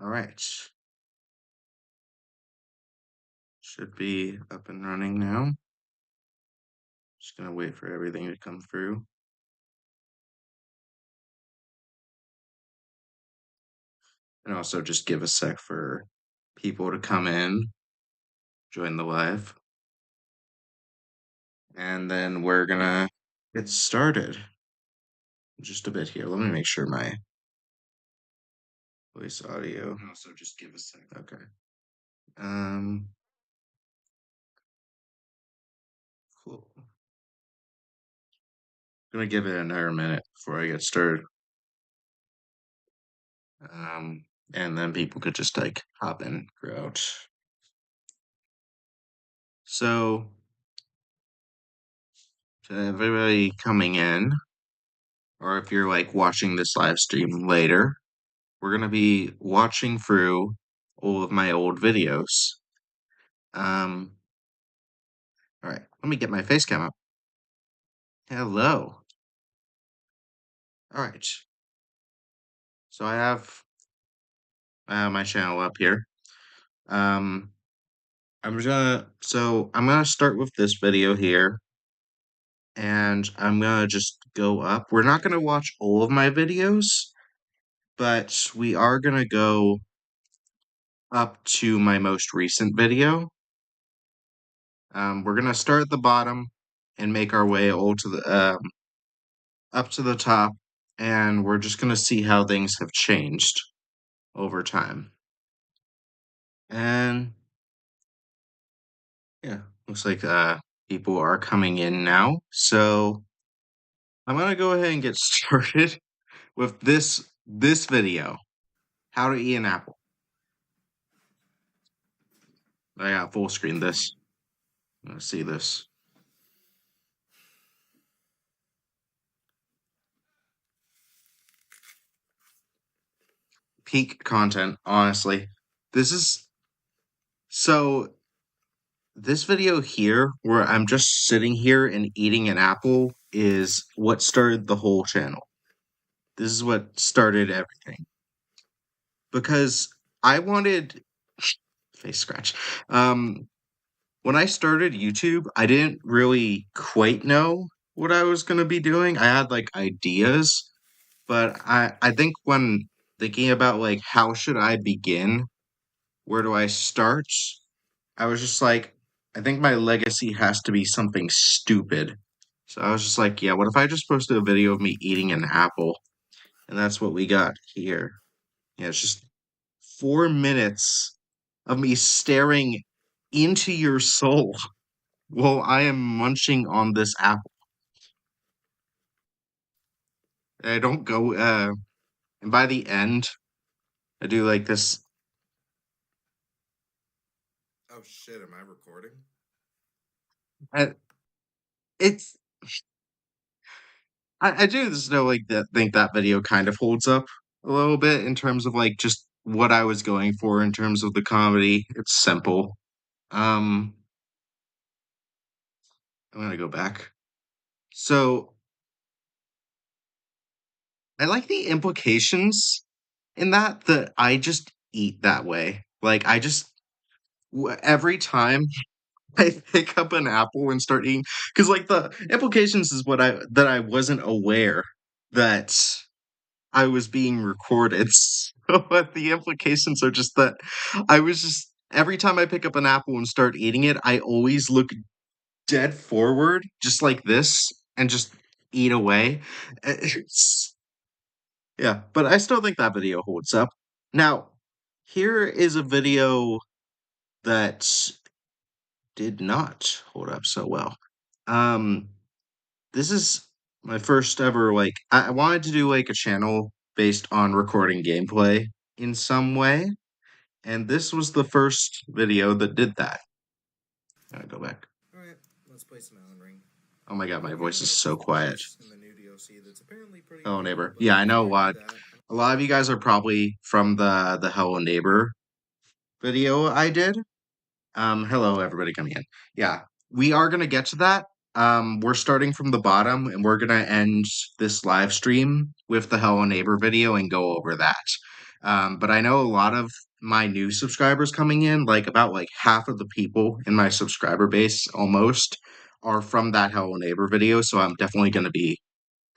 All right. Should be up and running now. Just gonna wait for everything to come through. And also just give a sec for people to come in, join the live. And then we're gonna get started. Just a bit here. Let me make sure my voice audio. And also just give a sec. Okay. Cool. Gonna give it another minute before I get started. And then people could just like hop in throughout. So to everybody coming in, or if you're like watching this live stream later, we're gonna be watching through all of my old videos. All right, let me get my face cam up. Hello. All right. So I have my channel up here. I'm gonna start with this video here, and I'm gonna just go up. We're not gonna watch all of my videos, but we are gonna go up to my most recent video. We're gonna start at the bottom and make our way all to the up to the top, and we're just gonna see how things have changed over time. And yeah, looks like people are coming in now. So I'm gonna go ahead and get started with this video. How to eat an apple. I got full screen this. Let's see this. Peak content, honestly. This is so this video here where I'm just sitting here and eating an apple is what started the whole channel. This is what started everything. Because I wanted face scratch. When I started YouTube, I didn't really quite know what I was going to be doing. I had like ideas, but I think when thinking about like how should I begin, where do I start? I was just like, I think my legacy has to be something stupid. So I was just like, yeah, what if I just posted a video of me eating an apple? And that's what we got here. Yeah, it's just 4 minutes of me staring into your soul while I am munching on this apple. I don't go, and by the end, I do like this. Oh shit, am I recording? It's I do just know like that think that video kind of holds up a little bit in terms of like just what I was going for in terms of the comedy. It's simple. I'm gonna go back. So I like the implications in that I just eat that way. Like I just every time I pick up an apple and start eating, because like the implications is what I wasn't aware that I was being recorded. So but the implications are just that I was just every time I pick up an apple and start eating it, I always look dead forward, just like this, and just eat away. Yeah, but I still think that video holds up. Now, here is a video that did not hold up so well. Um, this is my first ever like I wanted to do like a channel based on recording gameplay in some way, and this was the first video that did that. Gotta go back. Alright, let's play some Elden Ring. Oh my god, my voice is so Some quiet. in the new DLC that's apparently pretty Hello cool, neighbor. but Yeah, I know before I what do that, a lot of you guys are probably from the Hello Neighbor video I did. Hello everybody coming in. Yeah, we are gonna get to that. We're starting from the bottom and we're gonna end this live stream with the Hello Neighbor video and go over that. But I know a lot of my new subscribers coming in, like about like half of the people in my subscriber base almost are from that Hello Neighbor video. So I'm definitely going to be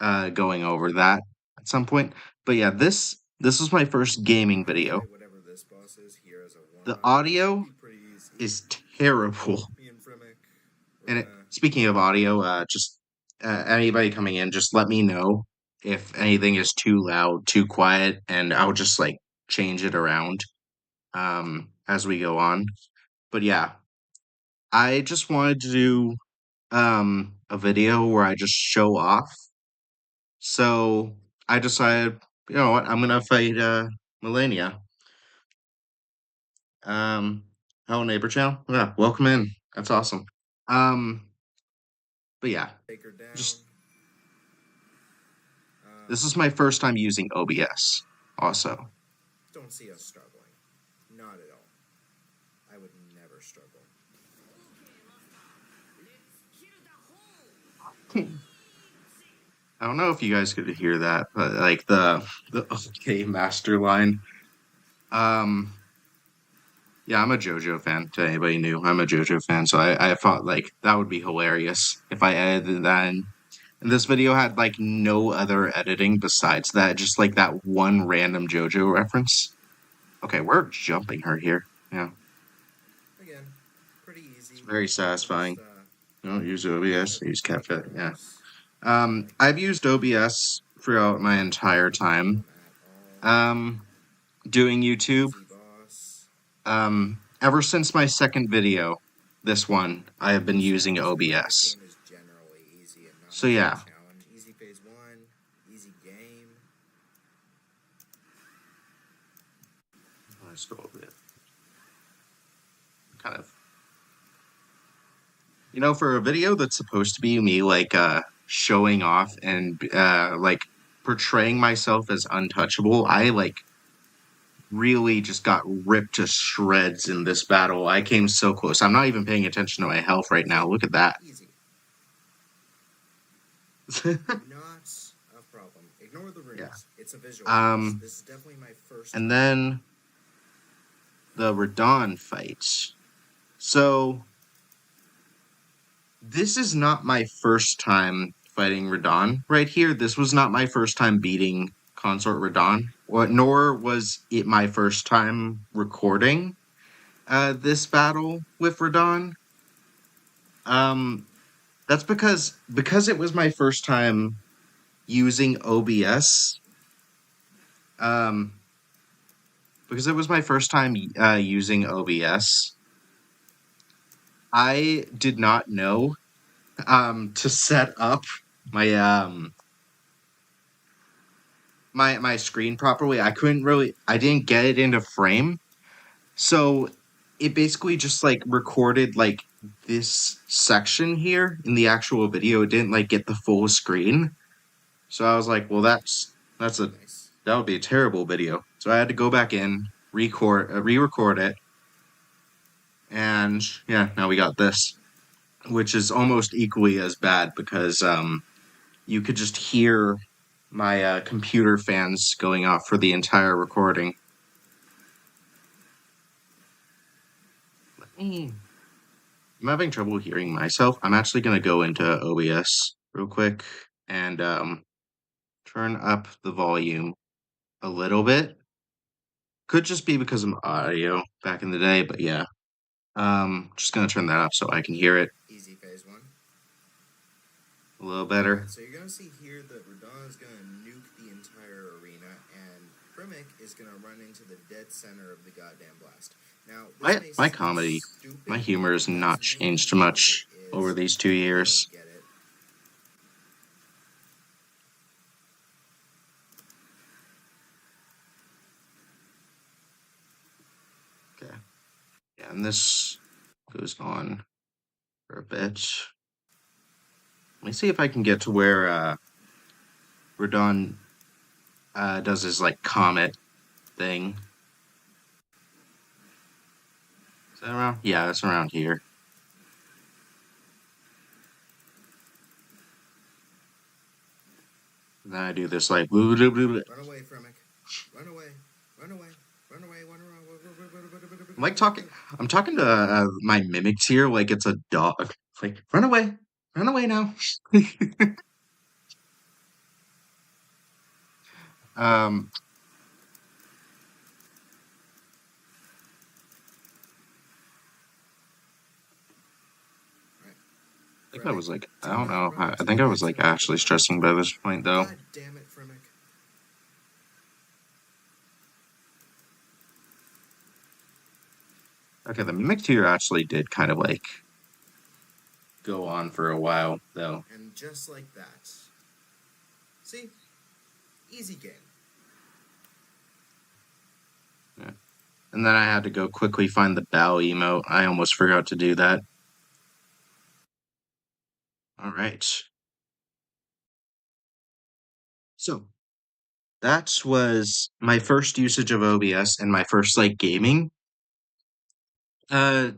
going over that at some point. But yeah, this was my first gaming I'm gonna video. fight whatever this boss is here as a The one-on-one. Should audio be pretty easy. is terrible. Me and Fremic, we're And gonna speaking of audio, just anybody coming in, just let me know if anything is too loud, too quiet, and I'll just like change it around as we go on. But yeah, I just wanted to do a video where I just show off. So I decided, you know what, I'm gonna fight Melania. Um Hello Neighbor Channel. Yeah, welcome in. That's awesome. Um but yeah, take her down. just this is my first time using OBS also. Don't see us struggling. Not at all. I would never struggle. I don't know if you guys could hear that, but like the okay master line. Um yeah, I'm a JoJo fan. To anybody new, I'm a JoJo fan, so I thought like that would be hilarious if I edited that in. And this video had like no other editing besides that, just like that one random JoJo reference. Okay, we're jumping her here. Yeah, Again, pretty it's easy. very We'll satisfying. just Don't use kind OBS, of use make it CapCut. Yeah. worse. Like I've used OBS throughout my entire no problem time at all. doing YouTube. Easy boss. Ever since my second video, this one, I have been So using this OBS. game is generally easy and not So much of yeah, a challenge. Easy phase 1, easy game. let's go over it. Kind of, you know, for a video that's supposed to be me like showing off and like portraying myself as untouchable, I like really just got ripped to shreds in this battle. I came so close. I'm not even paying attention to my health right now. See? Look at that. Easy. Not a problem. Ignore the runes. Yeah. It's a visual boss. Um, This is definitely my first and time. then the Radon fight. So this is not my first time fighting Radon right here. This was not my first time beating Consort Radon, nor was it my first time recording this battle with Radon. That's because it was my first time using OBS. Um, because it was my first time using OBS, I did not know to set up my my screen properly. I didn't get it into frame. So it basically just like recorded like this section here in the actual video. It didn't like get the full screen. So I was like, well, that's a Nice. that would be a terrible video. So I had to go back in, re-record it, and yeah, now we got this, which is almost equally as bad because you could just hear my computer fans going off for the entire recording. I'm having trouble hearing myself. I'm actually going to go into OBS real quick and turn up the volume a little bit. Could just be because of audio back in the day, but yeah. Just going to turn that up so I can hear it Easy phase 1. a little better. So you're going to see here that Radon is going to nuke the entire arena, and Primic is going to run into the dead center of the goddamn blast. Now, My comedy, my humor has not changed much over these 2 years. Get it. Okay. Yeah, and this goes on for a bit. Let me see if I can get to where Radon does his like comet thing. Is that around? Yeah, it's around here. And then I do this like Run away, Fremic. Run away. Run I'm talking to my mimics here like it's a dog. Like, run away now. um, I think I was like, I Do don't not know. run I into think the I dead was like zone of the actually stressing by box. this point though. God damn it, Fremick. Okay, the mimics here actually did kind of like go on for a while though. And just like that. See? Easy game. Yeah. And then I had to go quickly find the bow emote. I almost forgot to do that. All right. So that was my first usage of OBS and my first like uh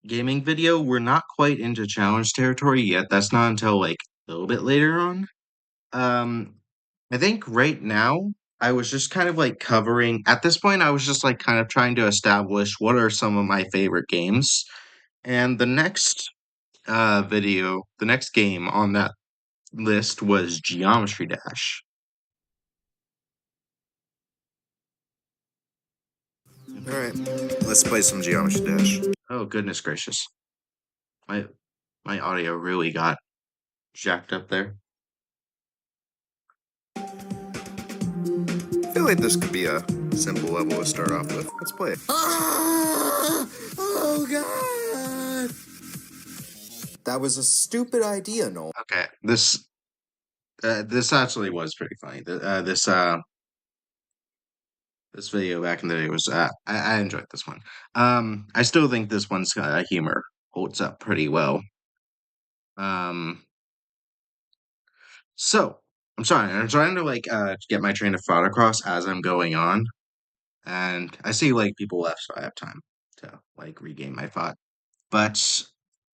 gaming video. We're not quite into challenge territory yet. That's not until like a little bit later on. Um I think right now I was just kind of like covering at this point I was just like kind of trying to establish what are some of my favorite games. And the next game on that list was Geometry Dash. Alright, let's play some Geometry Dash. Oh goodness gracious. My my audio really got jacked up there. I feel like this could be a simple level to start off with. Let's play it. Ah! Oh god! That was a stupid idea, Noel. Okay, this actually was pretty funny. This video back in the day was I enjoyed this one. I still think this one's humor holds up pretty well. Um, so I'm sorry, I'm trying to like get my train of thought across as I'm going on, and I see like people left, so I have time to like regain my thought. But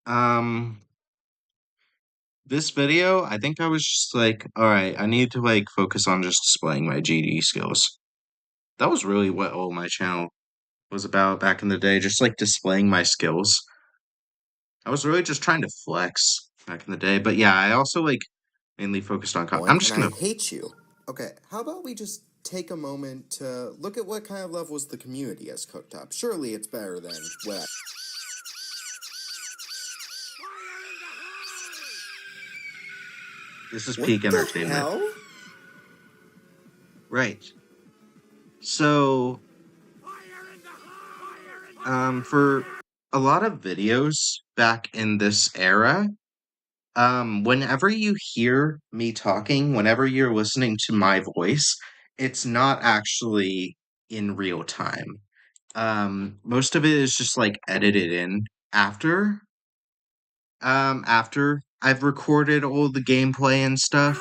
um, this video, I think I was just like, all right, I need to like focus on just displaying my GD skills. That was really what all my channel was about back in the day, just like displaying my skills. I was really just trying to flex back in the day, but yeah, I also like mainly focused on. I'm just And I gonna. hate you. Okay, how about we just take a moment to look at what kind of levels the community has cooked up? Surely it's better than, well... This is What peak the entertainment, hell? right? So, for a lot of videos back in this era, whenever you hear me talking, whenever you're listening to my voice, it's not actually in real time. Most of it is just like edited in after after I've recorded all the gameplay and stuff.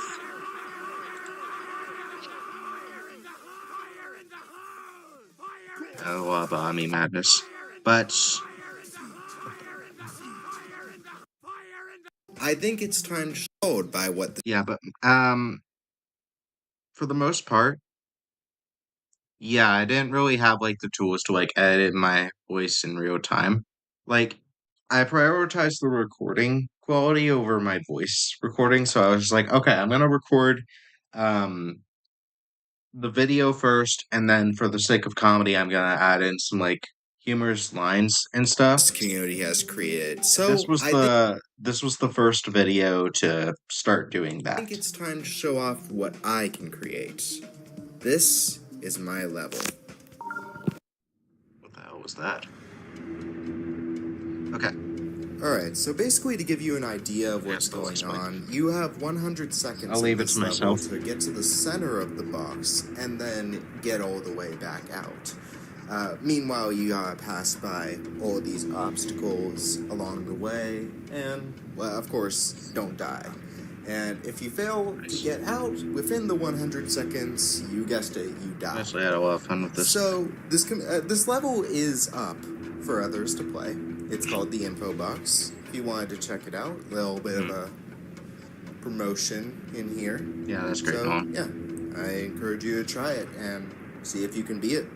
I mean madness. But I think it's time to show by what the... yeah, but for the most part, yeah, I didn't really have like the tools to like edit my voice in real time. Like I prioritized the recording quality over my voice recording, so I was just like, okay, I'm gonna record um the video first, and then for the sake of comedy, I'm gonna add in some like humorous lines and stuff. community has created. This So, was I think the first video to start doing I that. think it's time to show off what I can create. This is my level. What the hell was that? Okay. Alright, so basically to give you an idea of what's Yes, I'll going explain. on, you have 100 seconds I'll leave in it this to level myself. to get to the center of the box and then get all the way back out. Meanwhile, you pass by all these obstacles along the way, and, well, of course, don't die. And if you fail to get out within the 100 seconds, you guessed it, you die. Actually, I had a lot of fun with this. So this level is up for others to play. It's called the Info Box. If you wanted to check it out, a little bit of a promotion in here. Yeah, that's great. So yeah, I encourage you to try it and see if you can beat it.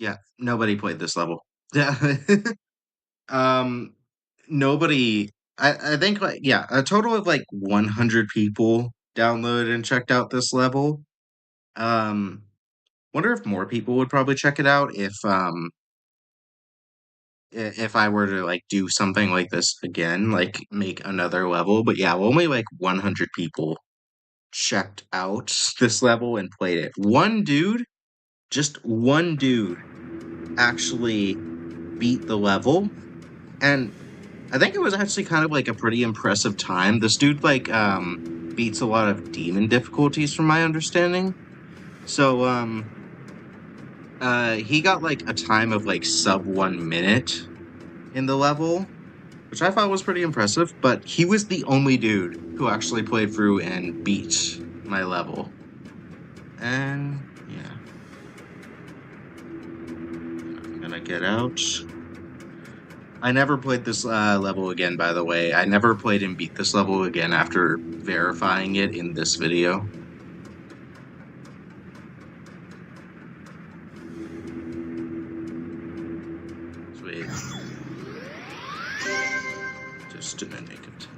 Yeah, nobody played this level. Yeah. Um, nobody. I think like yeah, a total of like 100 people downloaded and checked out this level. Um, wonder if more people would probably check it out if I were to like do something like this again, like make another level. But yeah, only like 100 people checked out this level and played it. One dude, just one dude, actually beat the level, and I think it was actually kind of like a pretty impressive time. This dude like beats a lot of demon difficulties from my understanding. So he got like a time of like sub 1 minute in the level, which I thought was pretty impressive, but he was the only dude who actually played through and beat my level. And yeah, I'm gonna get out. I never played this level again, by the way. I never played and beat this level again after verifying it in this video. Sweet. Just in the nick of time.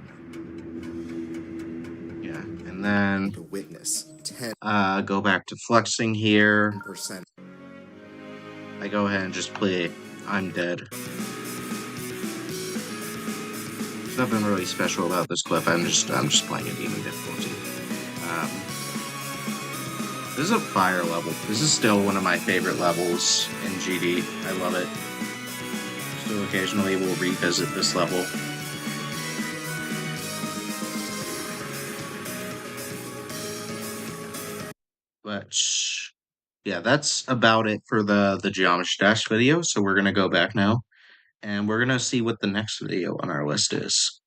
Yeah, and then To witness 10%. go back to flexing here. I go ahead and just play I'm Dead. There's nothing really special about this clip. I'm just playing a demon difficulty. Um, this is a fire level. This is still one of my favorite levels in GD. I love it. Still occasionally will revisit this level. But yeah, that's about it for the Geometry Dash video. So we're gonna go back now, and we're gonna see what the next video on our list is.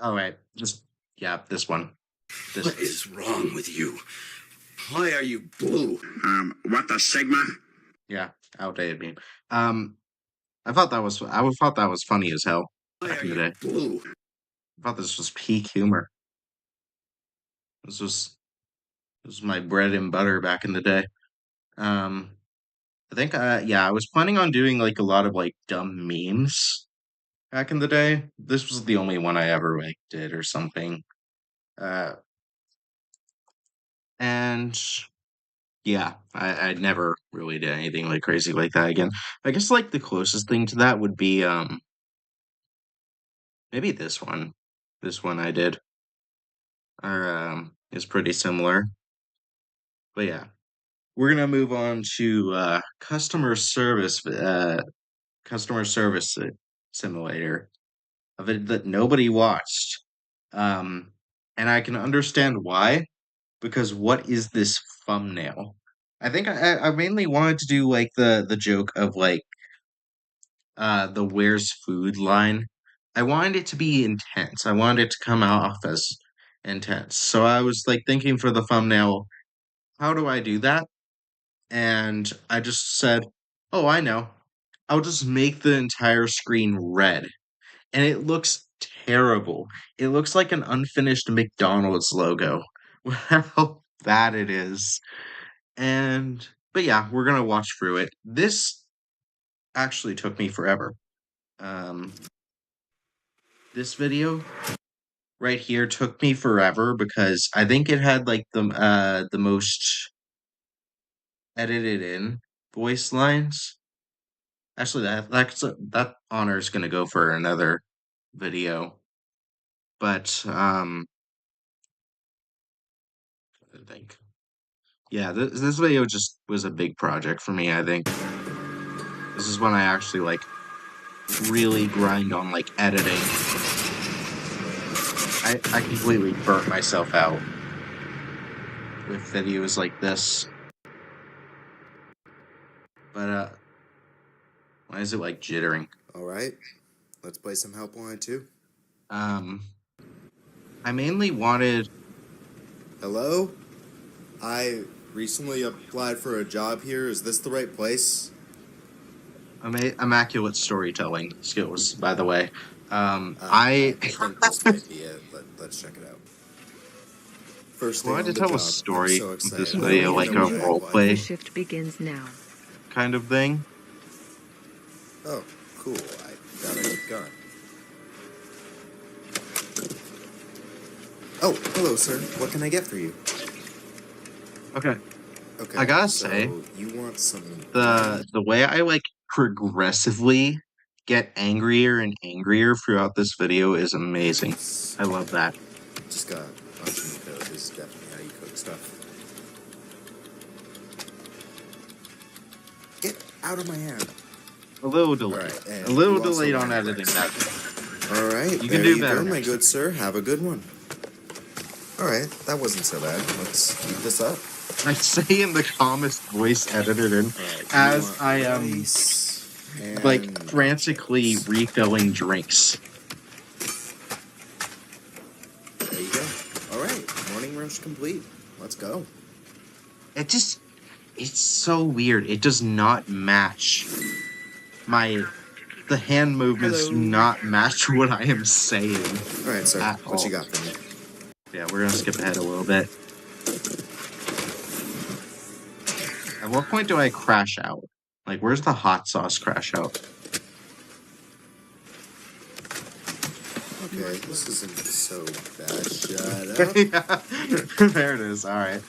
All right, just yeah, this one. What is wrong with you? Why are you blue? What the Sigma? Yeah, outdated meme. I thought that was funny as hell Why back are in the you day. blue? I thought this was peak humor. This was my bread and butter back in the day. Um, I think yeah, I was planning on doing like a lot of like dumb memes back in the day. This was the only one I ever like did or something. Uh, and yeah, I never really did anything like crazy like that again. I guess like the closest thing to that would be maybe this one. This one I did. Or is pretty similar. But yeah. We're gonna move on to customer service simulator, a video that nobody watched. Um and I can understand why, because what is this thumbnail? I think I mainly wanted to do like the joke of like the where's food line. I wanted it to be intense. I wanted it to come off as intense. So I was like thinking for the thumbnail, how do I do that? And I just said, "Oh, I know. I'll just make the entire screen red." And it looks terrible. It looks like an unfinished McDonald's logo. How bad it is. And but yeah, we're gonna watch through it. This actually took me forever. Um, this video right here took me forever because I think it had like the most edited in voice lines. Actually, that honor is gonna go for another video. But I think yeah, this video just was a big project for me. I think this is when I actually like really grind on like editing. I completely burnt myself out with videos like this. But why is it like jittering? All right, let's play some Helpline 2. Um, I mainly wanted. Hello? I recently applied for a job here. Is this the right place? Immaculate storytelling skills, by the way. I think this might be it. Let's check it out. First day Wanted on to the tell a job. I'm story so with this excited. video, like a What? roleplay Your shift begins now. kind of thing. Oh, cool. I got a gun. Oh, hello, sir. What can I get for you? Okay, Okay. I gotta so say, you want some the way I like progressively get angrier and angrier throughout this video is amazing. I love that. Just got a bunch of new code. This is definitely how you code stuff. Get out of my hand. A little delayed. Alright, and A little you also delayed on want editing bricks. that. Alright, You there can do you better go, my next good sir. Have a good one. Alright, that wasn't so bad. Let's keep this up. I say in the calmest voice edited in, Alright, as I am like frantically refilling drinks. There you go. Alright, morning rush complete. Let's go. It's so weird. It does not match the hand movements do Hello. not match what I am saying. Alright, sir. At What all. you got for me? Yeah, we're gonna skip ahead a little bit. At what point do I crash out? Like, where's the hot sauce crash out? Okay, this isn't so bad. Shut up. Yeah, there it is. All right.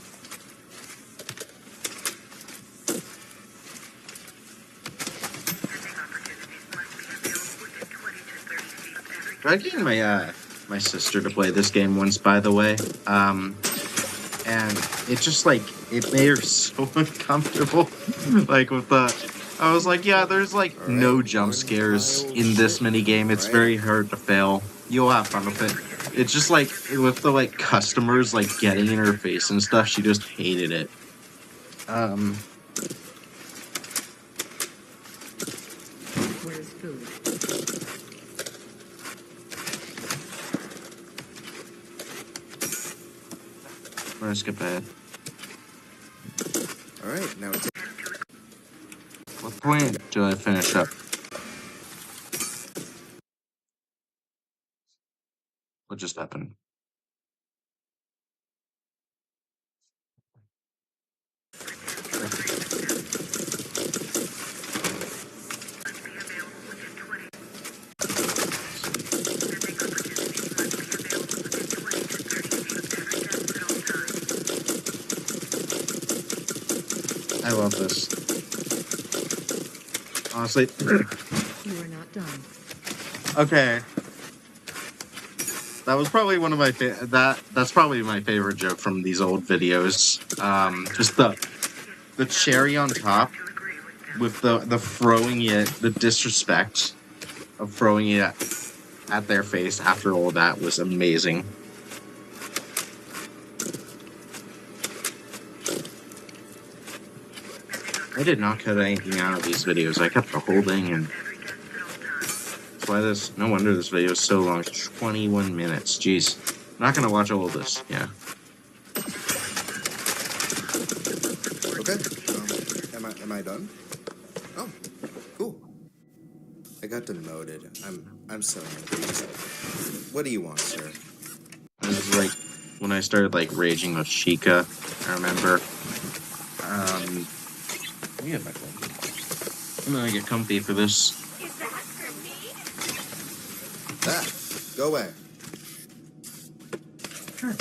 I gave my sister to play this game once, by the way, and it just like it made her so uncomfortable. Like with the, I was like, yeah, there's like All right, no jump one scares pile in this shit. mini game. It's All right. very hard to fail. You'll have fun with it. It's just like with the like customers like getting in her face and stuff. She just hated it. Where's food? We're gonna skip ahead. Alright, now it's What point do I finish up? What just happened? I love this. Honestly, You are not done. okay. That was probably one of my that's probably my favorite joke from these old videos. Just the cherry on top with the throwing it, the disrespect of throwing it at their face after all that was amazing. I did not cut anything out of these videos. I kept the whole thing, and that's why no wonder this video is so long. 21 minutes. Jeez. I'm not gonna watch all of this. Yeah. okay. Am I done? Oh, cool. I got demoted. I'm so angry. What do you want, sir? This is like when I started like raging with Sheikah. I remember. Yeah, my phone. I'm gonna get comfy for this. Is that for me? Ah, go away. Sure.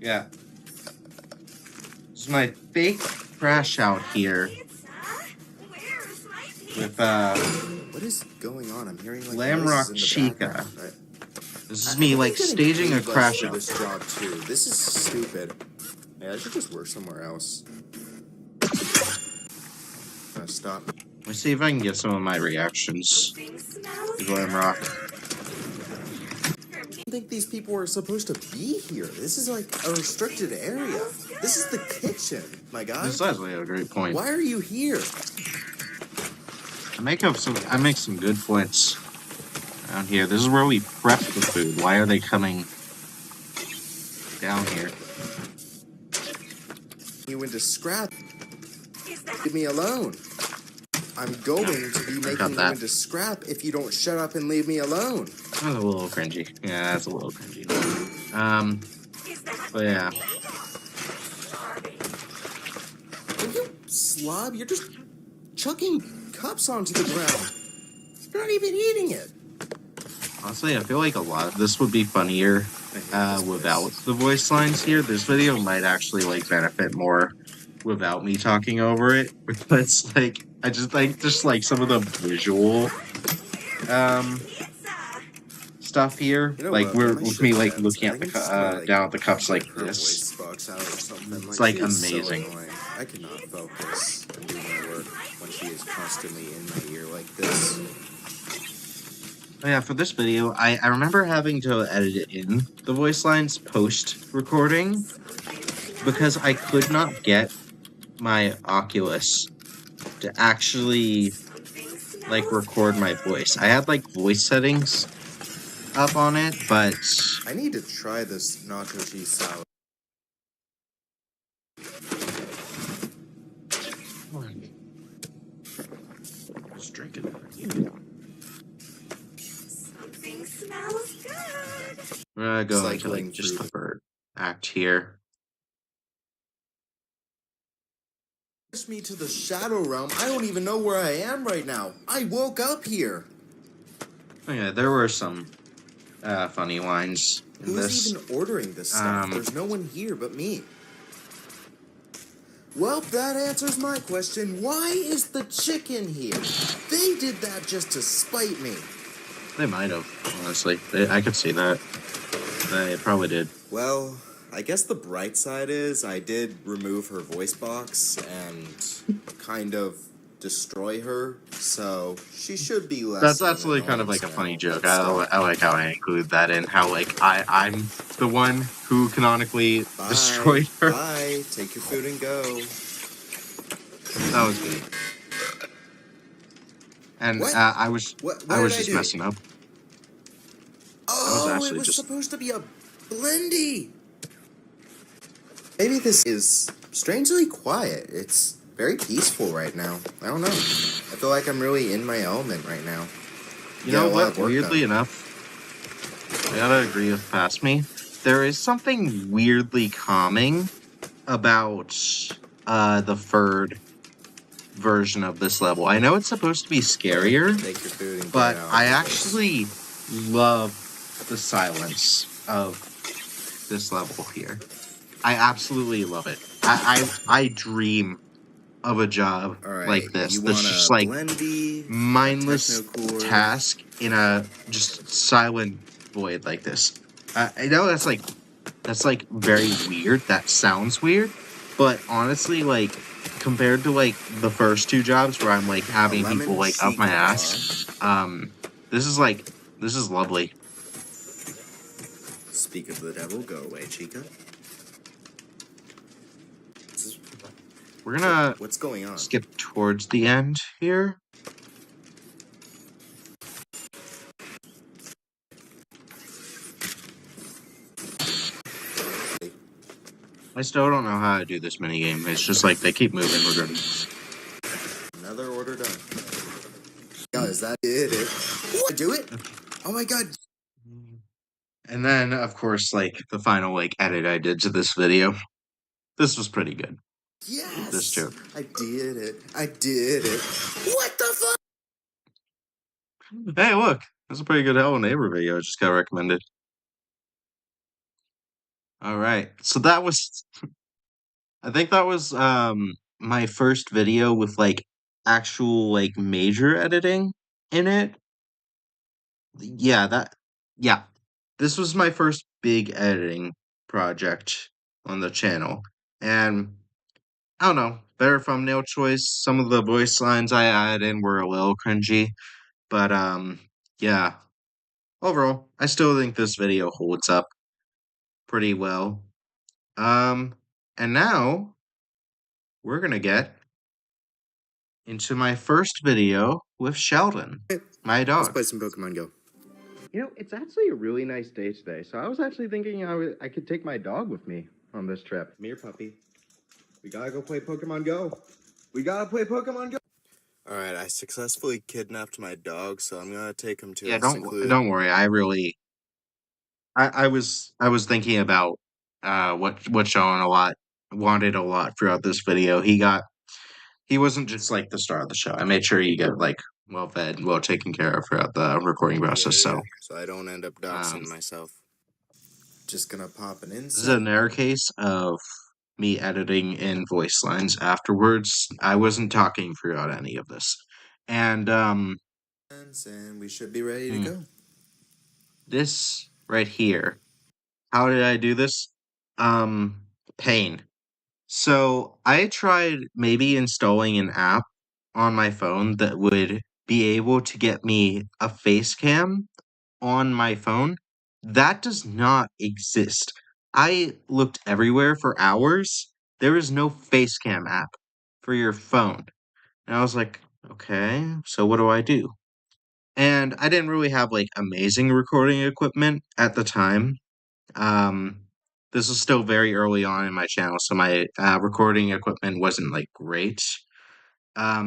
Yeah. This is my fake crash out here Pizza? Where's my pizza? with What is going on? I'm hearing like Lamrock noises in the Chica. background. This is me like I'm getting staging a paid less crash for out. this job too. This is stupid. Yeah, I should just work somewhere else. Stop. Let me see if I can get some of my reactions Smells to Glamrock. I don't think these people are supposed to be here. This is like a restricted area. This is the kitchen, my guy. This is actually a great point. Why are you here? I make some good points around here. This is where we prep the food. Why are they coming down here? You into scrap. Is that Leave me alone. I'm going to be making you that. into scrap if you don't shut up and leave me alone. That's a little cringy. Yeah, that's a little cringy. But yeah. Are you slob? You're just chucking cups onto the ground. You're not even eating it. Honestly, I feel like a lot of this would be funnier without the voice lines here. This video might actually like benefit more without me talking over it. Because like I just like some of the visual stuff here. You know Like what? we're What am I with me like shitting at? looking I at think the I'm just gonna down at the cups like get her this. voice box out or something. It's Like like she is amazing. so annoying. I cannot focus and do my work when she is constantly in my ear like this. Oh, yeah, for this video, I remember having to edit it in the voice lines post-recording because I could not get my Oculus to actually, like, record my voice. I had, like, voice settings up on it, but... I need to try this nacho cheese salad. Just drinking. Something smells good. I'm gonna go into, Cycling like, just through the third act here. Push me to the shadow realm. I don't even know where I am right now. I woke up here. Oh, yeah, there were some funny lines in Who's this. even ordering this stuff? There's no one here but me. Well, that answers my question. Why is the chicken here? They did that just to spite me. They might have, honestly. I could see that. They probably did. Well, I guess the bright side is I did remove her voice box and kind of destroy her, so she should be less. That's actually kind of like a funny joke. I like how I include that in how like I'm the one who canonically destroyed her. Bye. Take your food and go. That was good. And What? I was What I was did I just do? messing up. Oh, it actually was just- supposed to be a blendy. Maybe this is strangely quiet. It's very peaceful right now. I don't know. I feel like I'm really in my element right now. You Get know a lot what? of work Weirdly done. enough, I gotta agree with past me. There is something weirdly calming about the third version of this level. I know it's supposed to be scarier, Take your food and but get out. I actually love the silence of this level here. I absolutely love it. I dream of a job All right, like this. you That's want just a like blendy, mindless a technocore? task in a just silent void like this. I know that's like very weird. That sounds weird, but honestly, like compared to like the first two jobs where I'm like having lemon people like up my chic ass, this is lovely. Speak of the devil, go away, Chica. We're gonna What's going on? skip towards the end here. I still don't know how to do this minigame. It's just like they keep moving regardless. Another order done. Guys, that did it. What? Do it? Oh my god. And then, of course, like the final like edit I did to this video. This was pretty good. Yes. This joke. I did it. I did it. What the fuck? Hey, look, that's a pretty good Hello Neighbor video. I just got recommended. All right, so that was, I think that was my first video with like actual like major editing in it. Yeah, this was my first big editing project on the channel, and I don't know, better thumbnail choice. Some of the voice lines I added in were a little cringy, but yeah. Overall, I still think this video holds up pretty well. And now we're gonna get into my first video with Sheldon, my Let's dog. play some Pokemon Go. You know, it's actually a really nice day today, so I was actually thinking I could take my dog with me on this trip. Come here, puppy. We gotta go play Pokemon Go. We gotta play Pokemon Go. Alright, I successfully kidnapped my dog, so I'm gonna take him to Yeah, a secluded... don't worry. I was thinking about what Sean wanted a lot throughout this video. He wasn't just like the star of the show. I made sure he got like well fed, well taken care of throughout the recording process. So So I don't end up doxing um, myself. Just gonna pop an this is an error case of me editing in voice lines afterwards. I wasn't talking throughout any of this, and and we should be ready to hmm, go. this right here. How did I do this? Pain. So I tried maybe installing an app on my phone that would be able to get me a face cam on my phone. That does not exist. I looked everywhere for hours. There is no face cam app for your phone. And I was like, okay, so what do I do? And I didn't really have like amazing recording equipment at the time. Um, this was still very early on in my channel, so my recording equipment wasn't like great.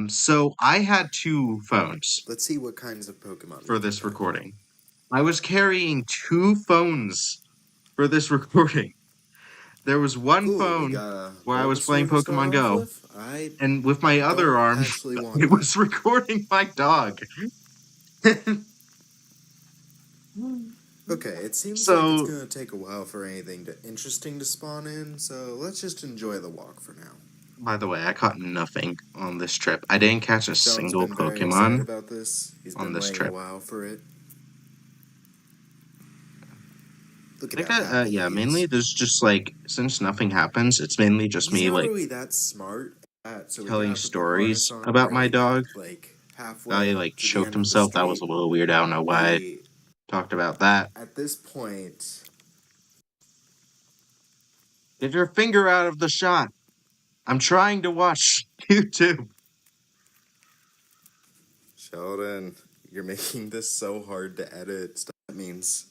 So I had two phones Let's see what kinds of Pokemon for we can this find. recording. I was carrying two phones for this recording. There was one Cool, we phone got a where I was playing Bulbasaur to start Pokemon off Go, with. I and with my other don't arm, actually want it that. was recording my dog. Okay, it seems like it's So, gonna take a while for anything interesting to spawn in, so let's just enjoy the walk for now. by the way, I caught nothing on this trip. I didn't catch a Sean's single been very excited Pokemon about this. He's on been this waiting a trip. while for it. Look I at think how happy yeah, he mainly is. there's just like, since nothing happens, it's mainly just He's me not like really that smart, so we telling have to put harness stories on him about my really dog. bad, like How he halfway like to the choked end of the himself. That was street. a little weird. I don't know why I We, talked about that. at this point, Get your finger out of the shot. I'm trying to watch YouTube. Sheldon, you're making this so hard to edit. That means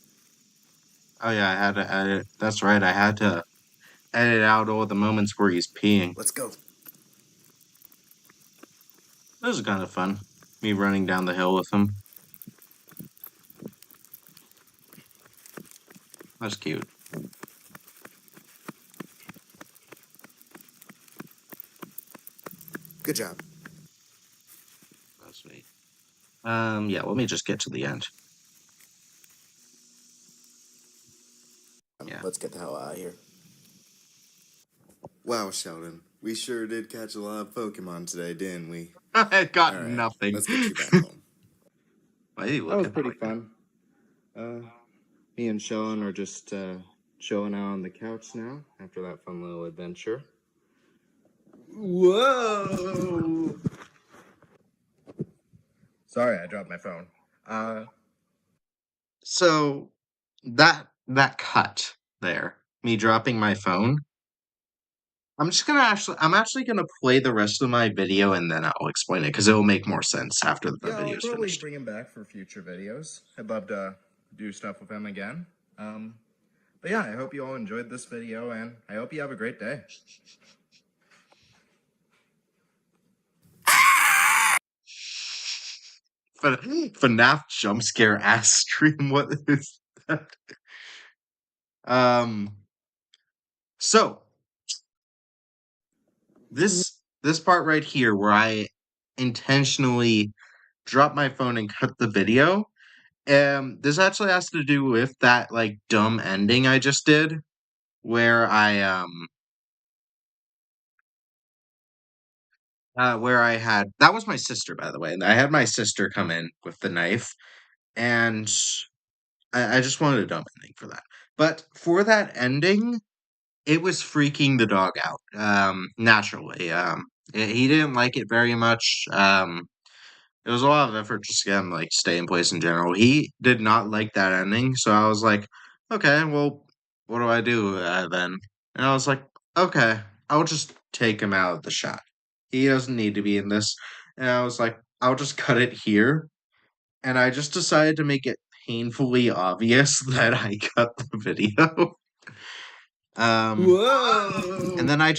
Oh yeah, I had to edit. That's right, I had to edit out all the moments where he's peeing. let's go. This is kind of fun. Me running down the hill with him. That's cute. Good job. That's sweet. Yeah, let me just get to the end. Yeah. Let's get the hell out of here. Wow, Sheldon, we sure did catch a lot of Pokemon today, didn't we? I got Alright, nothing. let's get you back home. Why are you That was looking pretty like that? fun. Me and Sheldon are just chilling out on the couch now after that fun little adventure. Whoa! Sorry, I dropped my phone. So that cut there, me dropping my phone. I'm actually gonna play the rest of my video and then I'll explain it because it will make more sense after the Yeah, I'll video's probably finished. bring him back for future videos. I'd love to do stuff with him again. But yeah, I hope you all enjoyed this video, and I hope you have a great day. FNAF jump scare ass stream. What is that? So this part right here where I intentionally dropped my phone and cut the video. This actually has to do with that like dumb ending I just did, where I had that was my sister, by the way. And I had my sister come in with the knife, and I just wanted a dumb ending for that. But for that ending, it was freaking the dog out. Naturally, he didn't like it very much. It was a lot of effort just to get him like stay in place in general. He did not like that ending, so I was like, okay, well, what do I do then? And I was like, okay, I'll just take him out of the shot. He doesn't need to be in this. And I was like, I'll just cut it here. And I just decided to make it painfully obvious that I cut the video. Whoa! And then I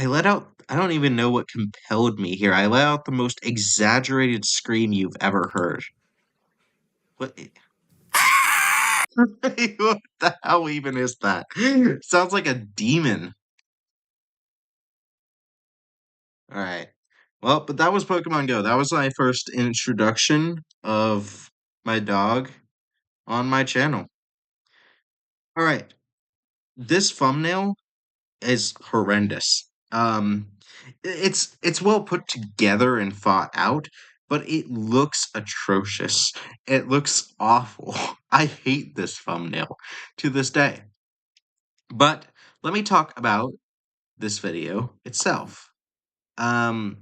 let out, I don't even know what compelled me here. I let out the most exaggerated scream you've ever heard. What? What the hell even is that? Sounds like a demon. Alright. Well, but that was Pokemon Go. That was my first introduction of my dog on my channel. Alright. This thumbnail is horrendous. It's well put together and thought out, but it looks atrocious. It looks awful. I hate this thumbnail to this day. But let me talk about this video itself. Um,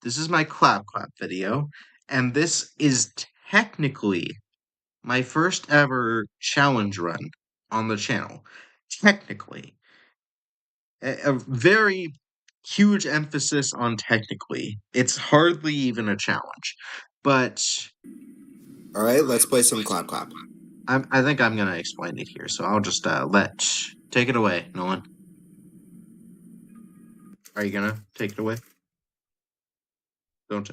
this is my clap video, and this is technically my first ever challenge run on the channel. Technically. A very huge emphasis on technically. It's hardly even a challenge. But All right, let's play some clap clap. I think I'm gonna explain it here, so I'll just take it away, Nolan. Are you gonna take it away? Don't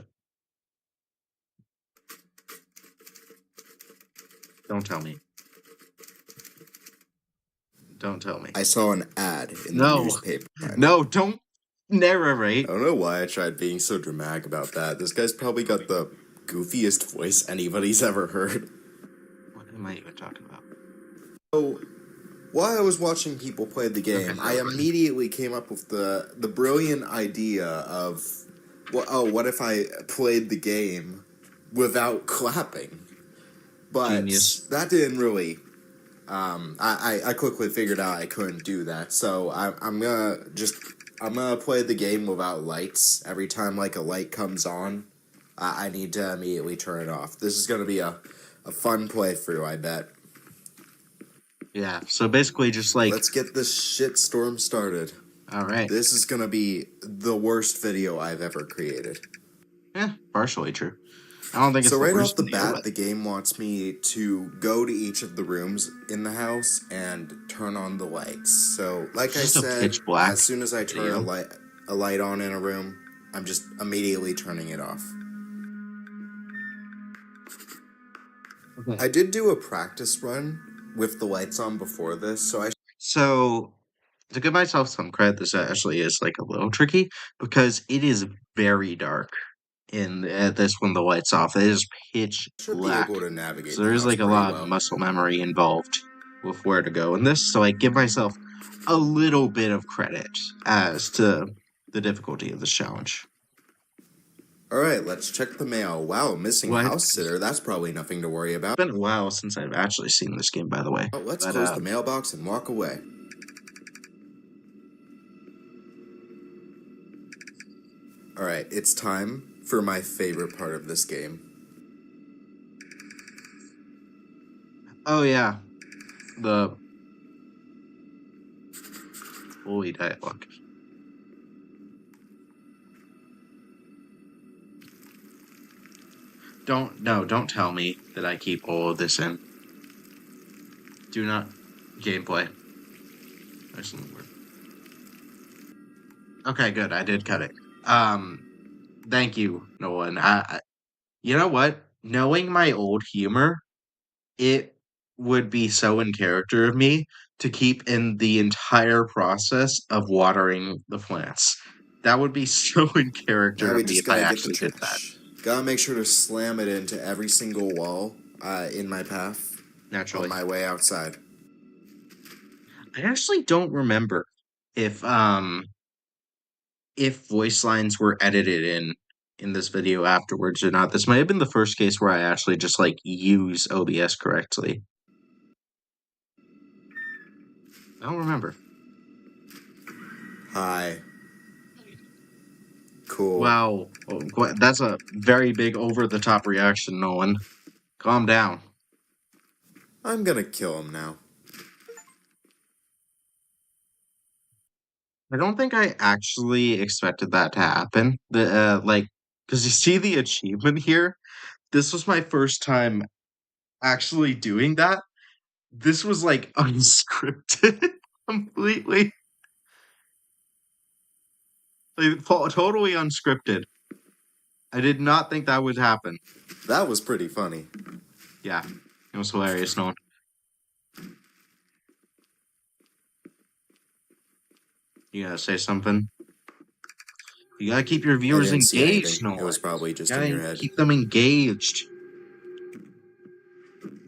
tell me. Don't tell me. I saw an ad in the newspaper. No, don't narrate. I don't know why I tried being so dramatic about that. This guy's probably got the goofiest voice anybody's ever heard. What am I even talking about? So, while I was watching people play the game, I immediately came up with the brilliant idea of, what if I played the game without clapping? But Genius. that didn't really. I quickly figured out I couldn't do that, so I'm gonna play the game without lights. Every time like a light comes on, I need to immediately turn it off. This is gonna be a fun playthrough, I bet. Yeah, so basically just like... Let's get this shitstorm started. Alright. This is gonna be the worst video I've ever created. Yeah, partially true. I don't think it's so the right worst off the video, bat, but... the game wants me to go to each of the rooms in the house and turn on the lights. So, like I said, pitch black as soon as I turn video. a light on in a room, I'm just immediately turning it off. Okay. I did do a practice run with the lights on before this, So, to give myself some credit, this actually is like a little tricky because it is very dark in this when the light's off. It is pitch should black. be able to navigate So the there's house like a pretty lot well. of muscle memory involved with where to go in this. So I give myself a little bit of credit as to the difficulty of this challenge. Alright, let's check the mail. Wow, missing What? house sitter. That's probably nothing to worry about. It's been a while since I've actually seen this game, by the way. Let's close the mailbox and walk away. Alright, it's time for my favorite part of this game. Oh yeah, the holy dialogue. Don't tell me that I keep all of this in. Do not gameplay. Okay, good. I did cut it. Thank you, Nolan. You know what? Knowing my old humor, it would be so in character of me to keep in the entire process of watering the plants. That would be so in character Now of we me just if I gotta get the actually did that. trash. Gotta make sure to slam it into every single wall in my path Naturally. on my way outside. I actually don't remember if voice lines were edited in this video afterwards or not. This might have been the first case where I actually just like use OBS correctly. I don't remember. Hi. Cool. Wow, that's a very big over-the-top reaction, Nolan. Calm down. I'm gonna kill him now. I don't think I actually expected that to happen. Because you see the achievement here? This was my first time actually doing that. This was, like, unscripted completely. Like, totally unscripted. I did not think that would happen. That was pretty funny. Yeah, it was hilarious, Nolan. You gotta say something? You gotta keep your I viewers didn't see engaged, anything. no It was probably just You in gotta your head. keep them engaged.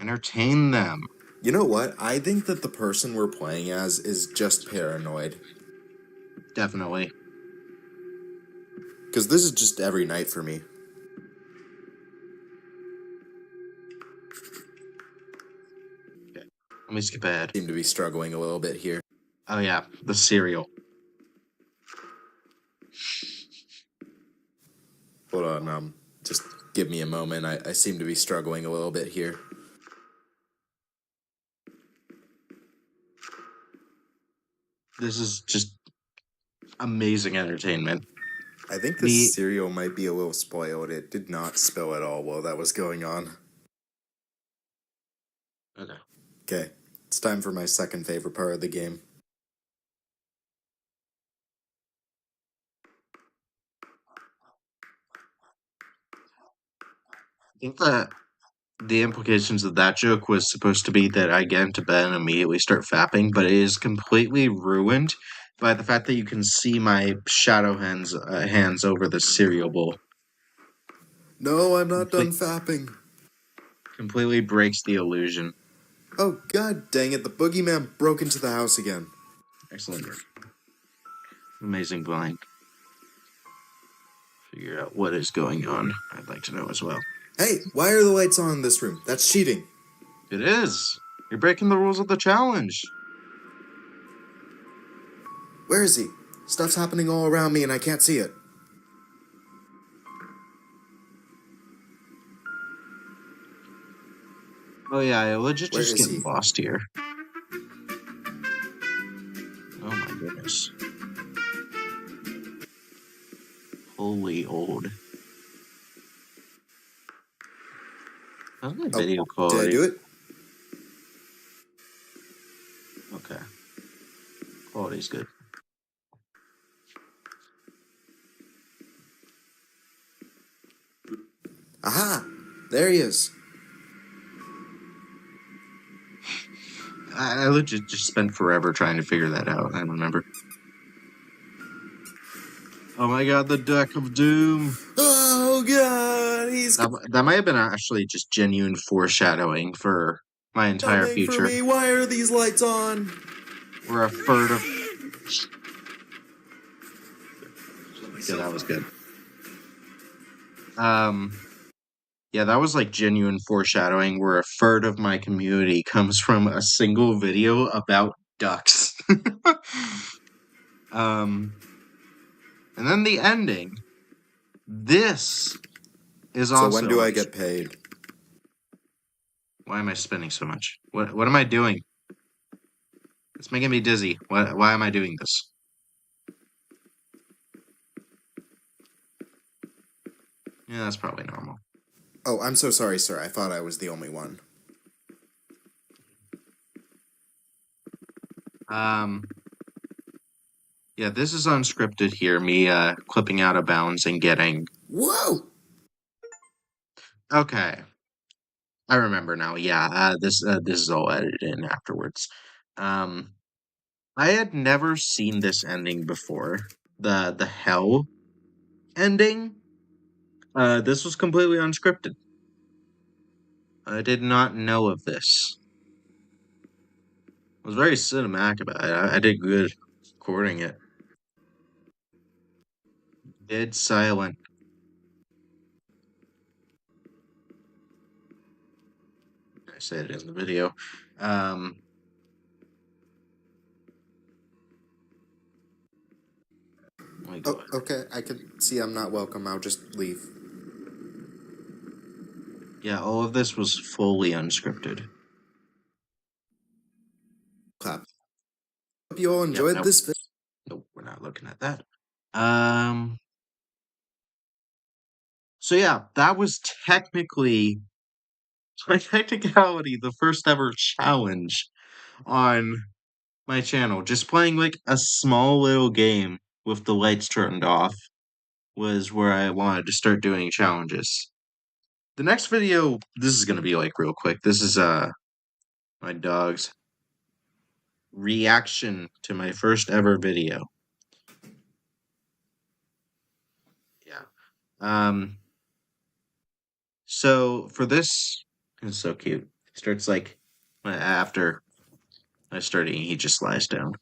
Entertain them. You know what? I think that the person we're playing as is just paranoid. Definitely. Because this is just every night for me. Okay. Let me skip ahead. Seem to be struggling a little bit here. Oh yeah, the cereal. Hold on, just give me a moment. I seem to be struggling a little bit here. This is just amazing entertainment. I think this cereal might be a little spoiled. It did not spill at all while that was going on. Okay. Okay, it's time for my second favorite part of the game. I think that the implications of that joke was supposed to be that I get into bed and immediately start fapping, but it is completely ruined by the fact that you can see my shadow hands over the cereal bowl. No, I'm not done Complete, fapping. completely breaks the illusion. Oh, god dang it, the boogeyman broke into the house again. Excellent work. Amazing blank. Figure out what is going on. I'd like to know as well. Hey, why are the lights on in this room? That's cheating. It is. You're breaking the rules of the challenge. Where is he? Stuff's happening all around me and I can't see it. Oh yeah, I legit Where just is getting he? lost here. Oh my goodness. Holy old. How's my video quality? Did I do it? Okay. Quality's good. Aha! There he is. I legit just spent forever trying to figure that out. I remember. Oh my god, the deck of doom. Oh god, he's That might have been actually just genuine foreshadowing for my entire coming for future. me. Why are these lights on? We're a third of. Yeah, that was good. Yeah, that was like genuine foreshadowing where a third of my community comes from a single video about ducks. And then the ending. This is So also. when do I get paid? Why am I spinning so much? What am I doing? It's making me dizzy. Why am I doing this? Yeah, that's probably normal. Oh, I'm so sorry, sir. I thought I was the only one. Yeah, this is unscripted here. Me clipping out of bounds and getting. Whoa! Okay, I remember now. Yeah, this is all edited in afterwards. I had never seen this ending before. The hell ending. This was completely unscripted. I did not know of this. I was very cinematic about it. I did good recording it. Dead silent. I said it in the video. Let me go ahead. Okay, I can see I'm not welcome. I'll just leave. Yeah, all of this was fully unscripted. Clap. Hope you all Yep, enjoyed nope. this video. Nope, we're not looking at that. So yeah, that was technically, by technicality, the first ever challenge on my channel. Just playing like a small little game with the lights turned off was where I wanted to start doing challenges. The next video, this is gonna be like real quick. This is my dog's reaction to my first ever video. Um, so for this, it's so cute. He starts like after I start eating, he just lies down.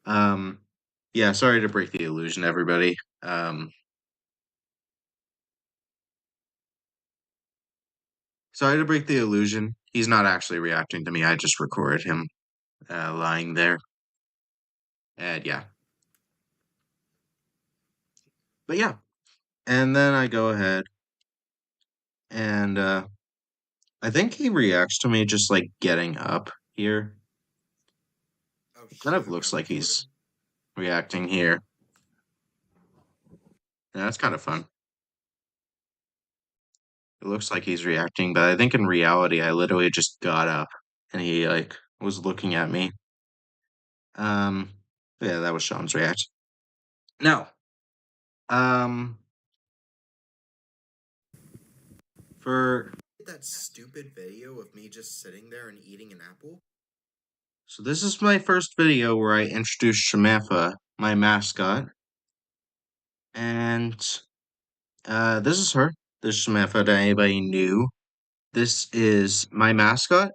Um, yeah, sorry to break the illusion, everybody. Sorry to break the illusion. He's not actually reacting to me. I just recorded him lying there. And yeah. But yeah. And then I go ahead and I think he reacts to me just like getting up here. Oh Kind shit, of am I looks like recording? he's reacting here. Yeah, that's kind of fun. It looks like he's reacting, but I think in reality I literally just got up and he like was looking at me. Um yeah, that was Sean's react. Now, um for That stupid video of me just sitting there and eating an apple? so this is my first video where I introduce Shamatha, my mascot, and this is her. This is Shamatha that anybody knew. This is my mascot,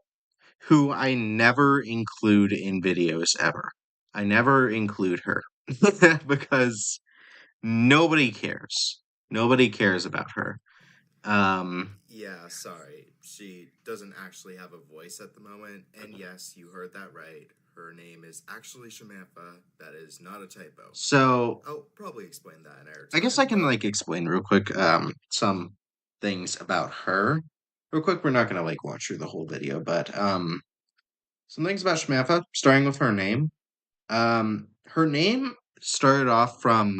who I never include in videos ever. I never include her because nobody cares. Nobody cares about her. Yeah, sorry. She doesn't actually have a voice at the moment. And yes, you heard that right. Her name is actually Shamantha. That is not a typo. So I'll probably explain that in I guess I airtime, can but like explain real quick some things about her. Real quick, we're not gonna like watch through the whole video, but some things about Shamatha, starting with her name. Her name started off from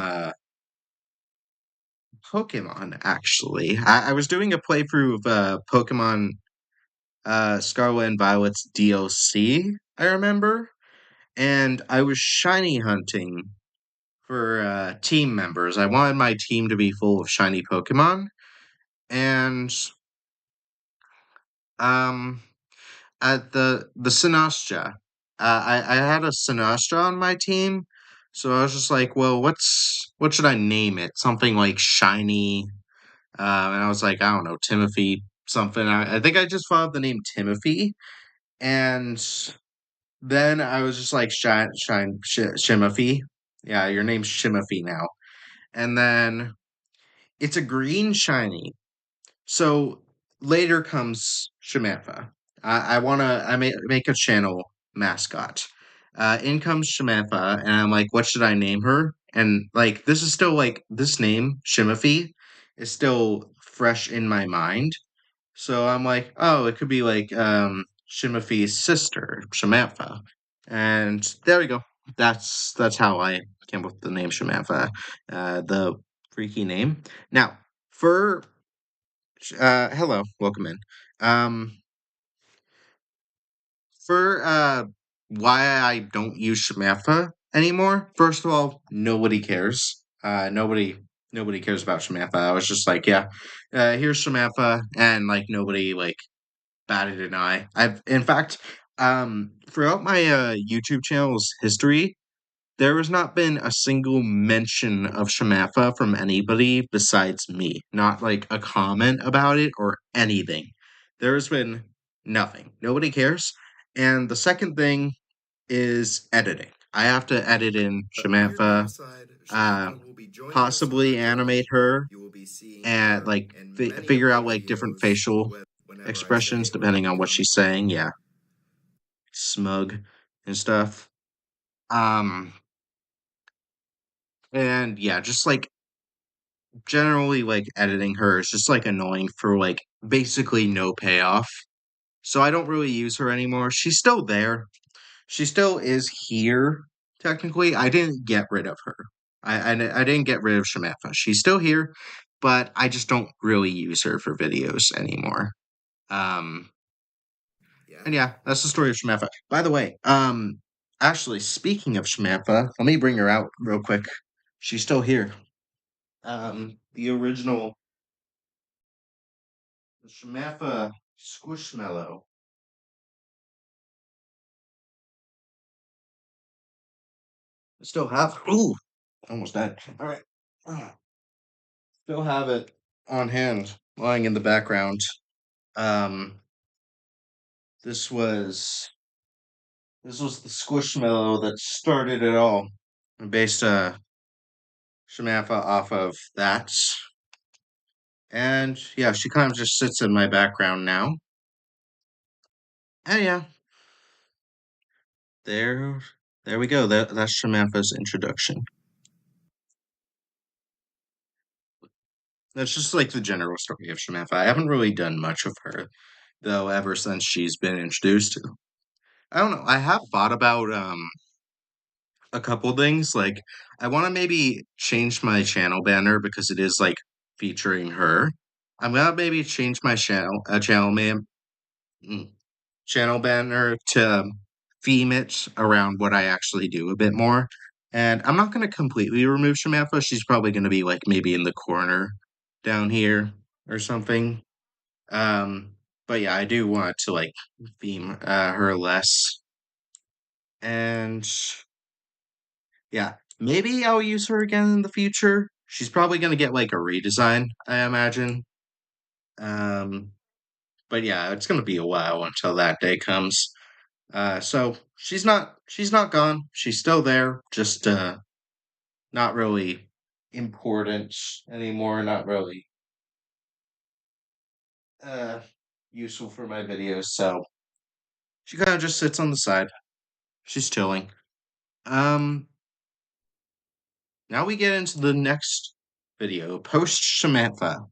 Pokemon, actually. I was doing a playthrough of Pokemon Scarlet and Violet's DLC, I remember, and I was shiny hunting for team members. I wanted my team to be full of shiny Pokemon, and um, at the Sinastcha, I had a Sinastcha on my team, so I was just like, well, what should I name it? Something like shiny. And I was like, I don't know, Timothy something. I think I just thought of the name Timothy, and then I was just like, Shimothy. Yeah, your name's Shimothy now. And then it's a green shiny. So later comes Shamatha. I make a channel mascot. In comes Shamatha, and I'm like, what should I name her? And like, this is still like this name Shimothy is still fresh in my mind. So I'm like, oh, it could be like Shimothy's sister, Shamatha, and there we go. That's how I came up with the name Shamatha, the freaky name. Now, for hello, welcome in. Um, for why I don't use Shamatha anymore. First of all, nobody cares. Nobody cares about Shamatha. I was just like, yeah, here's Shamatha, and like nobody like batted an eye. I've in fact, throughout my YouTube channel's history, there has not been a single mention of Shamatha from anybody besides me. Not like a comment about it or anything. There's been nothing. Nobody cares. And the second thing is editing. I have to edit in weird Shamatha, aside, uh, Shamantha will be joining us on possibly our animate journey. her, You will be seeing and her like in many of figure our out like different videos facial whenever I expressions say we're depending gonna on be what on. she's saying. Yeah, smug and stuff. Um, and yeah, just like generally like editing her is just like annoying for like basically no payoff. So I don't really use her anymore. She's still there. She still is here. Technically, I didn't get rid of her. I didn't get rid of Shamatha. She's still here, but I just don't really use her for videos anymore. Um, Yeah. and yeah, that's the story of Shamatha. By the way, actually, speaking of Shamatha, let me bring her out real quick. She's still here. The original Shamatha Squishmallow. I still have. Ooh, almost dead. All right. Still have it. on hand, lying in the background. Um, this was this was the squishmallow that started it all. I based Samantha off of that, and yeah, she kind of just sits in my background now. And yeah, there, there we go. That's Samantha's introduction. That's just like the general story of Samantha. I haven't really done much of her though ever since she's been introduced to. I don't know. I have thought about a couple things. Like I want to maybe change my channel banner because it is like featuring her. I'm gonna maybe change my mm, channel banner to theme it around what I actually do a bit more. And I'm not gonna completely remove Samantha. She's probably gonna be like maybe in the corner down here or something. Um, but yeah, I do want to like theme her less. And yeah, maybe I'll use her again in the future. She's probably gonna get like a redesign, I imagine. Um, but yeah, it's gonna be a while until that day comes. So she's not gone. She's still there, just not really important anymore, not really uh useful for my videos, so she kind of just sits on the side. She's chilling. Um Now we get into the next video, post Samantha,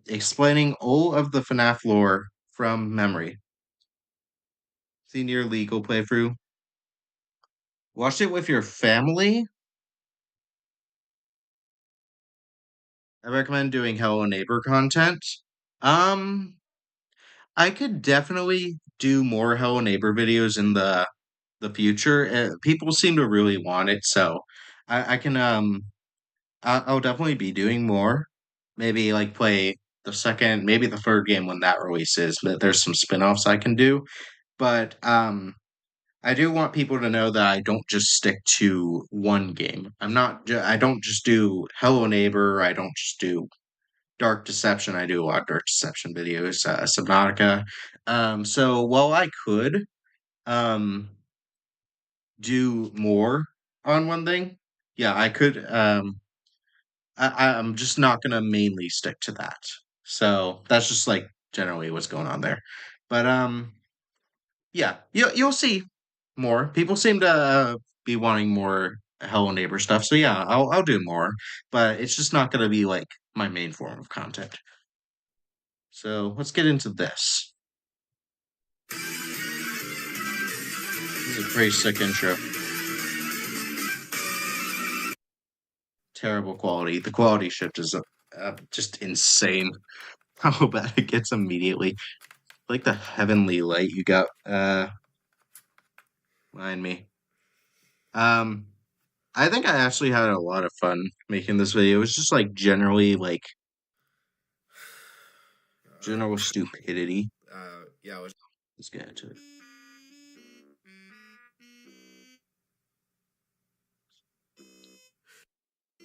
explaining all of the FNAF lore from memory. Senior legal playthrough. Watch it with your family. I recommend doing Hello Neighbor content. Um, I could definitely do more Hello Neighbor videos in the future. People seem to really want it, so I can I'll definitely be doing more. Maybe like play the second, maybe the third game when that releases. But there's some spin-offs I can do. But I do want people to know that I don't just stick to one game. I don't just do Hello Neighbor. I don't just do Dark Deception. I do a lot of Dark Deception videos, Subnautica. So while I could um do more on one thing, yeah, I could. I'm just not gonna mainly stick to that. So that's just like generally what's going on there. But yeah, you'll see more. People seem to be wanting more Hello Neighbor stuff. So yeah, I'll do more, but it's just not gonna be like my main form of content. So let's get into this. This is a pretty sick intro. Terrible quality. The quality shift is just insane. How bad it gets immediately. Like the heavenly light you got behind me. Um, I think I actually had a lot of fun making this video. It was just like generally like general stupidity. Yeah, it was Let's get into it.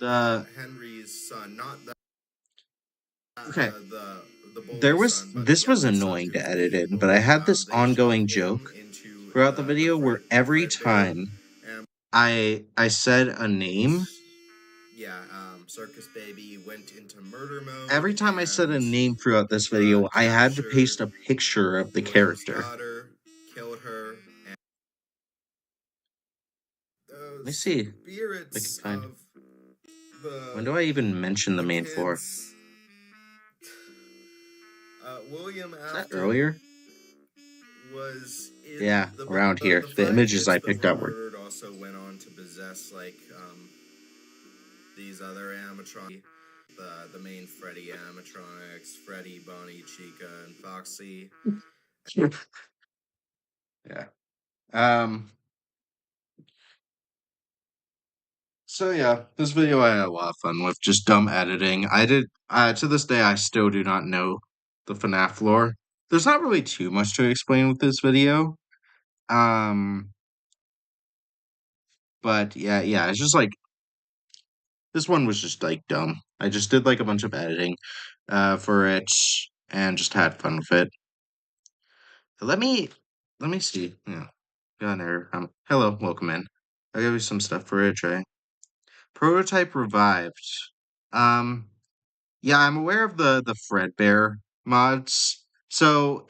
The Henry's son, not the okay, the bully's son, but the this was youngest son annoying who's to edit being in, but I bullied. had this They ongoing shoved joke him into throughout the video where every Fred Bear, time and I said a name, yeah, Circus Baby went into murder mode, every time I said a and name throughout this video, I had to paste captured a picture of the William's character. daughter, killed her, and Let the me see if I can spirits find. of the When do I even mention the main floor? kids. William Is that Afton earlier? was in Yeah, around here. the The five images kids I that picked were up were. murdered also went on to possess like these other animatronics. The main Freddy animatronics, Freddy, Bonnie, Chica, and Foxy. Yeah. Um. So yeah, this video I had a lot of fun with, just dumb editing. I did. To this day, I still do not know the FNAF lore. There's not really too much to explain with this video. Um. But yeah, it's just like This one was just like dumb. I just did like a bunch of editing for it and just had fun with it. Let me see. Yeah. Got an error. Hello, welcome in. I'll give you some stuff for it, Trey. Prototype revived. Um yeah, I'm aware of the Fredbear mods. So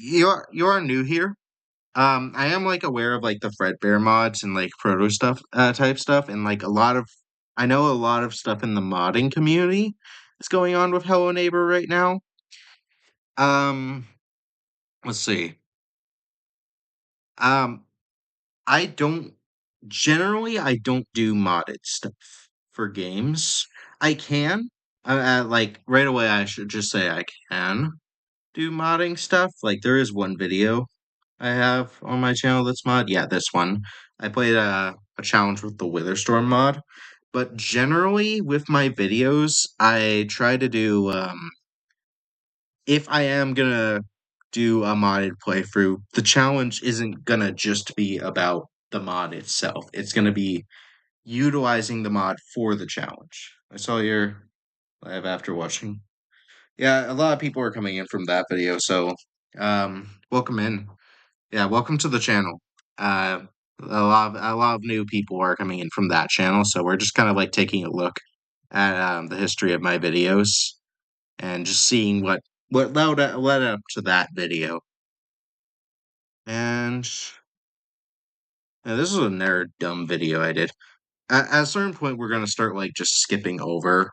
you're new here. I am like aware of like the Fredbear mods and like proto stuff, type stuff, and like I know a lot of stuff in the modding community is going on with Hello Neighbor right now. Um, let's see. Um, I don't I don't do modded stuff for games. I can, like right away. I should just say I can do modding stuff. Like there is one video I have on my channel that's mod. Yeah, this one. I played a challenge with the Witherstorm mod. But generally, with my videos, I try to do, if I am gonna do a modded playthrough, the challenge isn't gonna just be about the mod itself. It's gonna be utilizing the mod for the challenge. I saw your live after watching. Yeah, a lot of people are coming in from that video, so welcome in. Yeah, welcome to the channel. Uh, a lot of new people are coming in from that channel, so we're just kind of like taking a look at the history of my videos and just seeing what led up to that video. And yeah, this is another dumb video I did. At a certain point, we're gonna start like just skipping over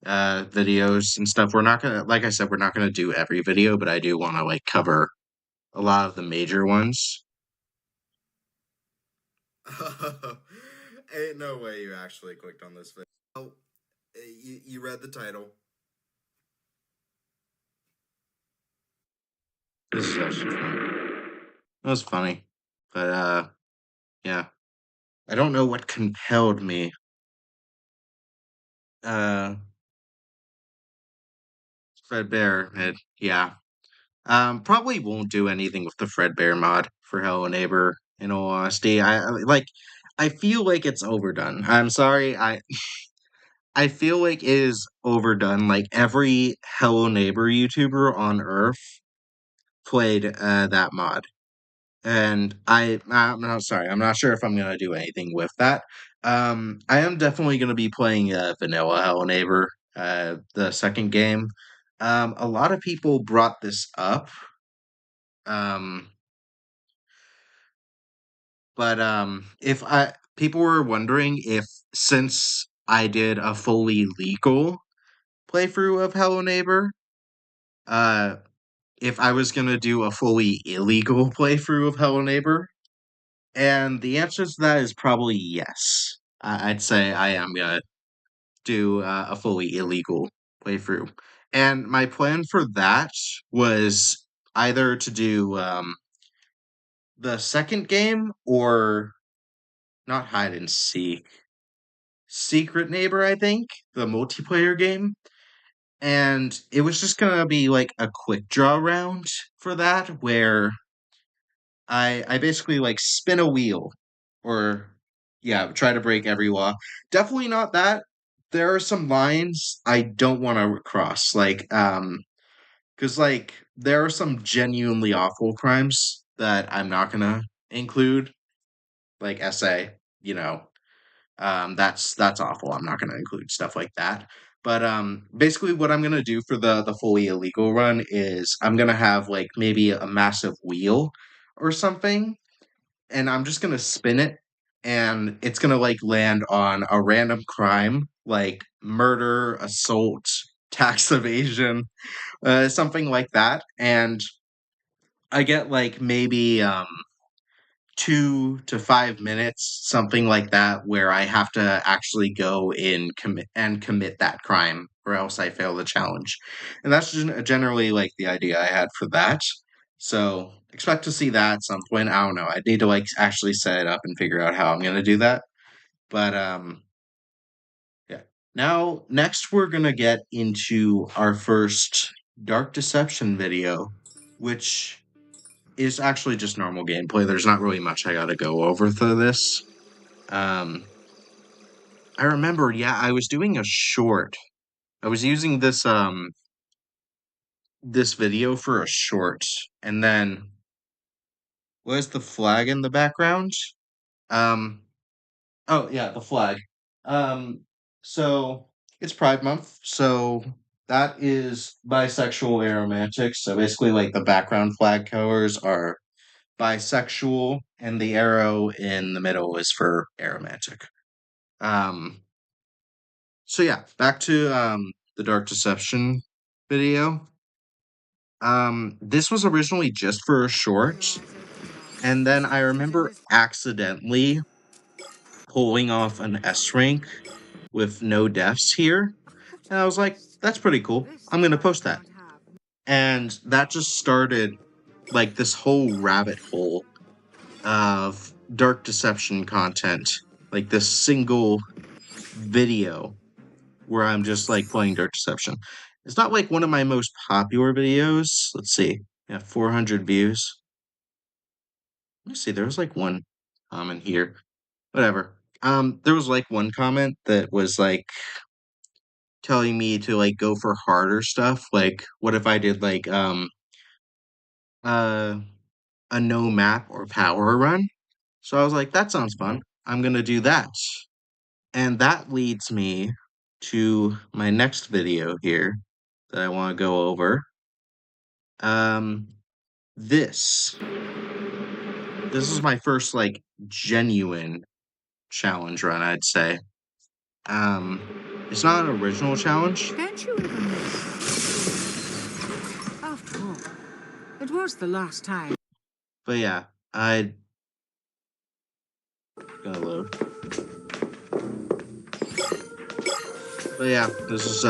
videos and stuff. We're not gonna, like I said, we're not gonna do every video, but I do want to like cover a lot of the major ones. Ain't no way you actually clicked on this video. Oh, you read the title. This is actually funny. That was funny. But yeah. I don't know what compelled me. Uh Fredbear, yeah. Probably won't do anything with the Fredbear mod for Hello Neighbor, in all honesty. I feel like it's overdone. I'm sorry, I feel like it is overdone. Like every Hello Neighbor YouTuber on Earth played that mod. And I'm not sorry, I'm not sure if I'm gonna do anything with that. I am definitely gonna be playing Vanilla Hello Neighbor, the second game. A lot of people brought this up, um, but if I people were wondering if since I did a fully legal playthrough of Hello Neighbor, uh, if I was gonna do a fully illegal playthrough of Hello Neighbor. And the answer to that is probably yes. I'd say I am gonna do a fully illegal playthrough. And my plan for that was either to do the second game or not hide and seek. Secret Neighbor, I think, the multiplayer game. And it was just gonna be like a quick draw round for that, where I basically like spin a wheel or yeah, try to break every law. Definitely not that. There are some lines I don't want to cross, like because like there are some genuinely awful crimes that I'm not gonna include, like SA. You know, that's awful. I'm not gonna include stuff like that. But basically, what I'm gonna do for the fully illegal run is I'm gonna have like maybe a massive wheel or something, and I'm just gonna spin it, and it's gonna like land on a random crime like murder, assault, tax evasion, something like that, and I get like maybe 2 to 5 minutes, something like that, where I have to actually go in commit that crime, or else I fail the challenge, and that's generally like the idea I had for that. So expect to see that at some point. I don't know. I need to like actually set it up and figure out how I'm gonna do that. But yeah. Now next we're gonna get into our first Dark Deception video, which is actually just normal gameplay. There's not really much I gotta go over for this. Um I remember, yeah, I was doing a short. I was using this video for a short, and then where's the flag in the background? Um, oh yeah, the flag. Um, so it's Pride Month, so that is bisexual aromantic. So basically, like the background flag colors are bisexual, and the arrow in the middle is for aromantic. Um, so yeah, back to the Dark Deception video. This was originally just for a short, and then I remember accidentally pulling off an S rank with no deaths here, and I was like, that's pretty cool. I'm gonna post that. And that just started like this whole rabbit hole of Dark Deception content, like this single video where I'm just like playing Dark Deception. It's not like one of my most popular videos. Let's see. Yeah, 400 views. Let me see. There was like one comment here. Whatever. There was like one comment that was like telling me to like go for harder stuff. Like, what if I did like uh a no map or power run? So I was like, that sounds fun. I'm gonna do that. And that leads me to my next video here that I want to go over. Um, this. This is my first like genuine challenge run, I'd say. It's not an original challenge, Don't you even miss? After all, it was the last time. but yeah, I gonna load. But yeah, this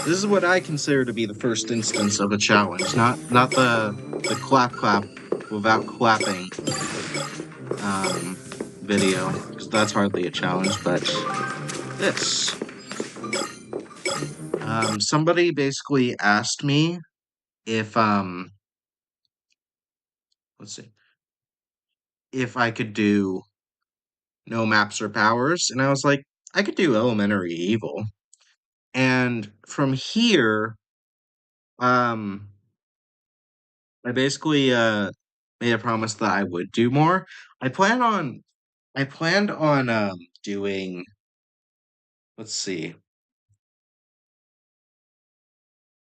is what I consider to be the first instance of a challenge, not the clap clap without clapping video, because that's hardly a challenge, but this. Somebody basically asked me if let's see, if I could do no maps or powers, and I was like, I could do elementary evil. And from here, um I basically made a promise that I would do more. I planned on doing, let's see.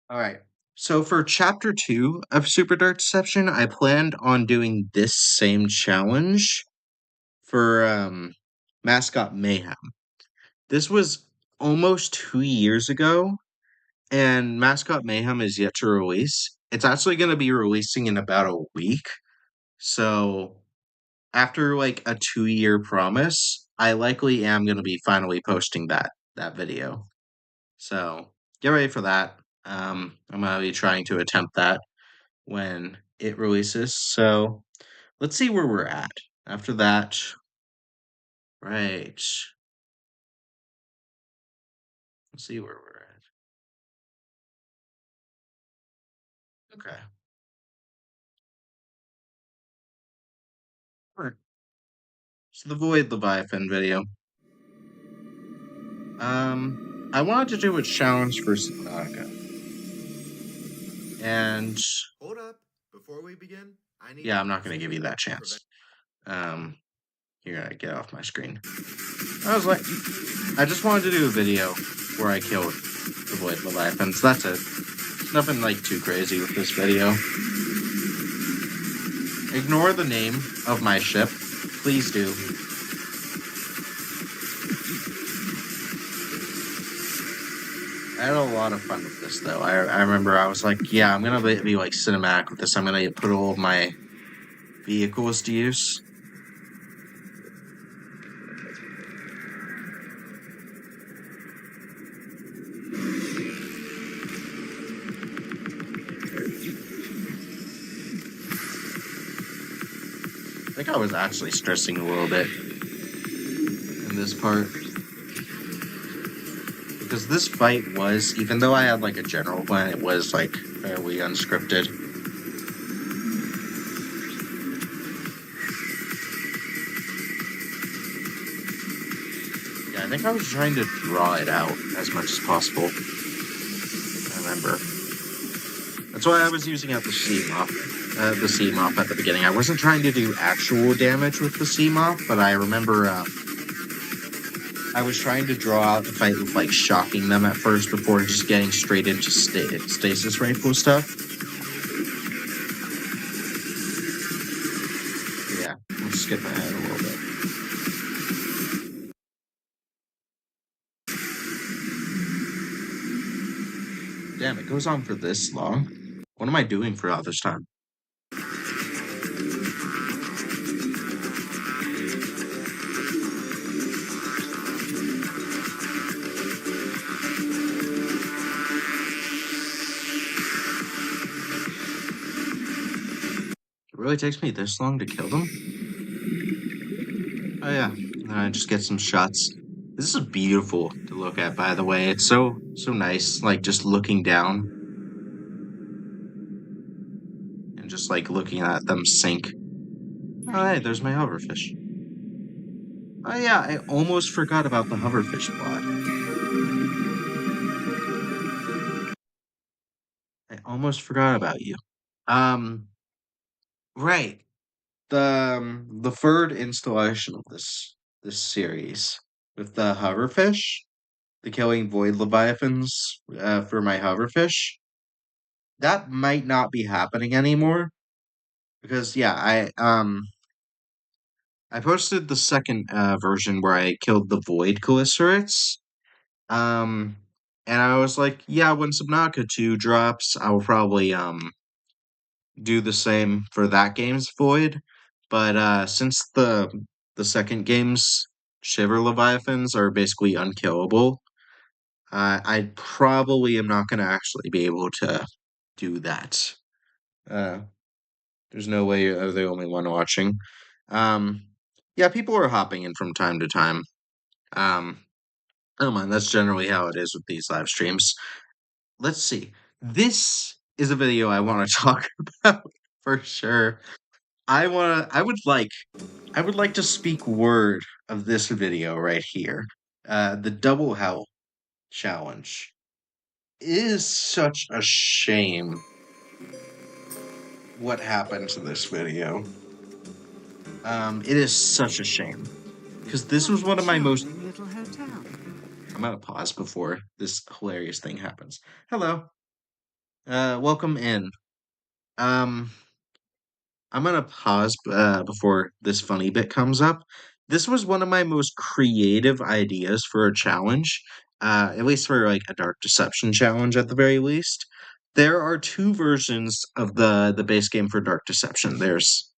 All right. So for chapter 2 of Super Dark Deception, I planned on doing this same challenge for Mascot Mayhem. This was almost 2 years ago, and Mascot Mayhem is yet to release. It's actually going to be releasing in about a week. So after like a 2-year promise, I likely am going to be finally posting that video. So get ready for that. I'm going to be trying to attempt that when it releases. So let's see where we're at. After that, right. Let's see where we're at. Okay. All right. So the Void Leviathan video. I wanted to do a challenge for Subnautica. And Hold up. Before we begin, I need yeah, I'm not going to give you that chance. Here, I get off my screen. I was like, I just wanted to do a video where I killed the Void Leviathans. That's it. Nothing like too crazy with this video. Ignore the name of my ship. Please do. I had a lot of fun with this, though. I remember I was like, yeah, I'm going to be like cinematic with this. I'm going to put all of my vehicles to use. I think I was actually stressing a little bit in this part. Because this fight was, even though I had like a general plan, it was like fairly unscripted. think I was trying to draw it out as much as possible. I remember. That's why I was using out the C-Mop at the beginning. I wasn't trying to do actual damage with the C-Mop, but I remember I was trying to draw out the fight with, like, shocking them at first before just getting straight into stasis rifle stuff. Yeah, we'll skip ahead a little bit. Damn, it goes on for this long? What am I doing for all this time? It really takes me this long to kill them? Oh yeah, and then I just get some shots. This is beautiful to look at, by the way. It's so nice, like, just looking down. And just, like, looking at them sink. Oh hey, there's my hoverfish. Oh yeah, I almost forgot about the hoverfish plot. I almost forgot about you. Right. The third installation of this series with the hoverfish, the killing void leviathans for my hoverfish. That might not be happening anymore because yeah, I posted the second version where I killed the void calicerates. Um and I was like, yeah, when Subnautica 2 drops, I will probably do the same for that game's void. But since the second game's Shiver Leviathans are basically unkillable, I probably am not gonna actually be able to do that. Uh, there's no way you're the only one watching. Um, yeah, people are hopping in from time to time. I don't mind. That's generally how it is with these live streams. Let's see. This is a video I want to talk about for sure. I would like to speak word of this video right here. The double hell challenge. It is such a shame what happened to this video. It is such a shame. Because this was one of my most... Little hotel. I'm gonna pause before this hilarious thing happens. Hello. Welcome in. I'm gonna pause before this funny bit comes up. This was one of my most creative ideas for a challenge, at least for like a dark deception challenge at the very least. There are two versions of the base game for dark deception. There's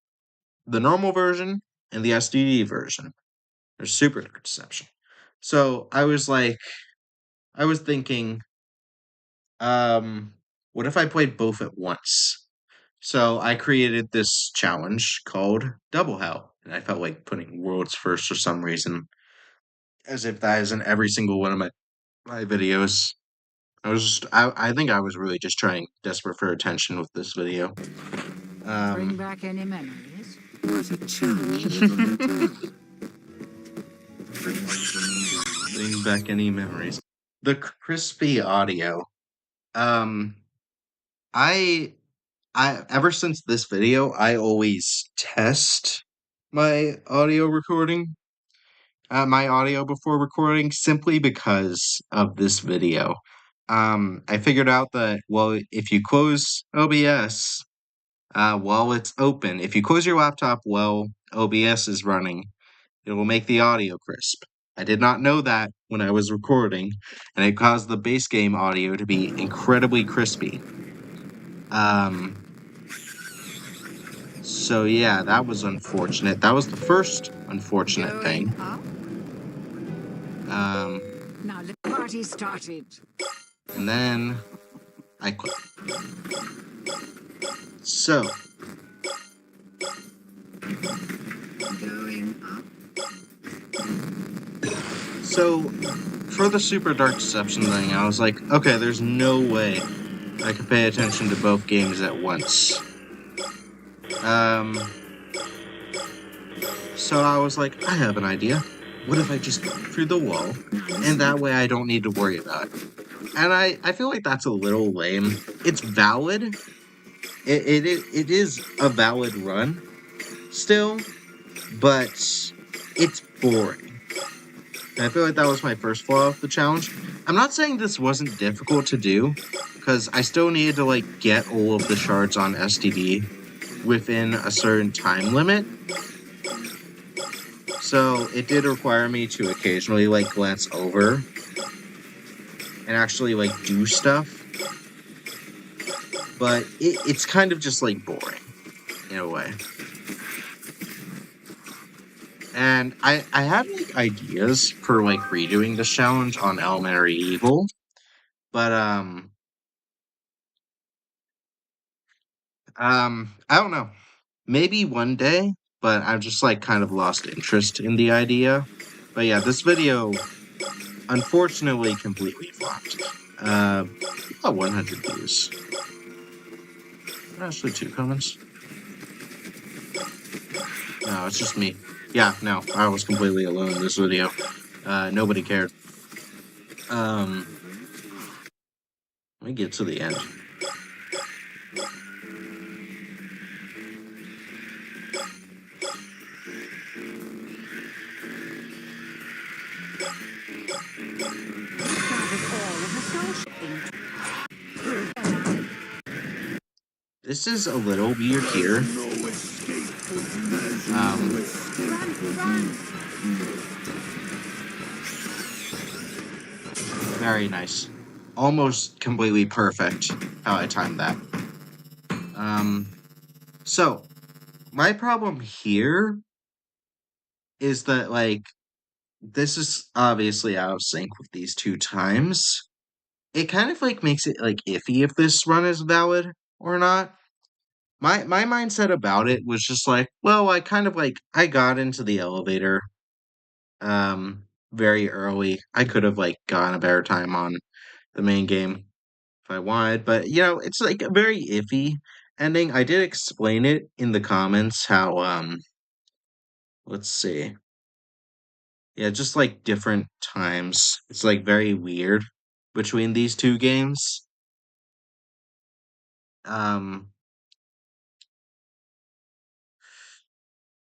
the normal version and the SDD version. There's super dark deception. So I was thinking, what if I played both at once? So I created this challenge called Double Hell, and I felt like putting worlds first for some reason, as if that is in every single one of my videos. I think I was really just trying desperate for attention with this video. Bring back any memories? Was it challenge? Bring back any memories. The crispy audio. I ever since this video, I always test my audio recording, my audio before recording, simply because of this video. I figured out that, well, if you close OBS while it's open, if you close your laptop while OBS is running, it will make the audio crisp. I did not know that when I was recording, and it caused the base game audio to be incredibly crispy. So yeah, that was unfortunate. That was the first unfortunate thing. Now the party started. And then I quit. So for the super dark deception thing, I was like, okay, there's no way I could pay attention to both games at once. So I was like, I have an idea. what if I just go through the wall, and that way I don't need to worry about it. And I feel like that's a little lame. It's valid. It is a valid run still, but it's boring. And I feel like that was my first flaw of the challenge. I'm not saying this wasn't difficult to do, because I still needed to, like, get all of the shards on STV within a certain time limit. So it did require me to occasionally, like, glance over and actually, like, do stuff. But it's kind of just, like, boring, in a way. And I had, like, ideas for, like, redoing this challenge on Elementary Evil. But, I don't know. Maybe one day, but I've just, like, kind of lost interest in the idea. But yeah, this video, unfortunately, completely flopped. About 100 views. Actually, 2 comments. No, it's just me. Yeah, no, I was completely alone in this video. Nobody cared. Let me get to the end. This is a little weird here. Very nice. Almost completely perfect how I timed that. So, my problem here is that, like, this is obviously out of sync with these 2 times. It kind of, like, makes it, like, iffy if this run is valid or not. My mindset about it was just like, well, I kind of, like, I got into the elevator, very early. I could have, like, gotten a better time on the main game if I wanted, but, you know, it's, like, a very iffy ending. I did explain it in the comments how, let's see. Yeah, just, like, different times. It's, like, very weird between these 2 games. Um,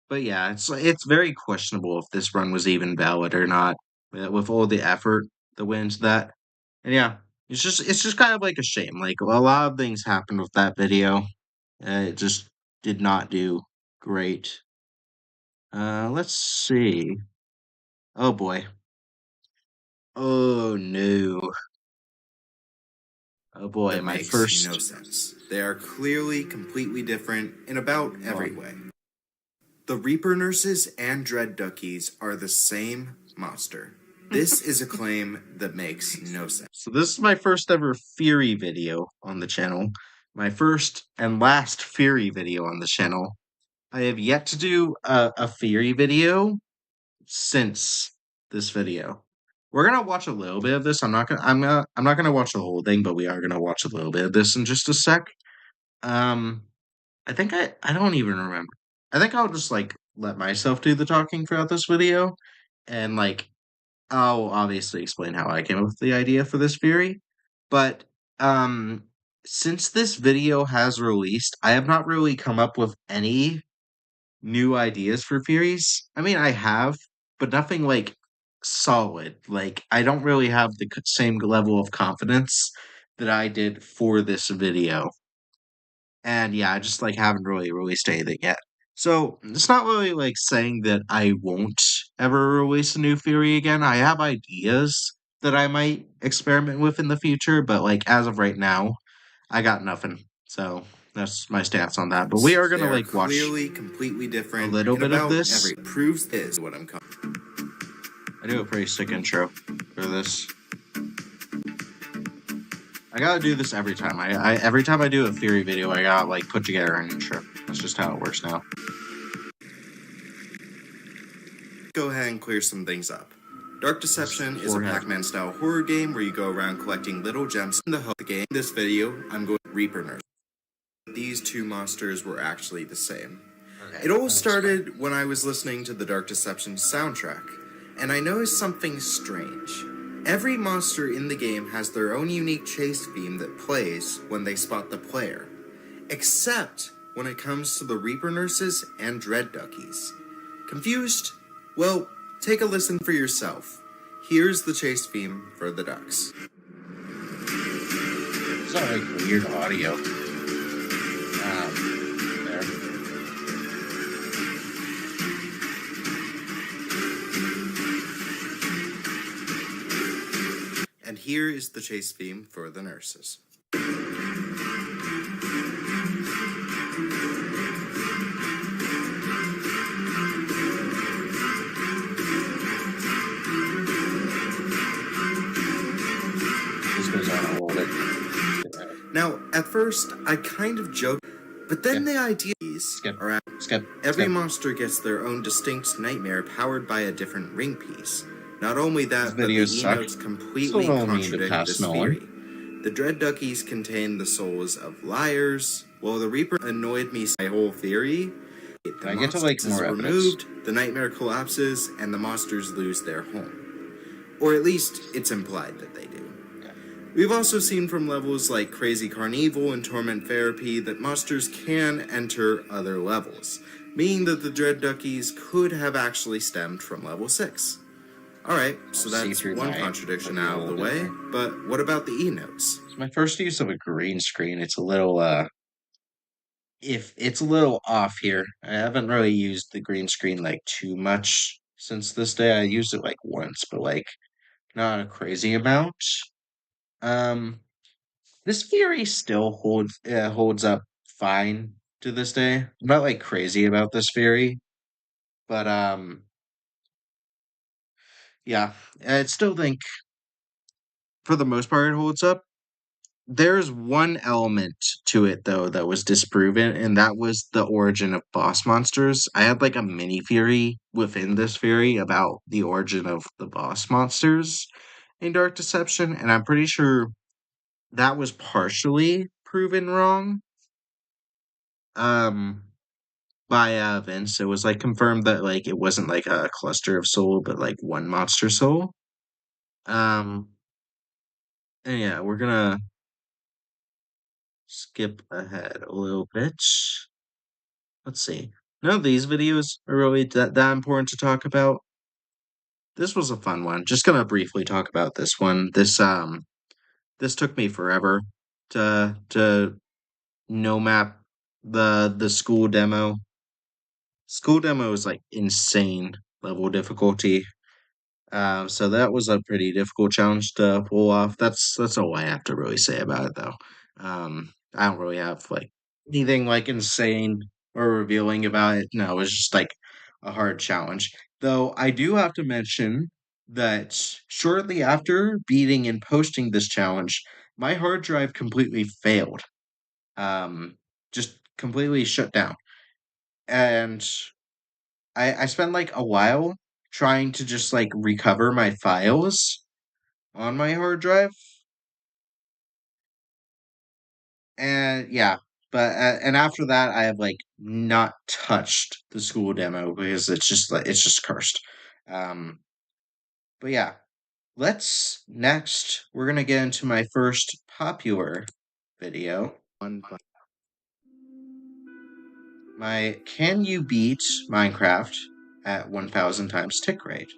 but yeah, it's very questionable if this run was even valid or not, with all the effort that went into that. And yeah, it's just kind of like a shame. Like, a lot of things happened with that video. It just did not do great. Let's see. Oh boy. Oh no. Oh boy, That my makes no first. sense. They are clearly completely different in about every way. The Reaper Nurses and Dread Duckies are the same monster. This is a claim that makes no sense. So this is my first ever Fury video on the channel. My first and last Fury video on the channel. I have yet to do a Fury video since this video. We're gonna watch a little bit of this. I'm not gonna watch the whole thing, but we are gonna watch a little bit of this in just a sec. I think I don't even remember. I think I'll just, like, let myself do the talking throughout this video, and, like, I'll obviously explain how I came up with the idea for this Fury. But um since this video has released, I have not really come up with any new ideas for Furies. I mean, I have, but nothing, like, solid. Like, I don't really have the same level of confidence that I did for this video. And yeah, I just, like, haven't really released anything yet. So it's not really, like, saying that I won't ever release a new Fury again. I have ideas that I might experiment with in the future, but, like, as of right now, I got nothing. So that's my stance on that. But we are They gonna, are like, watch clearly completely a different little in bit of about this. every proves is what I'm coming. I do a pretty sick intro for this. I gotta do this every time. Every time I do a Fury video, I gotta, like, put together an intro. That's just how it works now. Go ahead and clear some things up. Dark Deception is a Forehead. Pac-Man style horror game where you go around collecting little gems in the hope of the game. In this video, I'm going to Reaper Nurse. These 2 monsters were actually the same. Okay, It all that's started when I was listening to the Dark Deception soundtrack, and I noticed something strange. Every monster in the game has their own unique chase theme that plays when they spot the player, except when it comes to the Reaper Nurses and Dread Duckies. Confused? Well, take a listen for yourself. Here's the chase theme for the ducks. It's not like weird audio. There. And here is the chase theme for the nurses. This goes on a little bit. Now, at first, I kind of joked, but then the idea is every monster gets their own distinct nightmare powered by a different ring piece. Not only that, but the e-notes completely contradict this theory. The Dread Duckies contain the souls of liars, while the Reaper annoyed me my whole theory. I get to like more evidence. Removed, the nightmare collapses, and the monsters lose their home. Or at least, it's implied that they do. We've also seen from levels like Crazy Carnival and Torment Therapy that monsters can enter other levels, meaning that the Dread Duckies could have actually stemmed from level 6. Alright, so that's one contradiction out of the way, but what about the e-notes? It's my first use of a green screen. It's a little, if it's a little off here. I haven't really used the green screen, like, too much since this day. I used it, like, once, but, like, not a crazy amount. This theory still holds up fine to this day. I'm not, like, crazy about this theory, but, yeah, I still think, for the most part, it holds up. There's one element to it, though, that was disproven, and that was the origin of boss monsters. I had, like, a mini theory within this theory about the origin of the boss monsters in Dark Deception, and I'm pretty sure that was partially proven wrong. By Vince. It was, like, confirmed that, like, it wasn't, like, a cluster of soul, but, like, one monster soul. And yeah, we're gonna skip ahead a little bit. Let's see. None of these videos are really that important to talk about. This was a fun one. Just gonna briefly talk about this one. This took me forever to no map the school demo. School demo is like insane level difficulty. So that was a pretty difficult challenge to pull off. That's all I have to really say about it, though. I don't really have like anything like insane or revealing about it. No, it was just like a hard challenge. Though I do have to mention that shortly after beating and posting this challenge, my hard drive completely failed. Just completely shut down, and I spent like a while trying to just like recover my files on my hard drive. And yeah, but and after that I have like not touched the school demo because it's just cursed. Um but yeah, we're going to get into my first popular video. My can you beat Minecraft at 1000 times tick rate?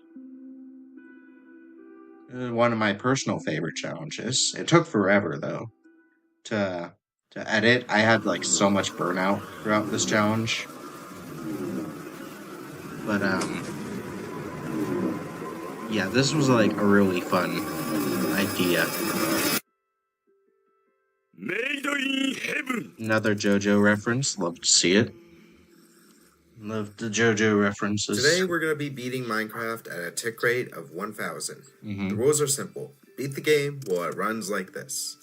One of my personal favorite challenges. It took forever though to edit. I had like so much burnout throughout this challenge. But yeah, this was like a really fun idea. Made in heaven. Another JoJo reference. Love to see it. Love the JoJo references. Today we're going to be beating Minecraft at a tick rate of 1000. The rules are simple. Beat the game while it runs like this.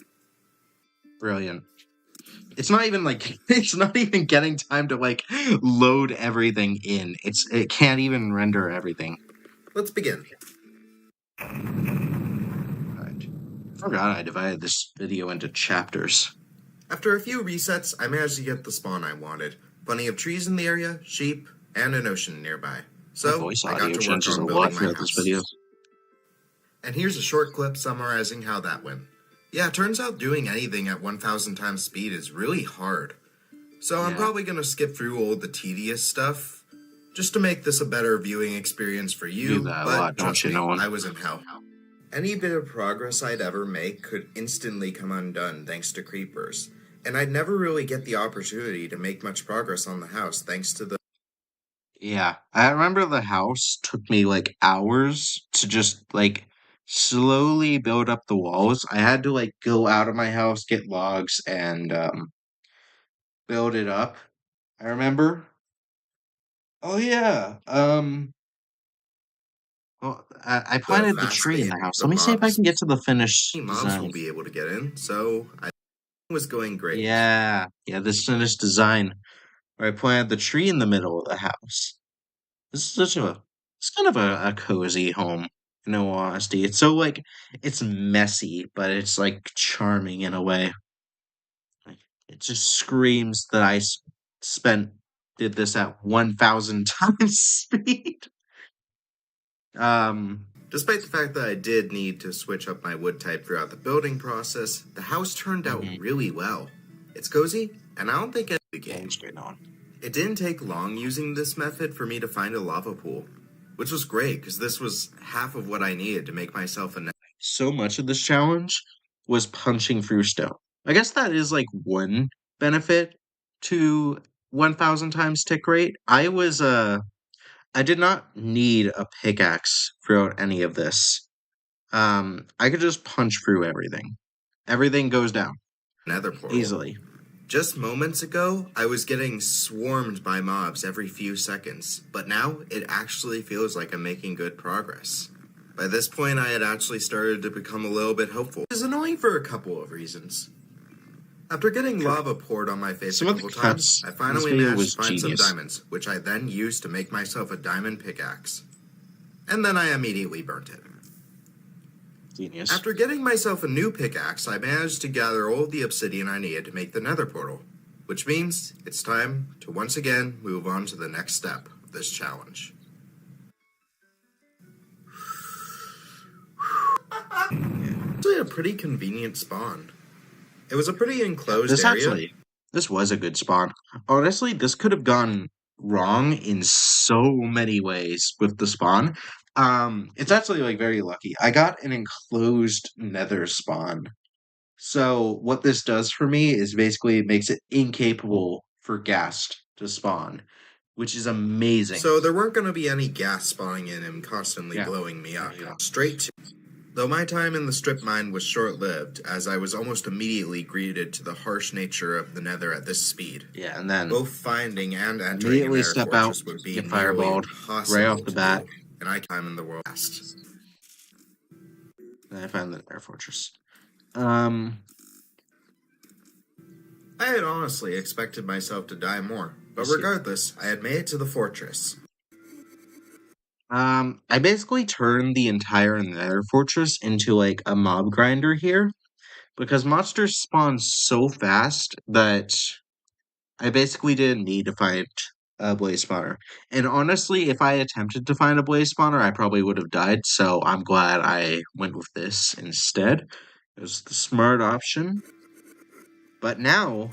Brilliant. It's not even like it's not even getting time to like load everything in. It can't even render everything. Let's begin. Right. Forgot I divided this video into chapters. After a few resets, I managed to get the spawn I wanted. Plenty of trees in the area, sheep, and an ocean nearby. My So voice I got audio to work changes a on lot building my throughout this house. video. And here's a short clip summarizing how that went. Yeah, it turns out doing anything at 1,000 times speed is really hard. So I'm Yeah. probably going to skip through all the tedious stuff, just to make this a better viewing experience for You you, do that a but lot, don't trust you, me, Nolan? I was in hell. Any bit of progress I'd ever make could instantly come undone thanks to creepers, and I'd never really get the opportunity to make much progress on the house thanks to the Yeah, I remember the house took me like hours to just like slowly build up the walls. I had to like go out of my house, get logs, and build it up. I remember. Oh yeah. Well, I planted the fast tree they in hit the house. the Let me see if I mobs. can get to the finished Mobs design. won't be able to get in, so I was going great. Yeah, this finished design where I planted the tree in the middle of the house. This is it's kind of a cozy home, in all honesty. It's so like, it's messy, but it's like charming in a way. Like, it just screams that spent, did this at 1,000 times speed. Um, Despite the fact that I did need to switch up my wood type throughout the building process, the house turned out mhm, really well. It's cozy, and I don't think it's the yeah, game. straight on. It didn't take long using this method for me to find a lava pool, which was great because this was half of what I needed to make myself a So much of this challenge was punching through stone. I guess that is like one benefit to 1,000 times tick rate. I did not need a pickaxe throughout any of this. I could just punch through everything. Everything goes down nether portal. easily. Just moments ago, I was getting swarmed by mobs every few seconds, but now it actually feels like I'm making good progress. By this point, I had actually started to become a little bit hopeful. It is annoying for a couple of reasons. After getting lava poured on my face Some a of the couple cuts times, I in this finally video managed was to find some genius. diamonds, which I then used to make myself a diamond pickaxe. And then I immediately burnt it. Genius. After getting myself a new pickaxe, I managed to gather all of the obsidian I needed to make the nether portal, which means it's time to once again move on to the next step of this challenge. Actually a pretty convenient spawn. It was a pretty enclosed area. This was a good spawn. Honestly, this could have gone wrong in so many ways with the spawn. It's actually like very lucky. I got an enclosed nether spawn. So what this does for me is basically it makes it incapable for ghast to spawn, which is amazing. So there weren't going to be any gas spawning in and constantly blowing me up. Straight to... Though my time in the strip mine was short-lived, as I was almost immediately greeted to the harsh nature of the nether at this speed. Yeah, and then Both finding and entering an immediately air step out, fortress would be get nearly fireballed impossible right off the to bat. do, and I time in the world fast. Then I found the air fortress. I had honestly expected myself to die more, but regardless, I had made it to the fortress. I basically turned the entire Nether Fortress into like a mob grinder here because monsters spawn so fast that I basically didn't need to find a blaze spawner. And honestly, if I attempted to find a blaze spawner, I probably would have died. So I'm glad I went with this instead. It was the smart option. But now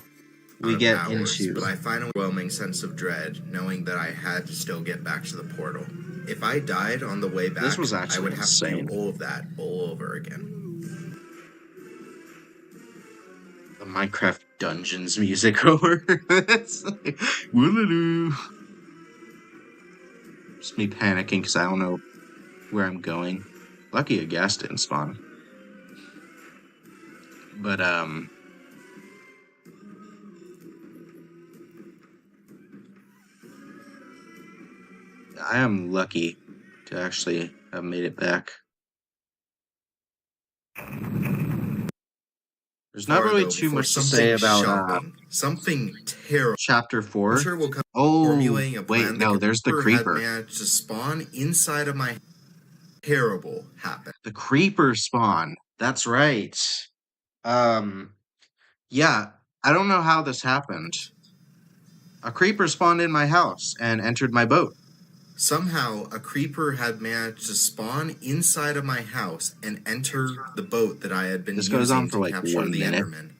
we get hours, into but I find an overwhelming sense of dread knowing that I had to still get back to the portal. If I died on the way back, this was I actually would have insane. to do all of that all over again. The Minecraft Dungeons music over. It's like, woo-loo-loo. Just me panicking because I don't know where I'm going. Lucky a gas didn't spawn. But, I am lucky to actually have made it back. There's not really too much to say about something terrible. Chapter 4. I'm sure we'll come Oh, wait, no, there's the creeper. Had managed to spawn inside of my terrible happened. The creeper spawn. That's right. Yeah, I don't know how this happened. A creeper spawned in my house and entered my boat. Somehow, a creeper had managed to spawn inside of my house and enter the boat that I had been This goes on using for to like capture 1 the minute. Enderman.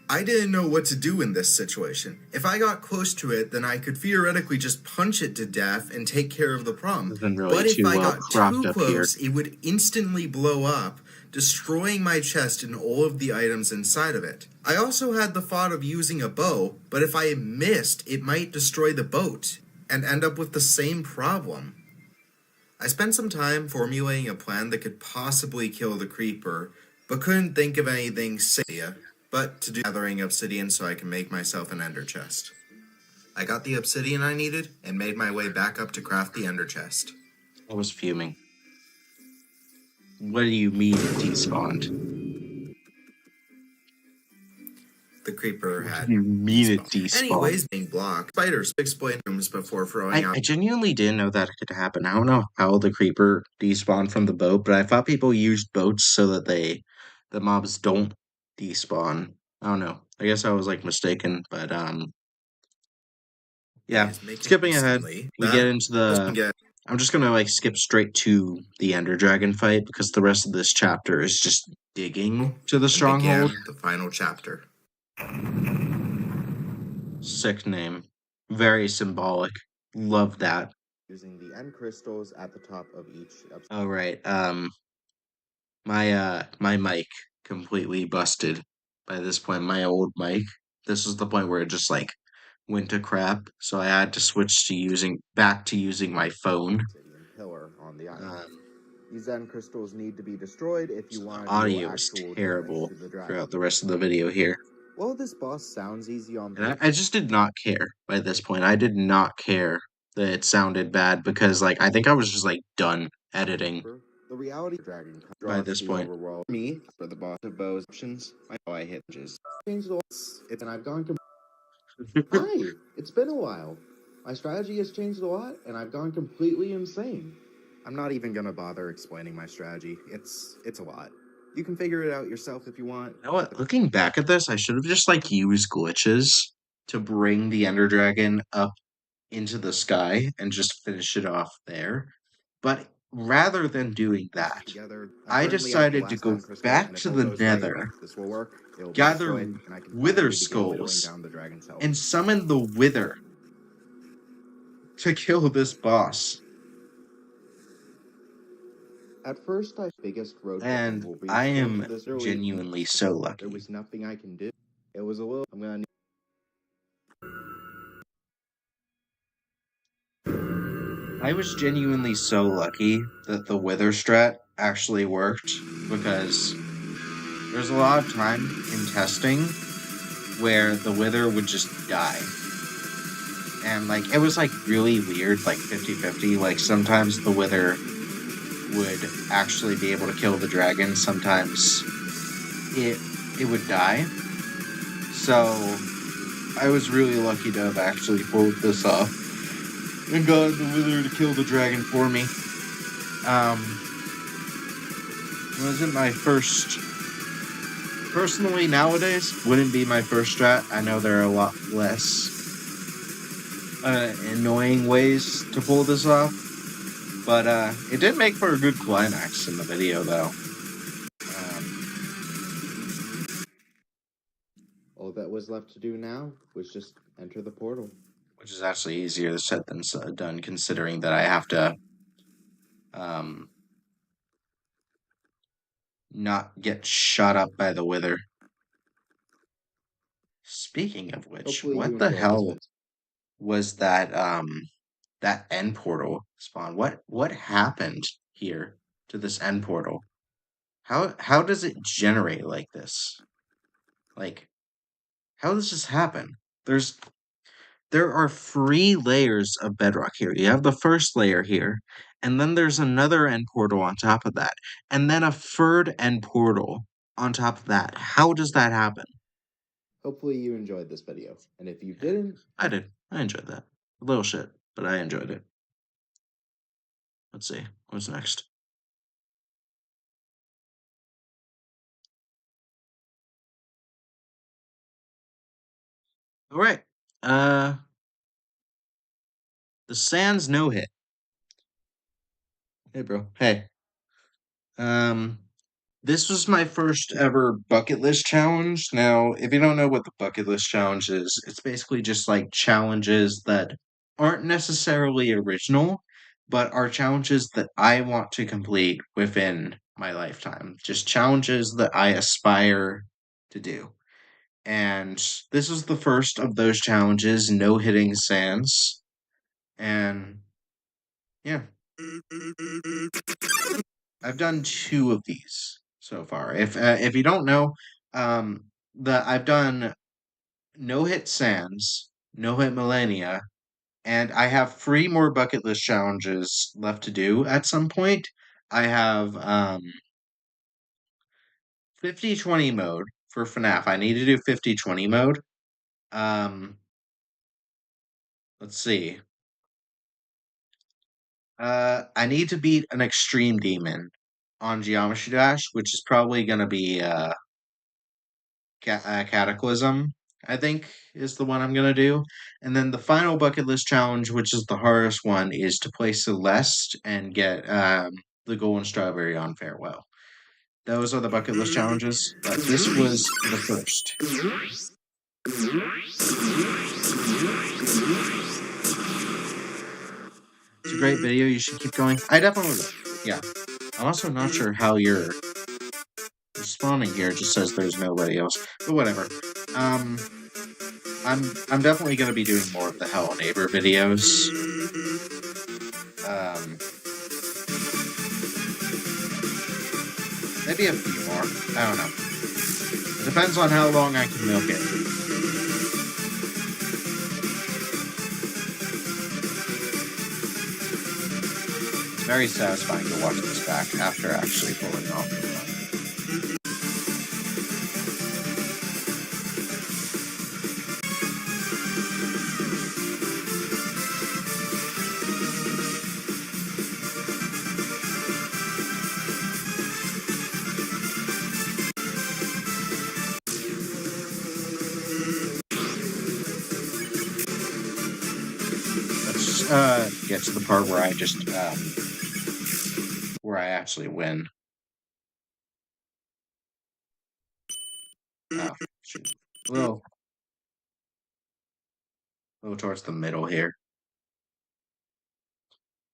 I didn't know what to do in this situation. If I got close to it, then I could theoretically just punch it to death and take care of the problem. Isn't really But if too I well got cropped too up here. close, it would instantly blow up, destroying my chest and all of the items inside of it. I also had the thought of using a bow, but if I missed, it might destroy the boat and end up with the same problem. I spent some time formulating a plan that could possibly kill the creeper, but couldn't think of anything safe but to do gathering obsidian so I can make myself an ender chest. I got the obsidian I needed and made my way back up to craft the ender chest. I was fuming. What do you mean it despawned? The creeper What had do you mean it despawned. despawned? Anyways, being blocked, spiders explain rooms before throwing out. I genuinely didn't know that could happen. I don't know how the creeper despawned from the boat, but I thought people used boats so that the mobs don't despawn. I don't know. I guess I was like mistaken, but yeah. Skipping ahead, we get into the. I'm just gonna like skip straight to the Ender Dragon fight because the rest of this chapter is just digging to the stronghold. The final chapter. Sick name. Very symbolic. Love that. Using the end crystals at the top of each. Oh right. My mic completely busted by this point. My old mic. This was the point where it just like went to crap, so I had to switch to using my phone. Pillar on the island. These end crystals need to be destroyed if you want to do Audio is actual terrible damage to the dragon. throughout the rest of the video here. Well, this boss sounds easy on And I just did not care by this point. I did not care that it sounded bad because like I think I was just like done editing the reality dragon by this point. Me for the boss of bows options. I hit just changed the it's and I've gone. Hi, it's been a while. My strategy has changed a lot, and I've gone completely insane. I'm not even gonna bother explaining my strategy. It's a lot. You can figure it out yourself if you want. You know what? Looking back at this, I should have just like used glitches to bring the Ender Dragon up into the sky and just finish it off there. But rather than doing that, I decided to go back to the Nether, gather Wither Skulls, and summon the Wither to kill this boss. At first, biggest road and I am genuinely so lucky. There was nothing I can do. It was a little. I'm gonna. I was genuinely so lucky that the Wither strat actually worked because there's a lot of time in testing where the Wither would just die. And like it was like really weird, like 50-50. Like sometimes the Wither would actually be able to kill the dragon. Sometimes it would die. So I was really lucky to have actually pulled this off and got the Wither to kill the dragon for me. Wasn't my first. Personally, nowadays, wouldn't be my first strat. I know there are a lot less annoying ways to pull this off. But it did make for a good climax in the video, though. All that was left to do now was just enter the portal. Which is actually easier said than done, considering that I have to not get shot up by the Wither. Speaking of which, Hopefully what the hell was that that end portal spawn? What happened here to this end portal? How does it generate like this? Like, how does this happen? There are 3 layers of bedrock here. You have the first layer here, and then there's another end portal on top of that, and then a third end portal on top of that. How does that happen? Hopefully you enjoyed this video, and if you didn't... I did. I enjoyed that. A little shit, but I enjoyed it. Let's see. What's next? All right. The Sans no hit. Hey, bro. Hey. This was my first ever bucket list challenge. Now, if you don't know what the bucket list challenge is, it's basically just like challenges that aren't necessarily original, but are challenges that I want to complete within my lifetime. Just challenges that I aspire to do. And this is the first of those challenges, no hitting sands. And yeah, I've done two of these so far. If you don't know, the I've done no hit sands, no hit millennia, and I have three more bucket list challenges left to do at some point. I have 50-20 mode for FNAF. I need to do 50-20 mode. Um, let's see. I need to beat an extreme demon on Geometry Dash, which is probably gonna be Cataclysm, I think, is the one I'm gonna do. And then the final bucket list challenge, which is the hardest one, is to play Celeste and get the Golden Strawberry on Farewell. Those are the bucket list challenges, but this was the first. It's a great video. You should keep going. I definitely will. Yeah. I'm also not sure how you're responding here. It just says there's nobody else, but whatever. I'm definitely gonna be doing more of the Hello Neighbor videos. Maybe a few more. I don't know. It depends on how long I can milk it. It's very satisfying to watch this back after actually pulling off the run. Get to the part where I just where I actually win. Oh, shoot. A little towards the middle here.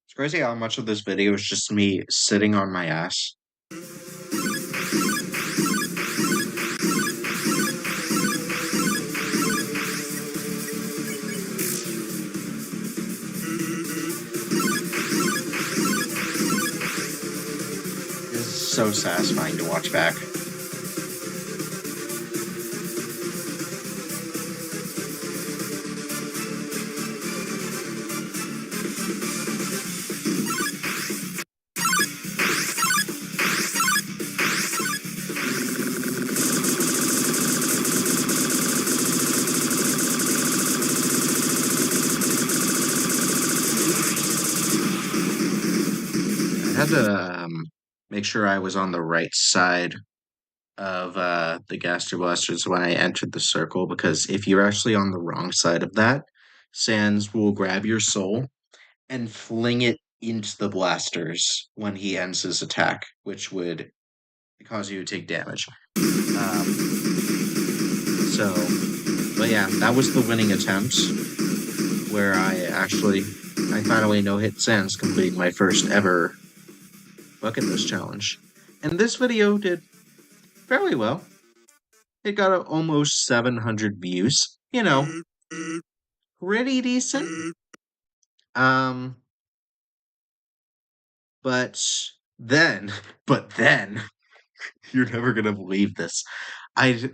It's crazy how much of this video is just me sitting on my ass. So satisfying to watch back. I had to make sure I was on the right side of the Gaster Blasters when I entered the circle, because if you're actually on the wrong side of that, Sans will grab your soul and fling it into the blasters when he ends his attack, which would cause you to take damage. But yeah, that was the winning attempt, where I finally no-hit Sans, completing my first ever bucket list challenge. And this video did fairly well. It got almost 700 views. You know, pretty decent. But then, you're never gonna believe this. I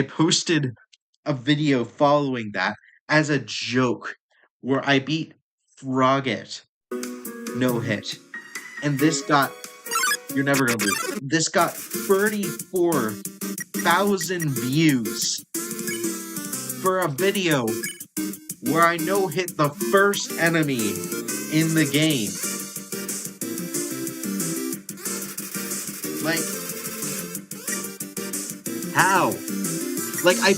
posted a video following that as a joke where I beat Frogget no hit. And this got, you're never gonna believe it, this got 34,000 views for a video where I no hit the first enemy in the game. Like, how? Like, I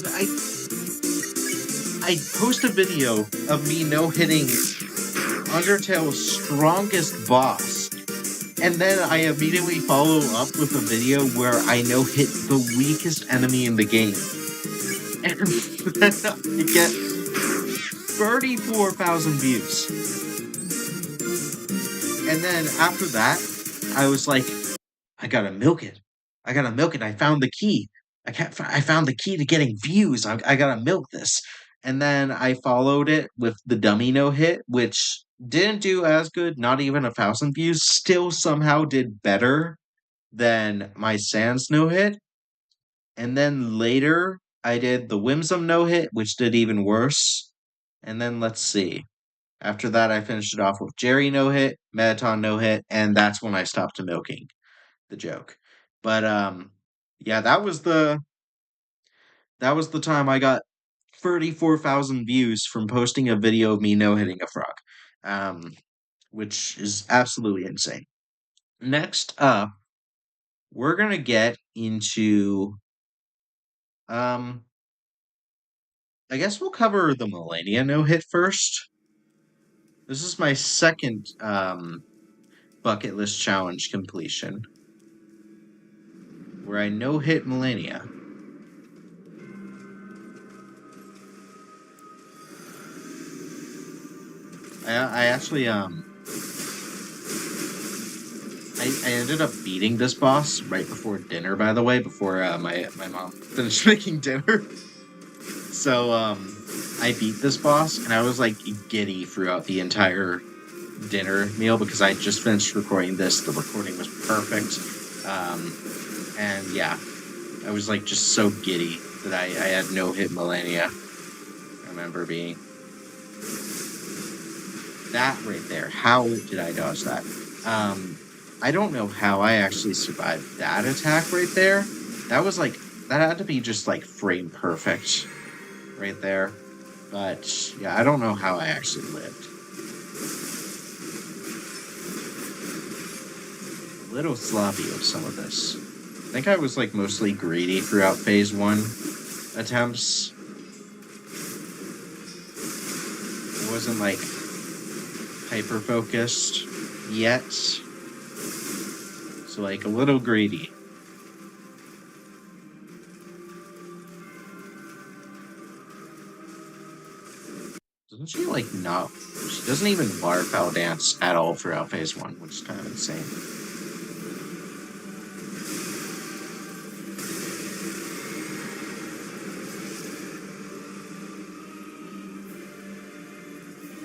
post a video of me no-hitting Undertale's strongest boss, And then I immediately follow up with a video where I no-hit the weakest enemy in the game. And then I get 34,000 views. And then after that, I was like, I gotta milk it. I gotta milk it. I found the key. I found the key to getting views. I gotta milk this. And then I followed it with the dummy no hit, which didn't do as good, not even 1,000 views. Still somehow did better than my Sans no hit. And then later, I did the Whimsum no hit, which did even worse. And then let's see. After that, I finished it off with Jerry no hit, Metaton no hit, and that's when I stopped milking the joke. But yeah, that was the time I got 34,000 views from posting a video of me no hitting a frog, um, which is absolutely insane. Next up, we're gonna get into I guess we'll cover the Millennia no hit first. This is my second bucket list challenge completion, where I no hit Millennia. I actually I ended up beating this boss right before dinner, by the way, before my mom finished making dinner. So I beat this boss and I was like giddy throughout the entire dinner meal because I just finished recording this. The recording was perfect. And yeah, I was like just so giddy that I had no hit Millennia. I remember being that right there. How did I dodge that? I don't know how I actually survived that attack right there. That had to be just like frame perfect right there. But yeah, I don't know how I actually lived. A little sloppy with some of this. I think I was like mostly greedy throughout phase 1 attempts. It wasn't like hyper focused yet. So like a little greedy. Doesn't she like not? She doesn't even waterfowl dance at all throughout phase 1, which is kind of insane.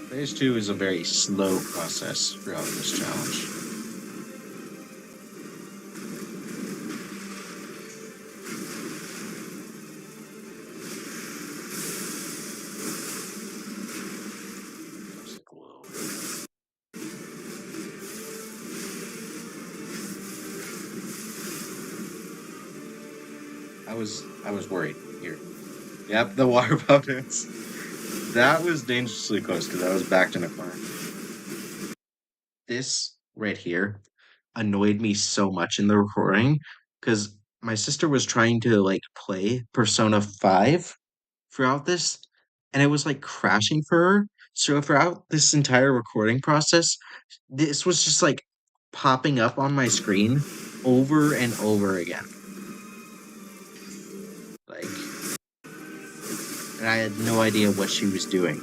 Phase 2 is a very slow process throughout this challenge. I was worried here. Yep, the water dance. That was dangerously close because I was backed in a corner. This right here annoyed me so much in the recording because my sister was trying to like play Persona 5 throughout this and it was like crashing for her. So throughout this entire recording process, this was just like popping up on my screen over and over again. Like, and I had no idea what she was doing.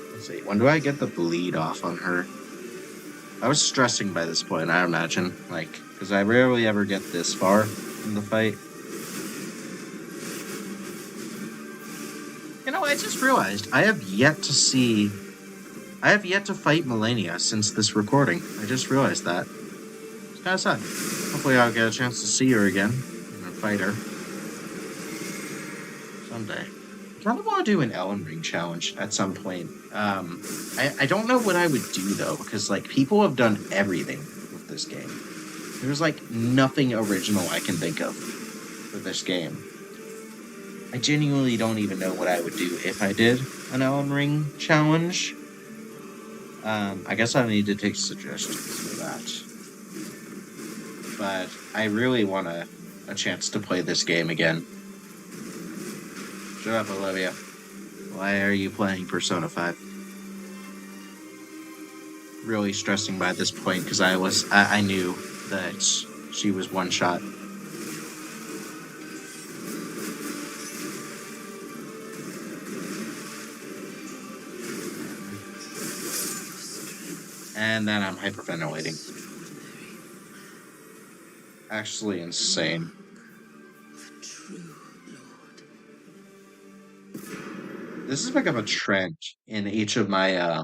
Let's see, when do I get the bleed off on her? I was stressing by this point, I imagine. Like, because I rarely ever get this far in the fight. You know, I just realized I have yet to fight Millennia since this recording. I just realized that. It's kind of sad. Hopefully I'll get a chance to see her again and fight her someday. I kind of want to do an Elden Ring challenge at some point. I don't know what I would do though, because like people have done everything with this game. There's like nothing original I can think of for this game. I genuinely don't even know what I would do if I did an Elden Ring challenge. I guess I need to take suggestions for that. But I really want a chance to play this game again. Shut up, Olivia. Why are you playing Persona 5? Really stressing by this point because I knew that she was one shot. And then I'm hyperventilating. Actually insane. This has become a trend in each of my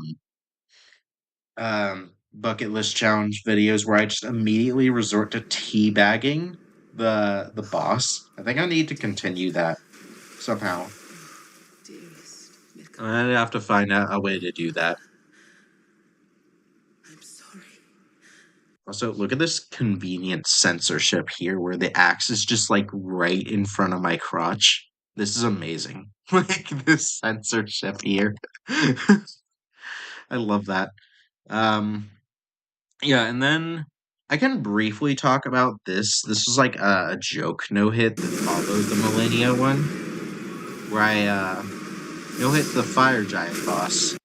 bucket list challenge videos where I just immediately resort to teabagging the boss. I think I need to continue that somehow. I have to find out a way to do that. Also, look at this convenient censorship here where the axe is just like right in front of my crotch. This is amazing. Like this censorship here. I love that. Yeah, and then I can briefly talk about this. This was like a joke no hit that followed the Millennia one, where I no hit the Fire Giant boss.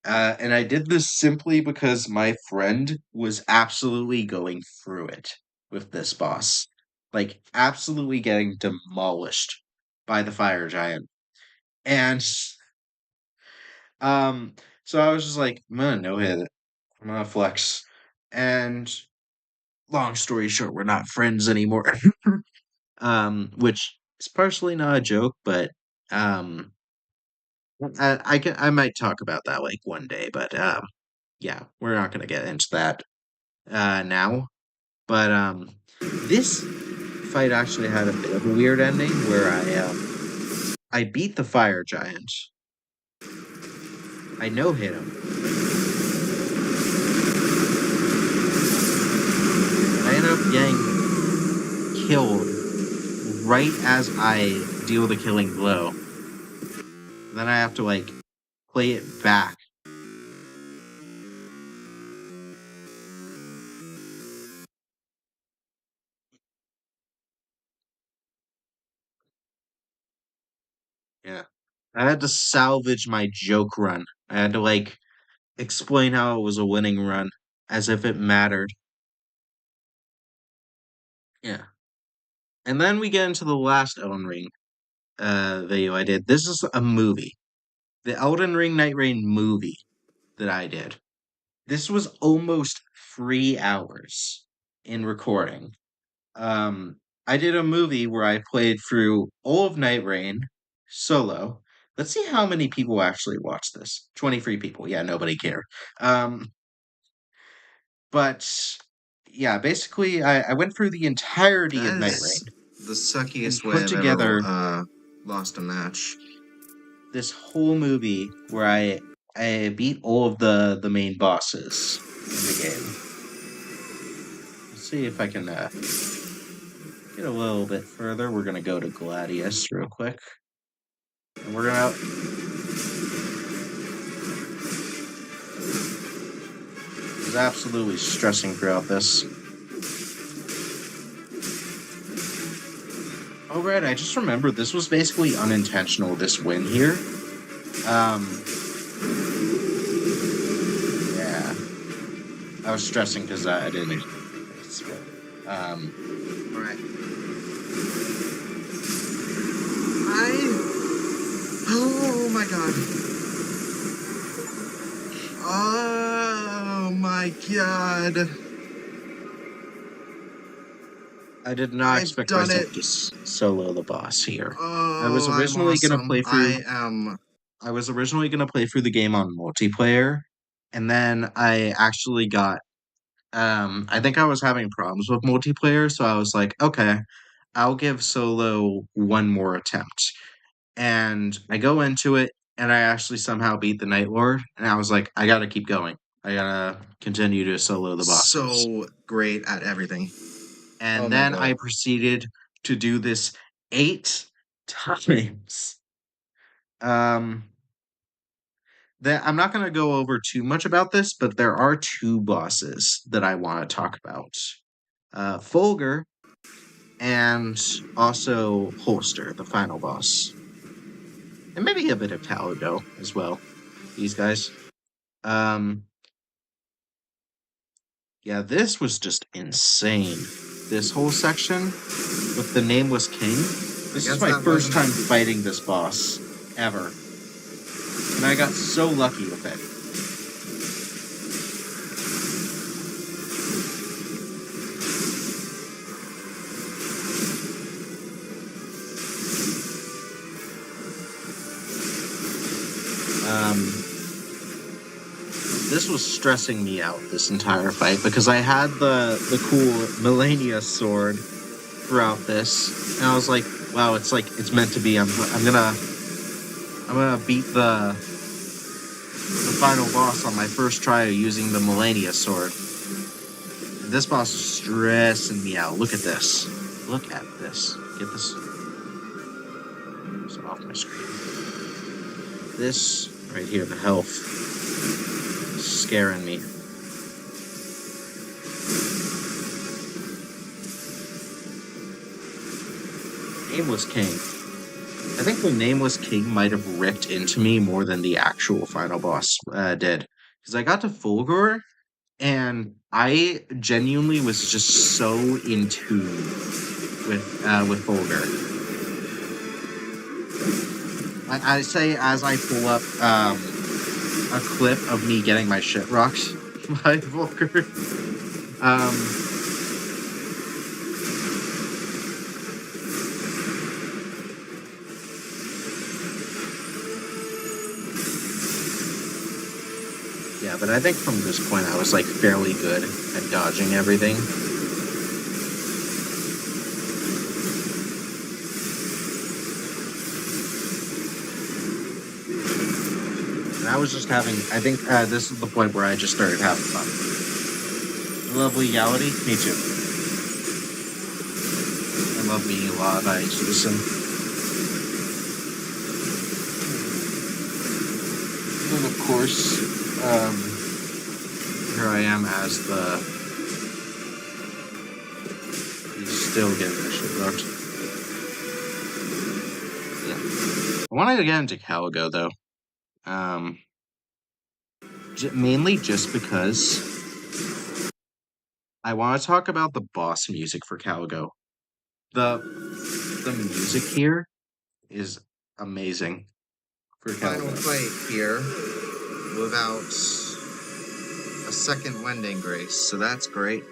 And I did this simply because my friend was absolutely going through it with this boss. Like, absolutely getting demolished by the Fire Giant. And, so I was just like, I'm gonna no hit it. I'm gonna flex. And, long story short, we're not friends anymore. Which is partially not a joke, but, I might talk about that like one day, but yeah, we're not gonna get into that now. But this fight actually had a bit of a weird ending where I beat the fire giant. I no hit him. I end up getting killed right as I deal the killing blow. Then I have to like play it back. Yeah. I had to salvage my joke run. I had to like explain how it was a winning run as if it mattered. Yeah. And then we get into the last Elden Ring video I did. This is a movie. The Elden Ring Night Rain movie that I did. This was almost 3 hours in recording. I did a movie where I played through all of Night Rain solo. Let's see how many people actually watched this. 23 people. Yeah, nobody cared. But yeah, basically I went through the entirety of That Night Rain. is the suckiest and way put I've together ever lost a match. this whole movie where I beat all of the main bosses in the game. Let's see if I can get a little bit further. We're gonna go to Gladius real quick. And we're gonna was absolutely stressing throughout this. Oh right, I just remembered this was basically unintentional, this win here. Yeah. I was stressing because I didn't Alright. Oh my god. Oh my god. I did not I've expect done myself it. to solo the boss here. Oh, I was originally I'm gonna awesome. play through I I was originally gonna play through the game on multiplayer, and then I actually got I think I was having problems with multiplayer, so I was like, okay, I'll give solo one more attempt. And I go into it, and I actually somehow beat the Night Lord, and I was like, I gotta keep going. I gotta continue to solo the bosses. So great at everything. And Oh my then God. I proceeded to do this 8 times. Um, I'm not going to go over too much about this, but there are 2 bosses that I want to talk about. Fulgur and also Holster, the final boss. And maybe a bit of Caligo as well. These guys. Um, yeah, this was just insane. This whole section with the Nameless King. This is my first time fighting this boss ever. And I got so lucky with it. This was stressing me out this entire fight because I had the cool Melania sword throughout this, and I was like, wow, it's meant to be. I'm gonna beat the final boss on my first try using the Melania sword. And this boss is stressing me out. Look at this. Look at this. Get this off my screen. This right here, the health, is scaring me. Nameless King. I think the Nameless King might have ripped into me more than the actual final boss did. Because I got to Fulgur, and I genuinely was just so in tune with Fulgur. I say as I pull up a clip of me getting my shit rocked by Fulgur. Yeah, but I think from this point I was like fairly good at dodging everything. And I was just having, I think this is the point where I just started having fun. Lovely Legality? Me too. I love being a law-abiding citizen. And of course, here I am as he's still getting the shit rocked. Yeah. I want to get into Caligo, though. Mainly just because I want to talk about the boss music for Caligo. The music here is amazing for Caligo. Final fight here without a second Wending Grace, so that's great.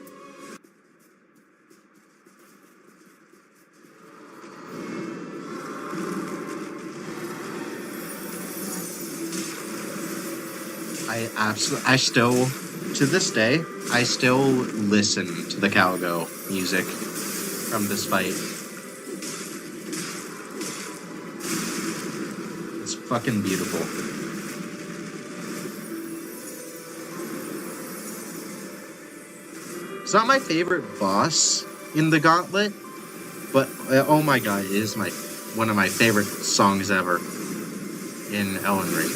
I still, to this day, I still listen to the Caligo music from this fight. It's fucking beautiful. It's not my favorite boss in the Gauntlet, but oh my god, it is one of my favorite songs ever in Elden Ring.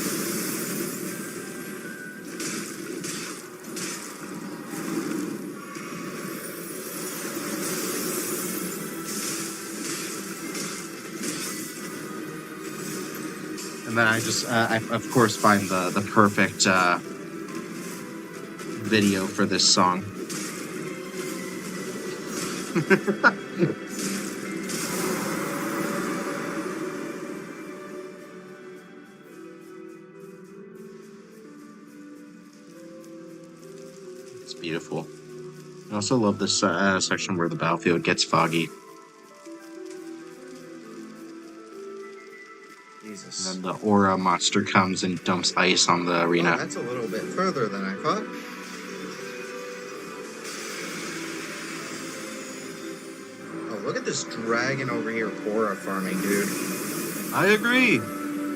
And then I of course find the perfect video for this song. It's beautiful. I also love this section where the battlefield gets foggy. Jesus. And then the aura monster comes and dumps ice on the arena. Oh, that's a little bit further than I thought. this dragon over here horror farming, dude. I agree.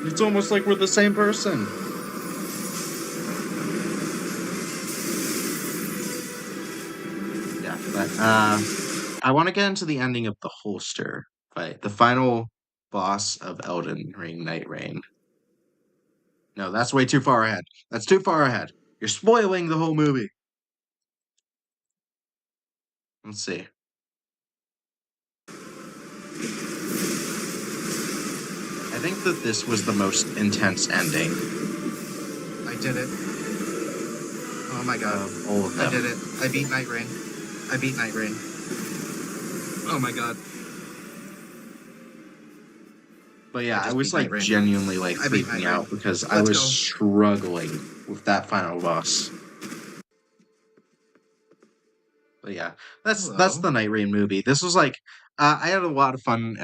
It's almost like we're the same person. Yeah, but I want to get into the ending of the holster fight, the final boss of Elden Ring Night Rain. No, that's way too far ahead. That's too far ahead. You're spoiling the whole movie. Let's see. I think that this was the most intense ending I did it. Oh my god. of all of them. I did it. I beat Night Rain. I beat Night Rain. Oh my god. But yeah, I just I was beat Night like Rain. genuinely like I beat freaking Night out Rain. because I Let's was go. struggling with that final boss. But yeah, that's Hello. the Night Rain movie. This was like I had a lot of fun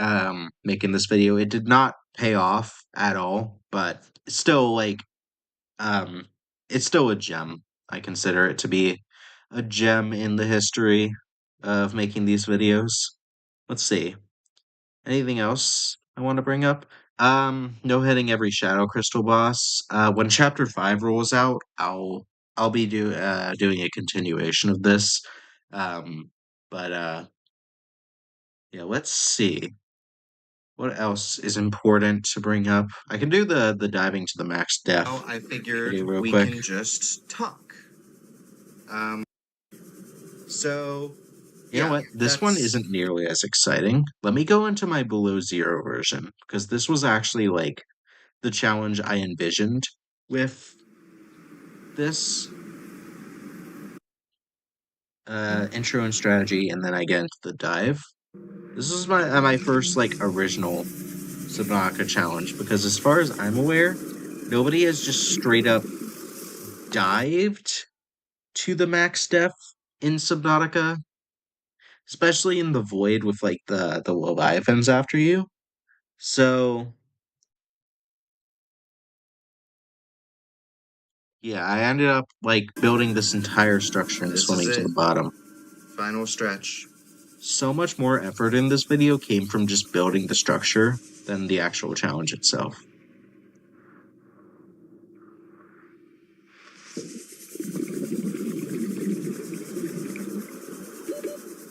making this video. It did not pay off at all, but still like um it's still a gem. I consider it to be a gem in the history of making these videos. Let's see. Anything else I want to bring up? No hitting every shadow crystal boss. When chapter 5 rolls out, I'll be doing a continuation of this. Um, but yeah, let's see. What else is important to bring up? I can do the diving to the max def Well, I figured video real we quick. can just talk. So You know yeah, what? This one that's isn't nearly as exciting. Let me go into my below zero version because this was actually like the challenge I envisioned with this intro and strategy, and then I get into the dive. This is my first like original Subnautica challenge because, as far as I'm aware, nobody has just straight up dived to the max def in Subnautica, especially in the void with like the leviathans after you. So yeah, I ended up like building this entire structure and this is swimming to it. the bottom. Final stretch. So much more effort in this video came from just building the structure than the actual challenge itself.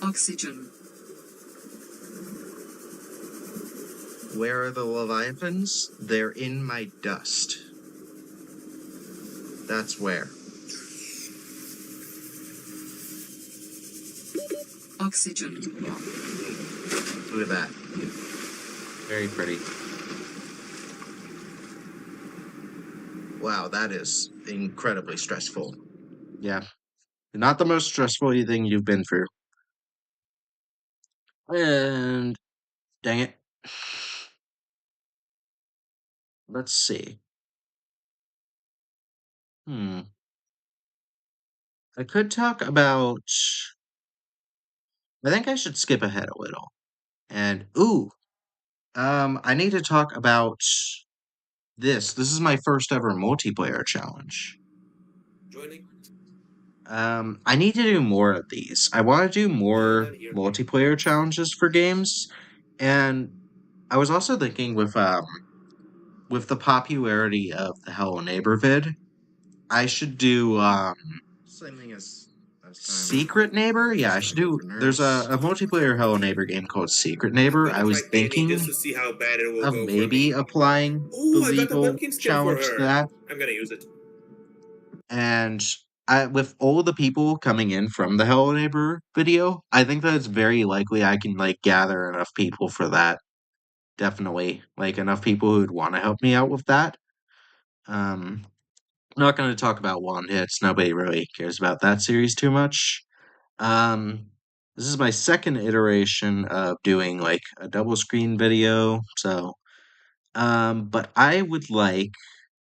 Oxygen. Where are the leviathans? They're in my dust. That's where. Oxygen. Look at that. Very pretty. Wow, that is incredibly stressful. Yeah. Not the most stressful thing you've been through. And dang it. Let's see. I could talk about. I think I should skip ahead a little. And I need to talk about this. This is my first ever multiplayer challenge. Joining. I need to do more of these. I want to do more multiplayer challenges for games, and I was also thinking with the popularity of the Hello Neighbor vid, I should do Same thing as last time. Secret Neighbor. Yeah, I Just should gotta go do. for There's nerfs. a multiplayer Hello Neighbor game called Secret I'm Neighbor. gonna I was try Annie thinking just to see how bad it will of go for maybe me. applying the Oh, I got the legal webkin skin for challenge to her. that. I'm gonna use it. And with all the people coming in from the Hello Neighbor video, I think that it's very likely I can like gather enough people for that. Definitely, like enough people who'd want to help me out with that. I'm not going to talk about one hits. Nobody really cares about that series too much. Um, this is my second iteration of doing like a double screen video. So, but I would like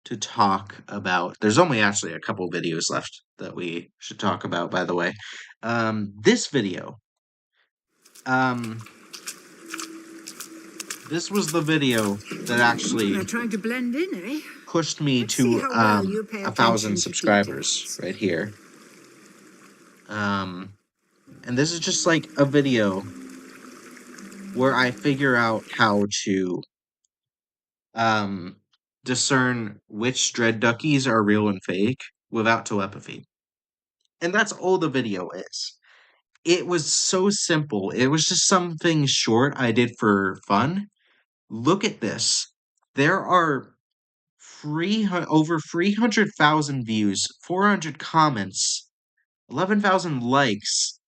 to talk about. There's only actually a couple videos left that we should talk about, by the way. This video. This was the video that actually They're trying to blend in, eh? pushed me Let's see to how well you pay 1,000 attention to subscribers details. right here. And this is just like a video where I figure out how to um discern which dread duckies are real and fake without telepathy. And that's all the video is. It was so simple. It was just something short I did for fun. Look at this. There are over 300,000 views, 400 comments, 11,000 likes.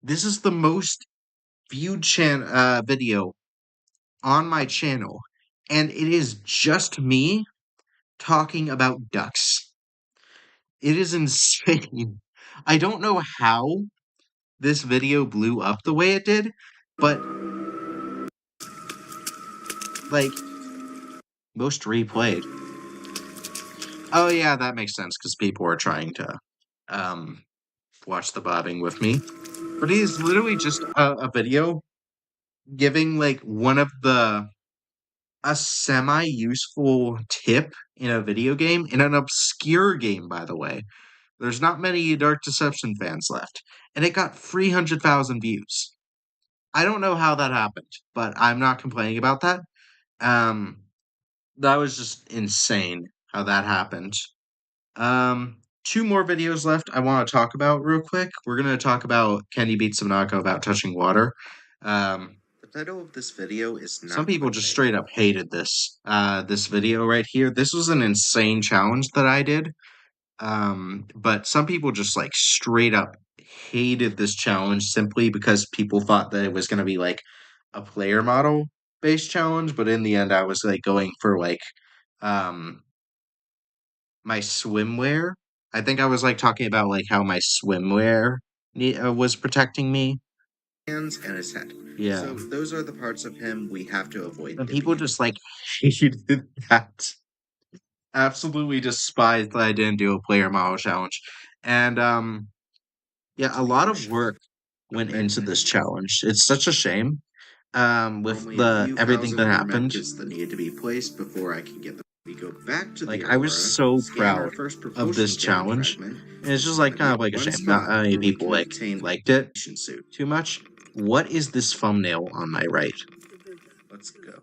This is the most viewed video on my channel, and it is just me talking about ducks. It is insane. I don't know how this video blew up the way it did, but like most replayed. Oh yeah, that makes sense because people are trying to um watch the bobbing with me. But it is literally just a video giving like one of a semi-useful tip in a video game, in an obscure game, by the way. There's not many Dark Deception fans left, and it got 300,000 views. I don't know how that happened, but I'm not complaining about that. Um, that was just insane how that happened. Two more videos left I want to talk about real quick. We're gonna talk about Kenny Beats Sonaka about touching water. The title of this video is not. Some people just straight up hated this video right here. This was an insane challenge that I did. But some people just like straight up hated this challenge simply because people thought that it was gonna be like a player model based challenge, but in the end I was like going for like um my swimwear. I think I was like talking about like how my swimwear was protecting me. Hands and his head. Yeah. So those are the parts of him we have to avoid. And people just like hated that. Absolutely despised that I didn't do a player model challenge. And yeah, a lot of work went into this challenge. It's such a shame. With the everything that happened. That needed to be placed before I can get them. We go back to like I was so proud of this challenge. And it's just like kind of like a shame. Not many people liked it too much. What is this thumbnail on my right? Let's go.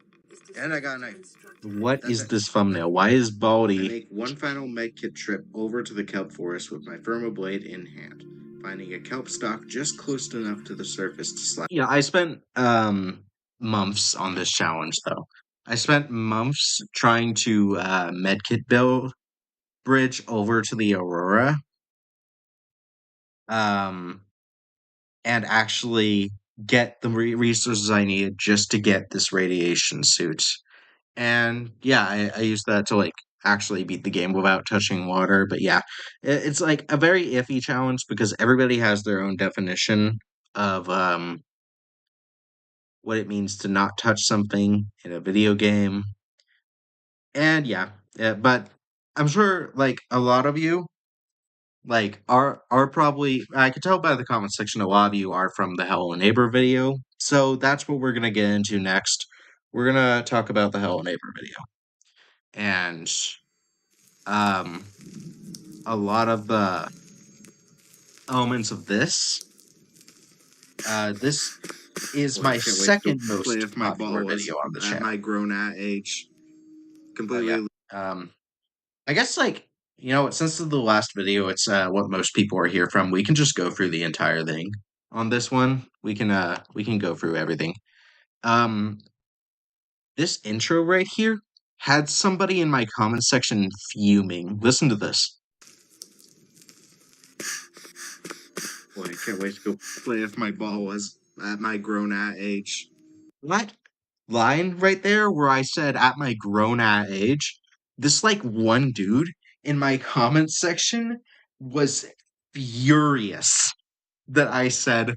And I got a knife. What is this thumbnail? Why is Baldy? I make one final medkit trip over to the kelp forest with my thermoblade in hand, finding a kelp stalk just close enough to the surface to slide. Yeah, I spent months on this challenge though. I spent months trying to medkit build bridge over to the Aurora. And actually get the resources I needed just to get this radiation suit. And yeah, I used that to like actually beat the game without touching water. But yeah, it's like a very iffy challenge because everybody has their own definition of what it means to not touch something in a video game. And yeah, but I'm sure like a lot of you like are probably, I could tell by the comment section a lot of you are from the Hello Neighbor video. So that's what we're gonna get into next. We're gonna talk about the Hello Neighbor video. And a lot of the elements of this. This is my second most popular video on the channel. At my grown-at age. Completely. I guess like, you know, since the last video, it's what most people are here from. We can just go through the entire thing on this one. We can go through everything. This intro right here had somebody in my comment section fuming. Listen to this. Boy, I can't wait to go play with my ball as at my grown-at age. That line right there where I said at my grown-at age, this like one dude in my comment section was furious that I said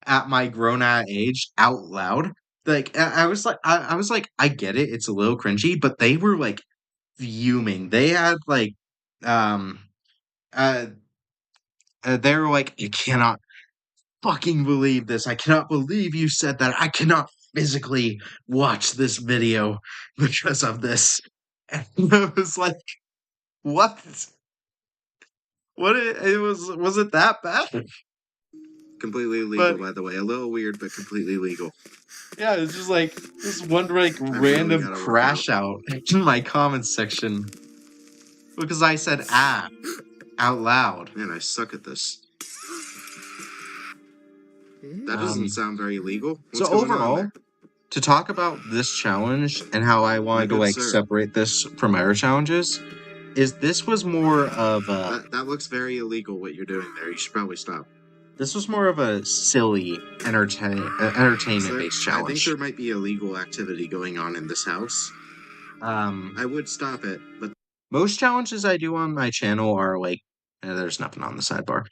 at my grown-at age out loud. Like I was like I was like, I get it, it's a little cringy, but they were like fuming. They had like um uh they were like, I cannot fucking believe this. I cannot believe you said that. I cannot physically watch this video because of this. And I was like, what? What? Was it that bad? Completely legal, But- by the way. A little weird, but completely legal. Yeah, it's just like this one like really random gotta work crash out in my comments section because I said out loud. Man, I suck at this. That doesn't sound very legal. What's So going on overall, there? to talk about this challenge and how I wanted to good like sir. separate this from other challenges, is this was more of a That looks very illegal what you're doing there. You should probably stop. this was more of a silly entertainment Sir, based I think challenge. there might be illegal activity going on in this house. I would stop it, but Most challenges I do on my channel are like there's nothing on the sidebar.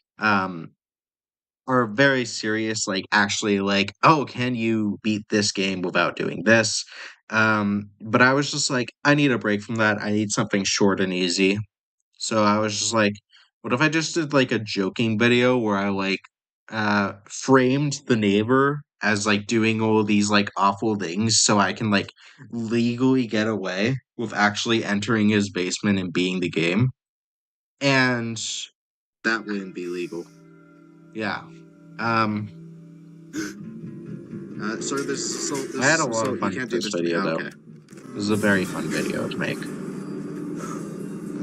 Are very serious, like actually like, oh, can you beat this game without doing this? But I was just like, I need a break from that. I need something short and easy. So I was just like, what if I just did like a joking video where I like framed the neighbor as like doing all these like awful things so I can like legally get away with actually entering his basement and beating the game. And that wouldn't be legal. yeah. Sir, this I had a lot assault, of fun you with can't do this this to me. video, though. Okay. This is a very fun video to make.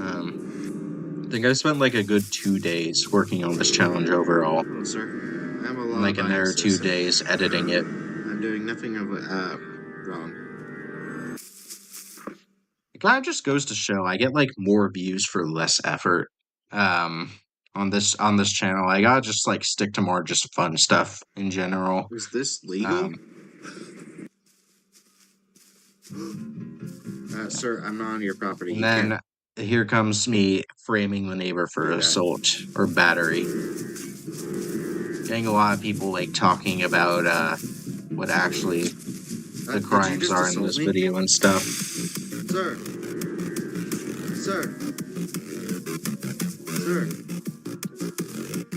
I think I spent like a good 2 days working on this challenge overall. Well, sir, I'm a law And like another 2 days editing it. I'm doing nothing of wrong. It kind of just goes to show I get like more views for less effort. On this channel, I gotta just like stick to more just fun stuff in general. Is this legal? Sir, I'm not on your property. And then here comes me framing the neighbor for assault or battery. Getting a lot of people like talking about what actually the crimes are in this video and stuff. Sir. Sir.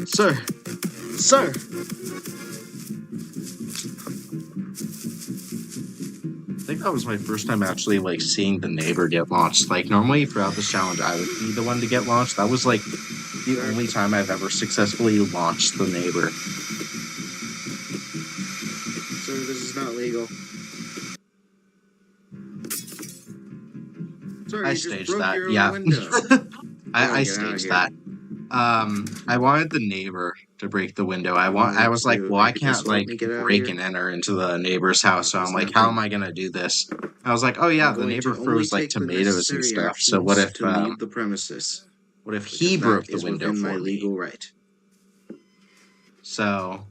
Sir. Sir! I think that was my first time actually like seeing the neighbor get launched. Like normally throughout this challenge I would be the one to get launched. That was like the only time I've ever successfully launched the neighbor. Sir, this is not legal. Sir, I you just staged broke that, your own yeah. window. I Get outta staged here. that. I wanted the neighbor to break the window. I was like, well, I can't like break and enter into the neighbor's house. So I'm like, how am I gonna do this? I was like, oh yeah, the neighbor throws like tomatoes and stuff. So what if to leave the premises? what if he broke the window within my for me? legal right. So,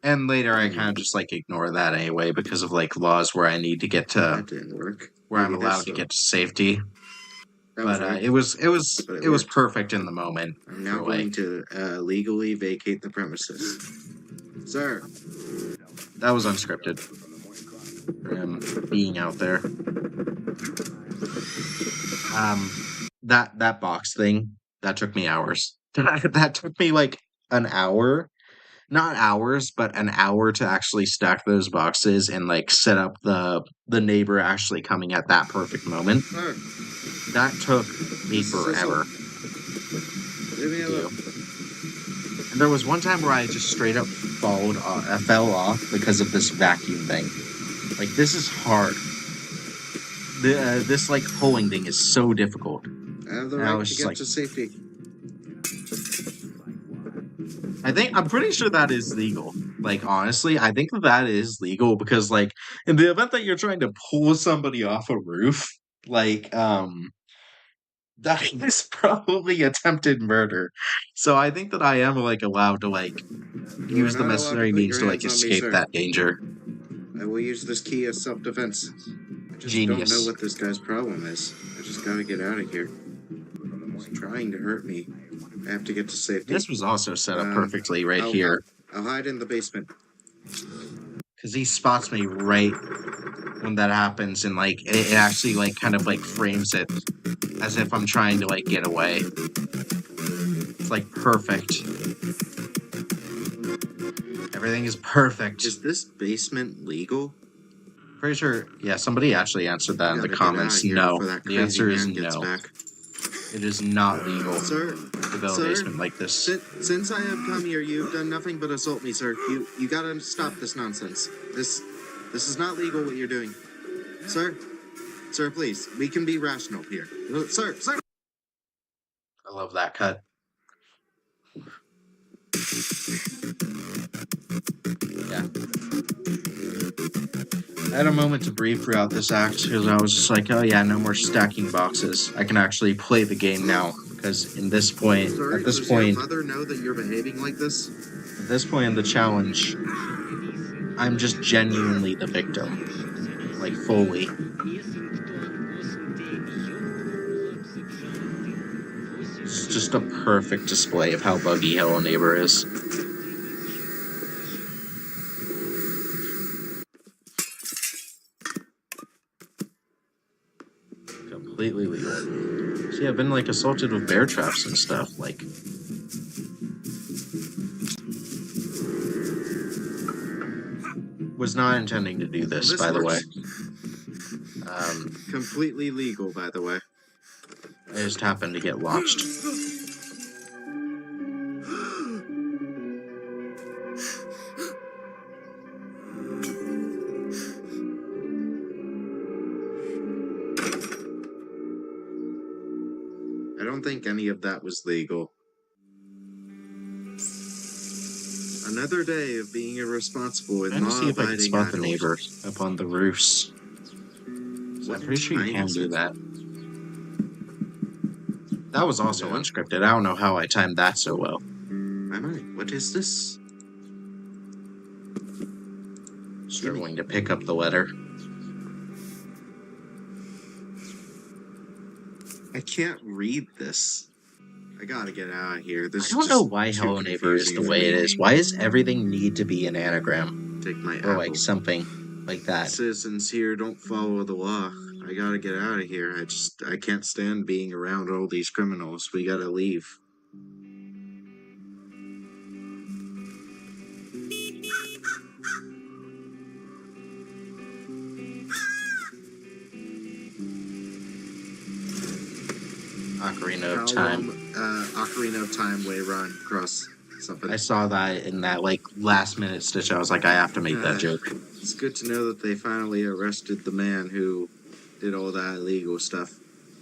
and later I kind of just like ignore that anyway because of like laws where I need to get to That didn't work. where I'm Maybe allowed this to will. get to safety. That was But right. it was But it worked. perfect in the moment. I'm now for, going like, to legally vacate the premises. Sir. that was unscripted. For him being out there. That box thing that took me hours. That took me like an hour, not hours, but an hour to actually stack those boxes and like set up the neighbor actually coming at that perfect moment. Sir. That took me This is forever. Leave me to do. alone. And there was one time where I just straight up fell off because of this vacuum thing. Like this is hard. This like pulling thing is so difficult. I have the And I right was to just get like- to safety. I'm pretty sure that is legal. Like honestly, I think that is legal because like in the event that you're trying to pull somebody off a roof, like that is probably attempted murder. So I think that I am like allowed to like You use are the not allowed to necessary put means your to like hands on me, escape sir. that danger. I will use this key as self-defense. I just Genius. don't know what this guy's problem is. I just gotta get out of here. He's trying to hurt me. I have to get to safety. This was also set up perfectly right I'll- here. I'll hide in the basement. Because he spots me right when that happens, and like it actually like kind of like frames it as if I'm trying to like get away. It's like perfect. Everything is perfect. Is this basement legal? Pretty sure, yeah, somebody actually answered that in the Gotta get outta comments. here No. before that The crazy answer is man gets no. back. It is not legal Sir, to build a basement like this. since I have come here, you've done nothing but assault me, sir. You gotta stop this nonsense. This is not legal what you're doing. Sir, please, we can be rational here. Sir! I love that cut. Yeah. I had a moment to breathe throughout this act because I was just like, oh yeah, no more stacking boxes. I can actually play the game now. Because at this point, Does your mother know that you're behaving like this? at this point in the challenge, I'm just genuinely the victim. Like, fully. It's just a perfect display of how buggy Hello Neighbor is. Completely legal. See, I've been, like, assaulted with bear traps and stuff, like... Was not intending to do this, by the way. Completely legal, by the way. I just happened to get watched. I don't think any of that was legal. Another day of being irresponsible and I'm trying to see if I can law-abiding spot the adult. neighbor up on the roofs. So I'm pretty sure you can do that. That was also unscripted. I don't know how I timed that so well. What is this? Struggling to pick up the letter. I can't read this. I gotta get out of here. This I don't know why Hello Neighbor is the way it is. Why does everything need to be an anagram? Take my Or apple. like something like that. Citizens here don't follow the law. I gotta get out of here. I can't stand being around all these criminals. We gotta leave. Ocarina of Time. Ocarina of Time way run across something. I saw that in that like last minute stitch. I was like, I have to make that joke. It's good to know that they finally arrested the man who did all that illegal stuff.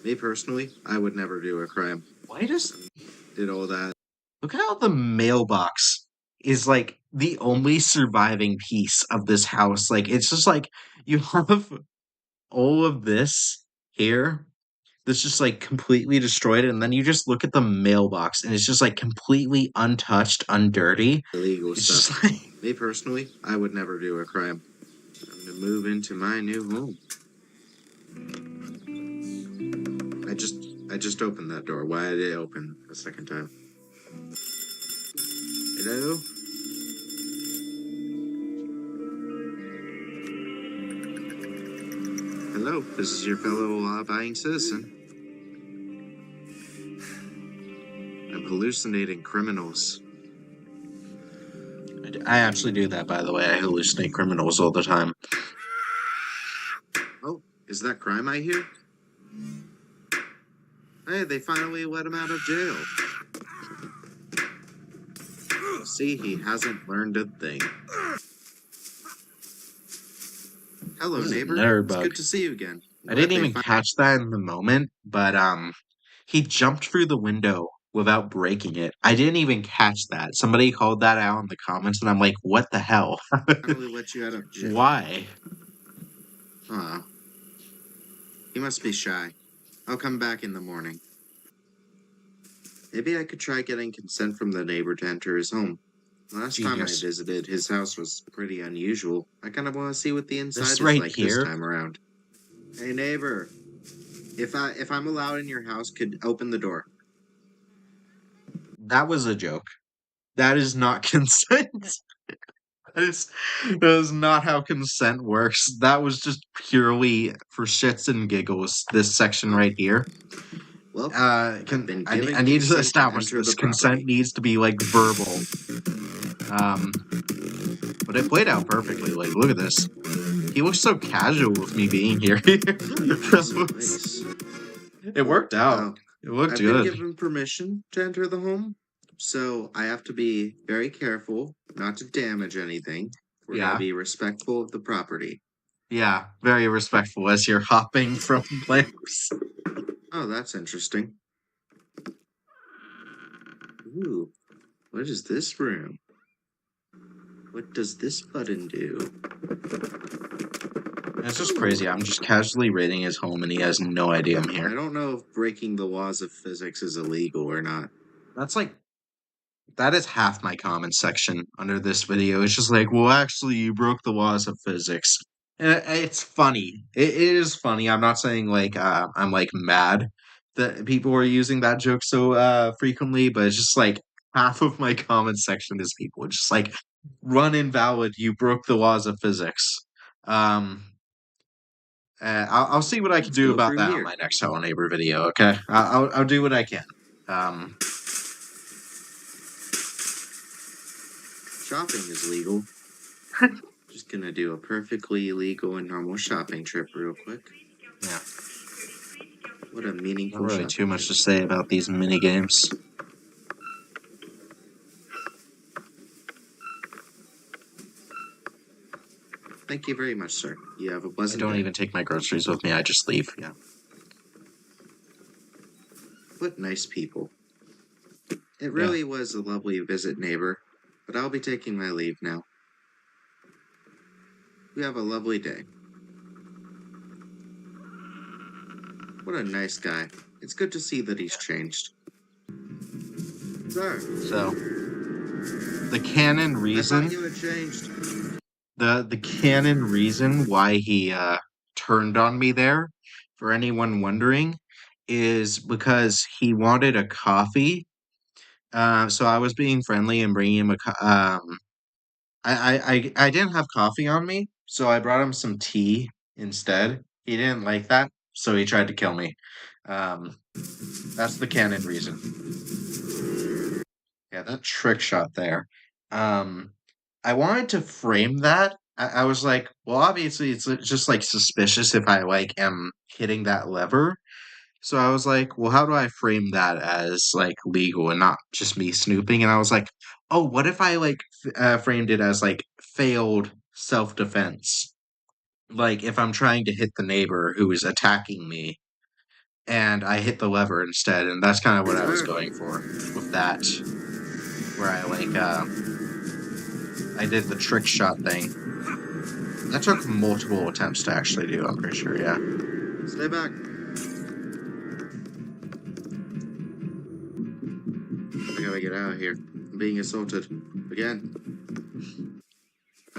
Me personally, I would never do a crime. Why does Did all that. look at how the mailbox is like the only surviving piece of this house. Like it's just like you have all of this here that's just like completely destroyed, and then you just look at the mailbox and it's just like completely untouched, undirty. Illegal It's stuff. just like Me personally, I would never do a crime. I'm to move into my new home. I just opened that door. Why did it open a second time? Hello? Hello, this is your fellow law-abiding citizen. I'm hallucinating criminals. I actually do that, by the way. I hallucinate criminals all the time. Oh, is that crime I hear? Hey, they finally let him out of jail. See, he hasn't learned a thing. Hello, This is neighbor. another It's bug. good to see you again. I didn't even catch that in the moment, but he jumped through the window without breaking it. I didn't even catch that. Somebody called that out in the comments, and I'm like, what the hell? Finally let you out of jail. Why? Aw. He must be shy. I'll come back in the morning. Maybe I could try getting consent from the neighbor to enter his home. Last time I Genius. visited, his house was pretty unusual. I kind of want to see what the inside This is right like here? this time around. Hey, neighbor. If I'm allowed in your house, could open the door. That was a joke. That is not consent. That is not how consent works. That was just purely for shits and giggles, this section right here. Well, I been given need to consent to establish enter this. the Consent property. needs to be, like, verbal. But it played out perfectly. Like, look at this. He looks so casual with me being here. It worked out. Oh, It looked I've been good. given permission to enter the home, so I have to be very careful not to damage anything. We're gonna Yeah. be respectful of the property. Yeah, very respectful as you're hopping from layers. Oh, that's interesting. Ooh, what is this room? What does this button do? It's just crazy. I'm just casually raiding his home and he has no idea I'm I here. don't know if breaking the laws of physics is illegal or not. That's like, that is half my comment section under this video. It's just like, well, actually, you broke the laws of physics. And it's funny. It is funny. I'm not saying like I'm like mad that people are using that joke so frequently, but it's just like half of my comment section is people just like run invalid. You broke the laws of physics. Um, I'll see what I can Let's do go about through that on here. my next Hello Neighbor video. Okay, I'll do what I can. Um, Shopping is legal. Just gonna do a perfectly legal and normal shopping trip real quick. yeah, What a not meaningful really shopping too much trip. to say about these mini games. Thank you very much, sir. You have a I pleasant don't day. even take my groceries with me. I just leave. Yeah. What nice people. It really was a lovely visit, neighbor, but I'll be taking my leave now. You have a lovely day. What a nice guy. It's good to see that he's changed. Sir, So the canon I reason, thought you had changed. the canon reason why he turned on me there, for anyone wondering, is because he wanted a coffee. So I was being friendly and bringing him I didn't have coffee on me, so I brought him some tea instead. He didn't like that, so he tried to kill me. Um, that's the canon reason. Yeah, that trick shot there. Um, I wanted to frame that. I was like, well, obviously it's just like suspicious if I like am hitting that lever. So I was like, well, how do I frame that as like legal and not just me snooping? And I was like, oh, what if I like framed it as like failed self-defense? Like if I'm trying to hit the neighbor who is attacking me and I hit the lever instead, and that's kind of what I was going for with that, where I like I did the trick shot thing. That took multiple attempts to actually do, I'm pretty sure, yeah. Stay back. I gotta get out of here. I'm being assaulted. Again.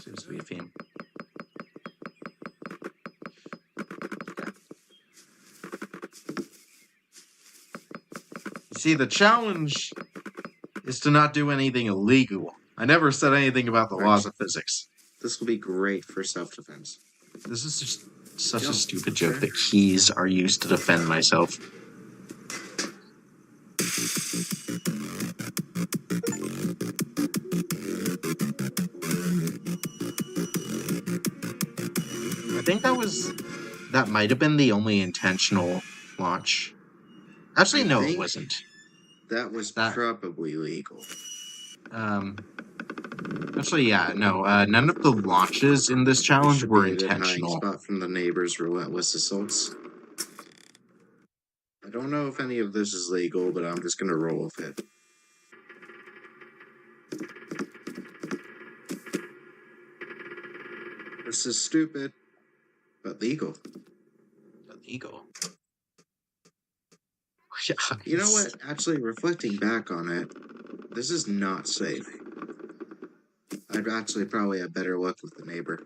Seems to be a theme. See, the challenge is to not do anything illegal. I never said anything about the laws of physics. This will be great for self-defense. This is just such a Jump, stupid joke okay? that keys are used to defend myself. I think that might have been the only intentional launch. Actually, I no, it think wasn't. That was That- probably legal. Actually, yeah, no, none of the launches in this This challenge should were be a good hiding intentional. spot from the neighbors' relentless assaults. I don't know if any of this is legal, but I'm just gonna roll with it. This is stupid, but legal. Illegal. You know what? Actually, reflecting back on it, this is not safe. I'd actually probably have better luck with the neighbor.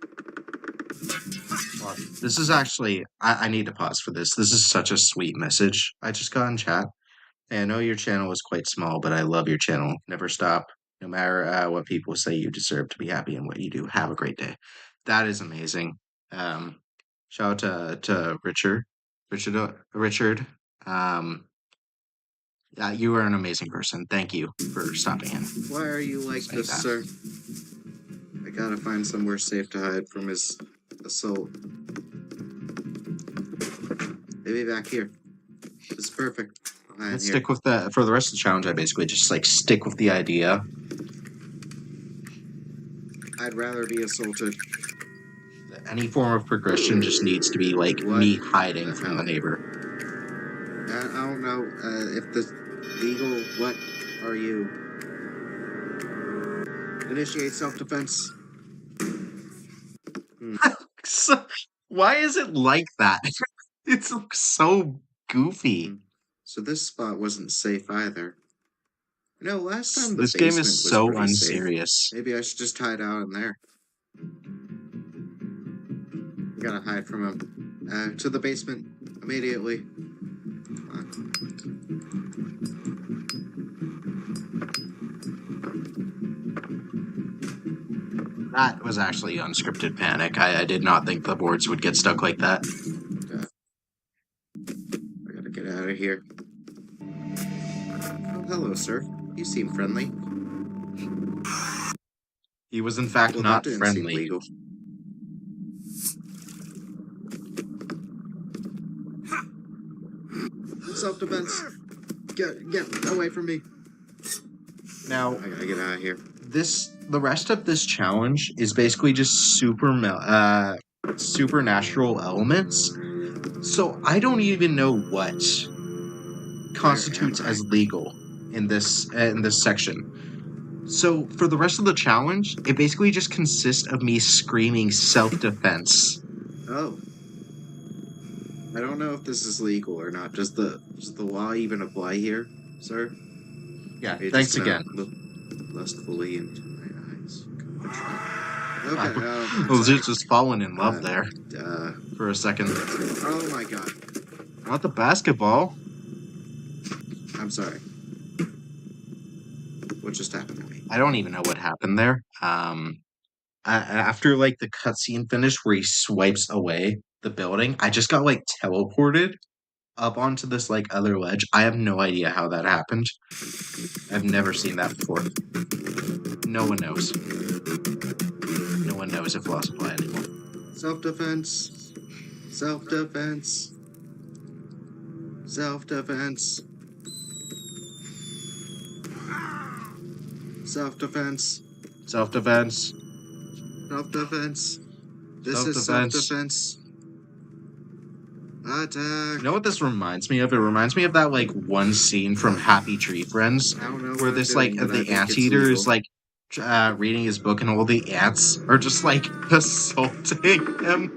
This is actually, I need to pause for this. This is such a sweet message I just got in chat. Hey, I know your channel is quite small, but I love your channel. Never stop. No matter what people say, you deserve to be happy in what you do. Have a great day. That is amazing. Shout out to Richard. Yeah, you are an amazing person. Thank you for stopping in. Why are you like Say this, that. sir? I gotta find somewhere safe to hide from his assault. Maybe back here. This is perfect. Let's stick with the for the rest of the challenge. I basically just like stick with the idea. I'd rather be assaulted. Any form of progression just needs to be like What me hiding the from the hell? neighbor. I don't know if this legal. What are you? Initiate self-defense. So, why is it like that? It's so goofy. So this spot wasn't safe either. You know, last time the This game basement is was so pretty safe. unserious. Maybe I should just hide out in there. I gotta hide from him. To the basement immediately. Come on. That was actually unscripted panic. I did not think the boards would get stuck like that. I gotta get out of here. Oh, hello, sir. You seem friendly. He was in fact Well, not that didn't friendly. seem legal. Self-defense. Get away from me. Now, I gotta get out of here. the rest of this challenge is basically just supernatural elements. So I don't even know what constitutes as legal in this section. So for the rest of the challenge, it basically just consists of me screaming self-defense. Oh. I don't know if this is legal or not. Does the law even apply here, sir? Yeah, Are you thanks just gonna again. Look lustfully into my eyes. Okay. I was just falling in love there for a second. Oh my god. Not the basketball. I'm sorry. What just happened to me? I don't even know what happened there. After like the cutscene finished where he swipes away the building, I just got like teleported up onto this like other ledge. I have no idea how that happened. I've never seen that before. No one knows. No one knows if laws apply anymore. Self-defense. Self-defense. Self-defense. Self-defense. Self-defense. Self-defense. This is Self-defense. self-defense. Attack. You know what this reminds me of? It reminds me of that like one scene from Happy Tree Friends I don't know where what this I'm like doing, but I the think it's anteater legal. is like reading his book and all the ants are just like assaulting him.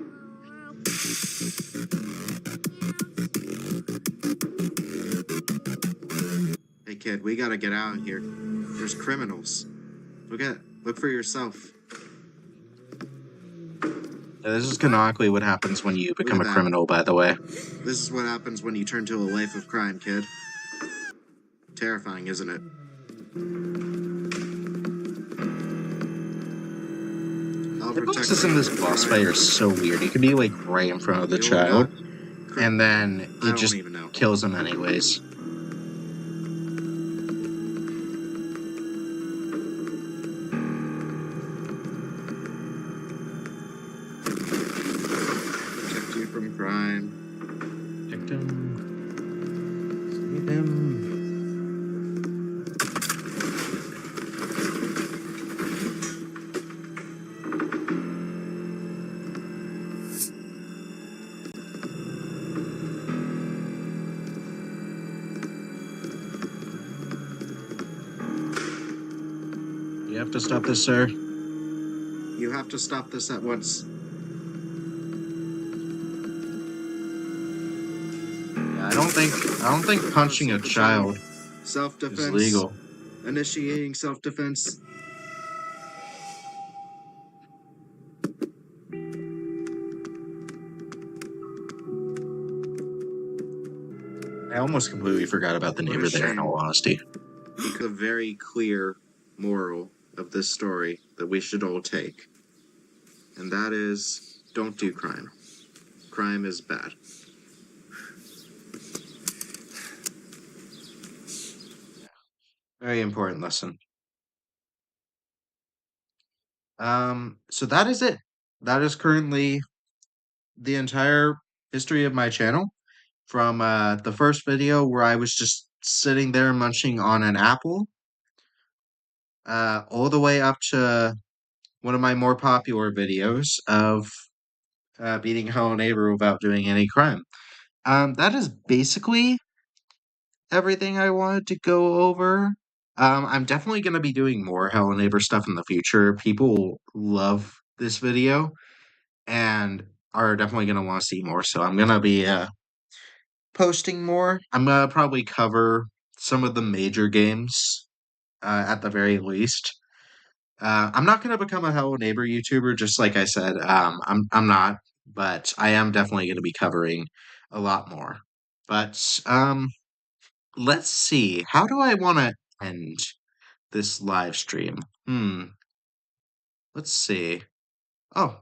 Hey kid, we gotta get out of here. There's criminals. Look for yourself. This is canonically what happens when you become a that. criminal, by the way. This is what happens when you turn to a life of crime, kid. Terrifying, isn't it? The bosses in this boss fight are so weird. You can be like right in front of the child, and then it just kills him anyways. Protect you from crime. Protect him. Save him. You have to stop this, sir. You have to stop this at once. Yeah, I don't think punching a child Self-defense. is legal. Initiating self-defense. I almost completely forgot about the neighbor there, in all honesty. A very clear moral of this story that we should all take. And that is, don't do crime. Crime is bad. Very important lesson. So that is it. That is currently the entire history of my channel. From the first video where I was just sitting there munching on an apple, all the way up to one of my more popular videos of beating Hello Neighbor without doing any crime. That is basically everything I wanted to go over. I'm definitely going to be doing more Hello Neighbor stuff in the future. People love this video and are definitely going to want to see more. So I'm going to be posting more. I'm going to probably cover some of the major games at the very least. I'm not going to become a Hello Neighbor YouTuber, just like I said. I'm not, but I am definitely going to be covering a lot more. But let's see. How do I want to end this live stream? Let's see. Oh,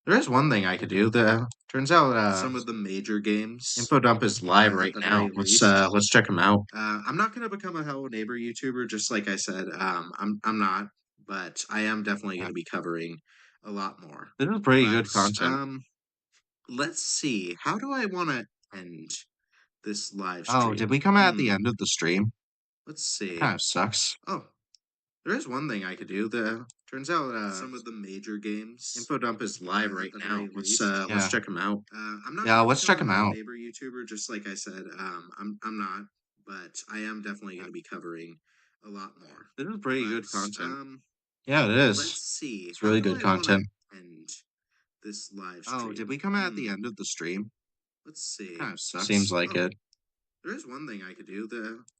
there is one thing I could do. Turns out some of the major games. Info dump is live right now. Let's check them out. I'm not gonna become a Hello Neighbor YouTuber, just like I said. I'm not, but I am definitely gonna be covering a lot more. This is pretty good content. Let's see. How do I want to end this live stream? Oh, did we come at the end of the stream? Let's see. Kind of sucks. Oh, there is one thing I could do. Turns out some of the major games. Info dump is live right now. Let's check them out. I'm not. Let's check them out. Neighbor YouTuber, just like I said. I'm not, but I am definitely going to be covering a lot more. This is pretty good content. Yeah, it is. Let's see. It's really good content. End this live stream. Oh, did we come at the end of the stream? Let's see. Kind of sucks. Seems like it. There is one thing I could do.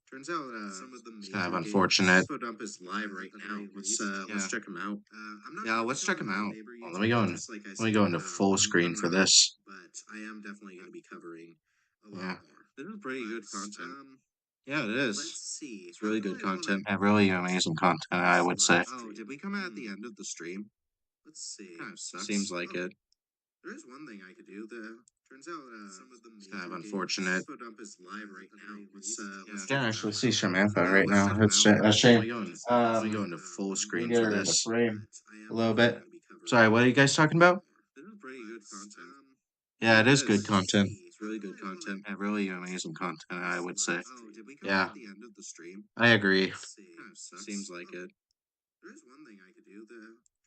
Turns out some of the it's kind of unfortunate. Info dump is live right now. Let's check them out. Let's check them out. Oh, let me go into full screen for this. But I am definitely going to be covering a lot more. This is pretty good content. Yeah, it is. Let's see. It's really good content. Yeah, really amazing content, I would say. Oh, did we come at the end of the stream? Let's see. Kind of sucks. Seems like it. There is one thing I could do. Turns out some of the it's kind of unfortunate. Info dump is live right now. Let's can't actually see Samantha right now. It's a shame. Let me go into full screen for this. Frame a little bit. Sorry, what are you guys talking about? This is pretty good content. Yeah, it is good content. It's really good content. Yeah, really amazing content, I would say. Yeah. I agree. Seems like it. There is one thing I could do.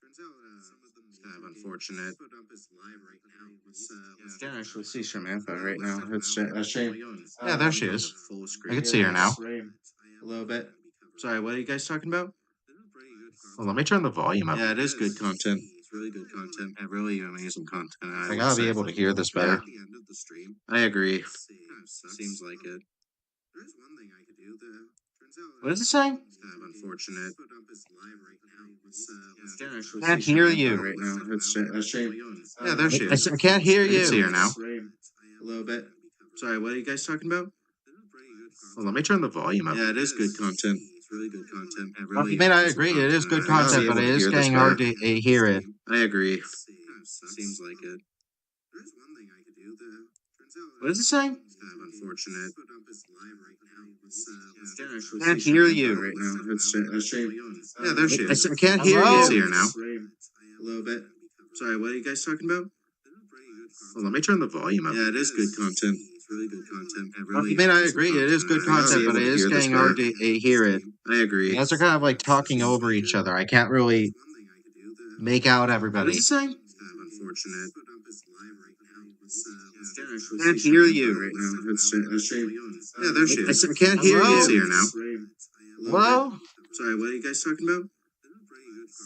Turns out some of the it's kind of unfortunate. Can't actually see Samantha right now. It's a shame. Yeah, there she is. I can see her now. A little bit. Sorry, what are you guys talking about? Well, let me turn the volume up. Yeah, it is good content. It's really good content. Yeah, really amazing content. I gotta be able to hear this better. I agree. Seems like it. There is one thing I could do. What is it saying? It's kind of unfortunate. I can't hear you right now. It's a shame. Yeah, there she is. I can't hear you. I can see her now. A little bit. Sorry, what are you guys talking about? Well, let me turn the volume up. Yeah, it is good content. It's really good content. I mean, I agree. It is good content, but it is getting hard to hear it. I agree. Seems like it. What is it saying? It's kind of unfortunate. I can't hear you right now. It's a shame. Yeah, there she is. I can't hear you. I can see her now. A little bit. Sorry, what are you guys talking about? Well, let me turn the volume up. Yeah, it is good content. It's really good content. I mean, I agree. It is good content, but it is getting hard to hear it. I agree. You guys are kind of like talking over each other. I can't really make out everybody. What is it saying? It's kind of unfortunate. I can't hear you right now. It's a shame. Yeah, there she is. I can't hear you. I can see her now. Hello? Sorry, what are you guys talking about?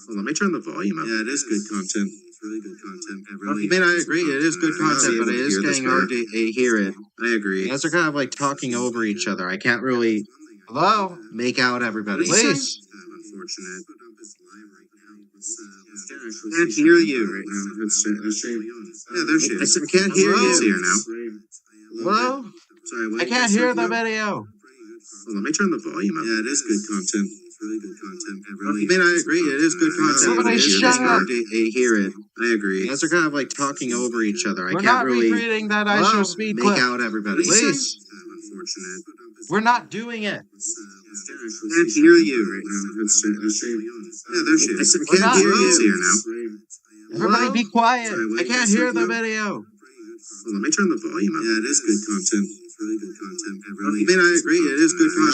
Well, let me turn the volume up. Yeah, it is good content. It's really good content. I mean, I agree. It is good content, but it is getting hard to hear it. I agree. You guys are kind of like talking over each other. I can't really make out everybody. Please. Unfortunate. I can't hear you right now. It's a shame. Yeah, there she is. I can't hear you. I can see her now. Hello? Sorry, I can't hear the video. Well, let me turn the volume up. Yeah, it is good content. It's really good content. I mean, I agree. It is good content. Somebody shut up. To hear it. I agree. You guys are kind of like talking over each other. I can't really recreating that I show speed make out everybody. Please. Unfortunate. We're not doing it. I can't hear you right now. It's a shame. Yeah, there she is. I can't hear you. I can see her now. Everybody be quiet. Sorry, I can't hear the video. Well, let me turn the volume up. Yeah, it is good content. It's really good content. I mean, I agree. It is good content.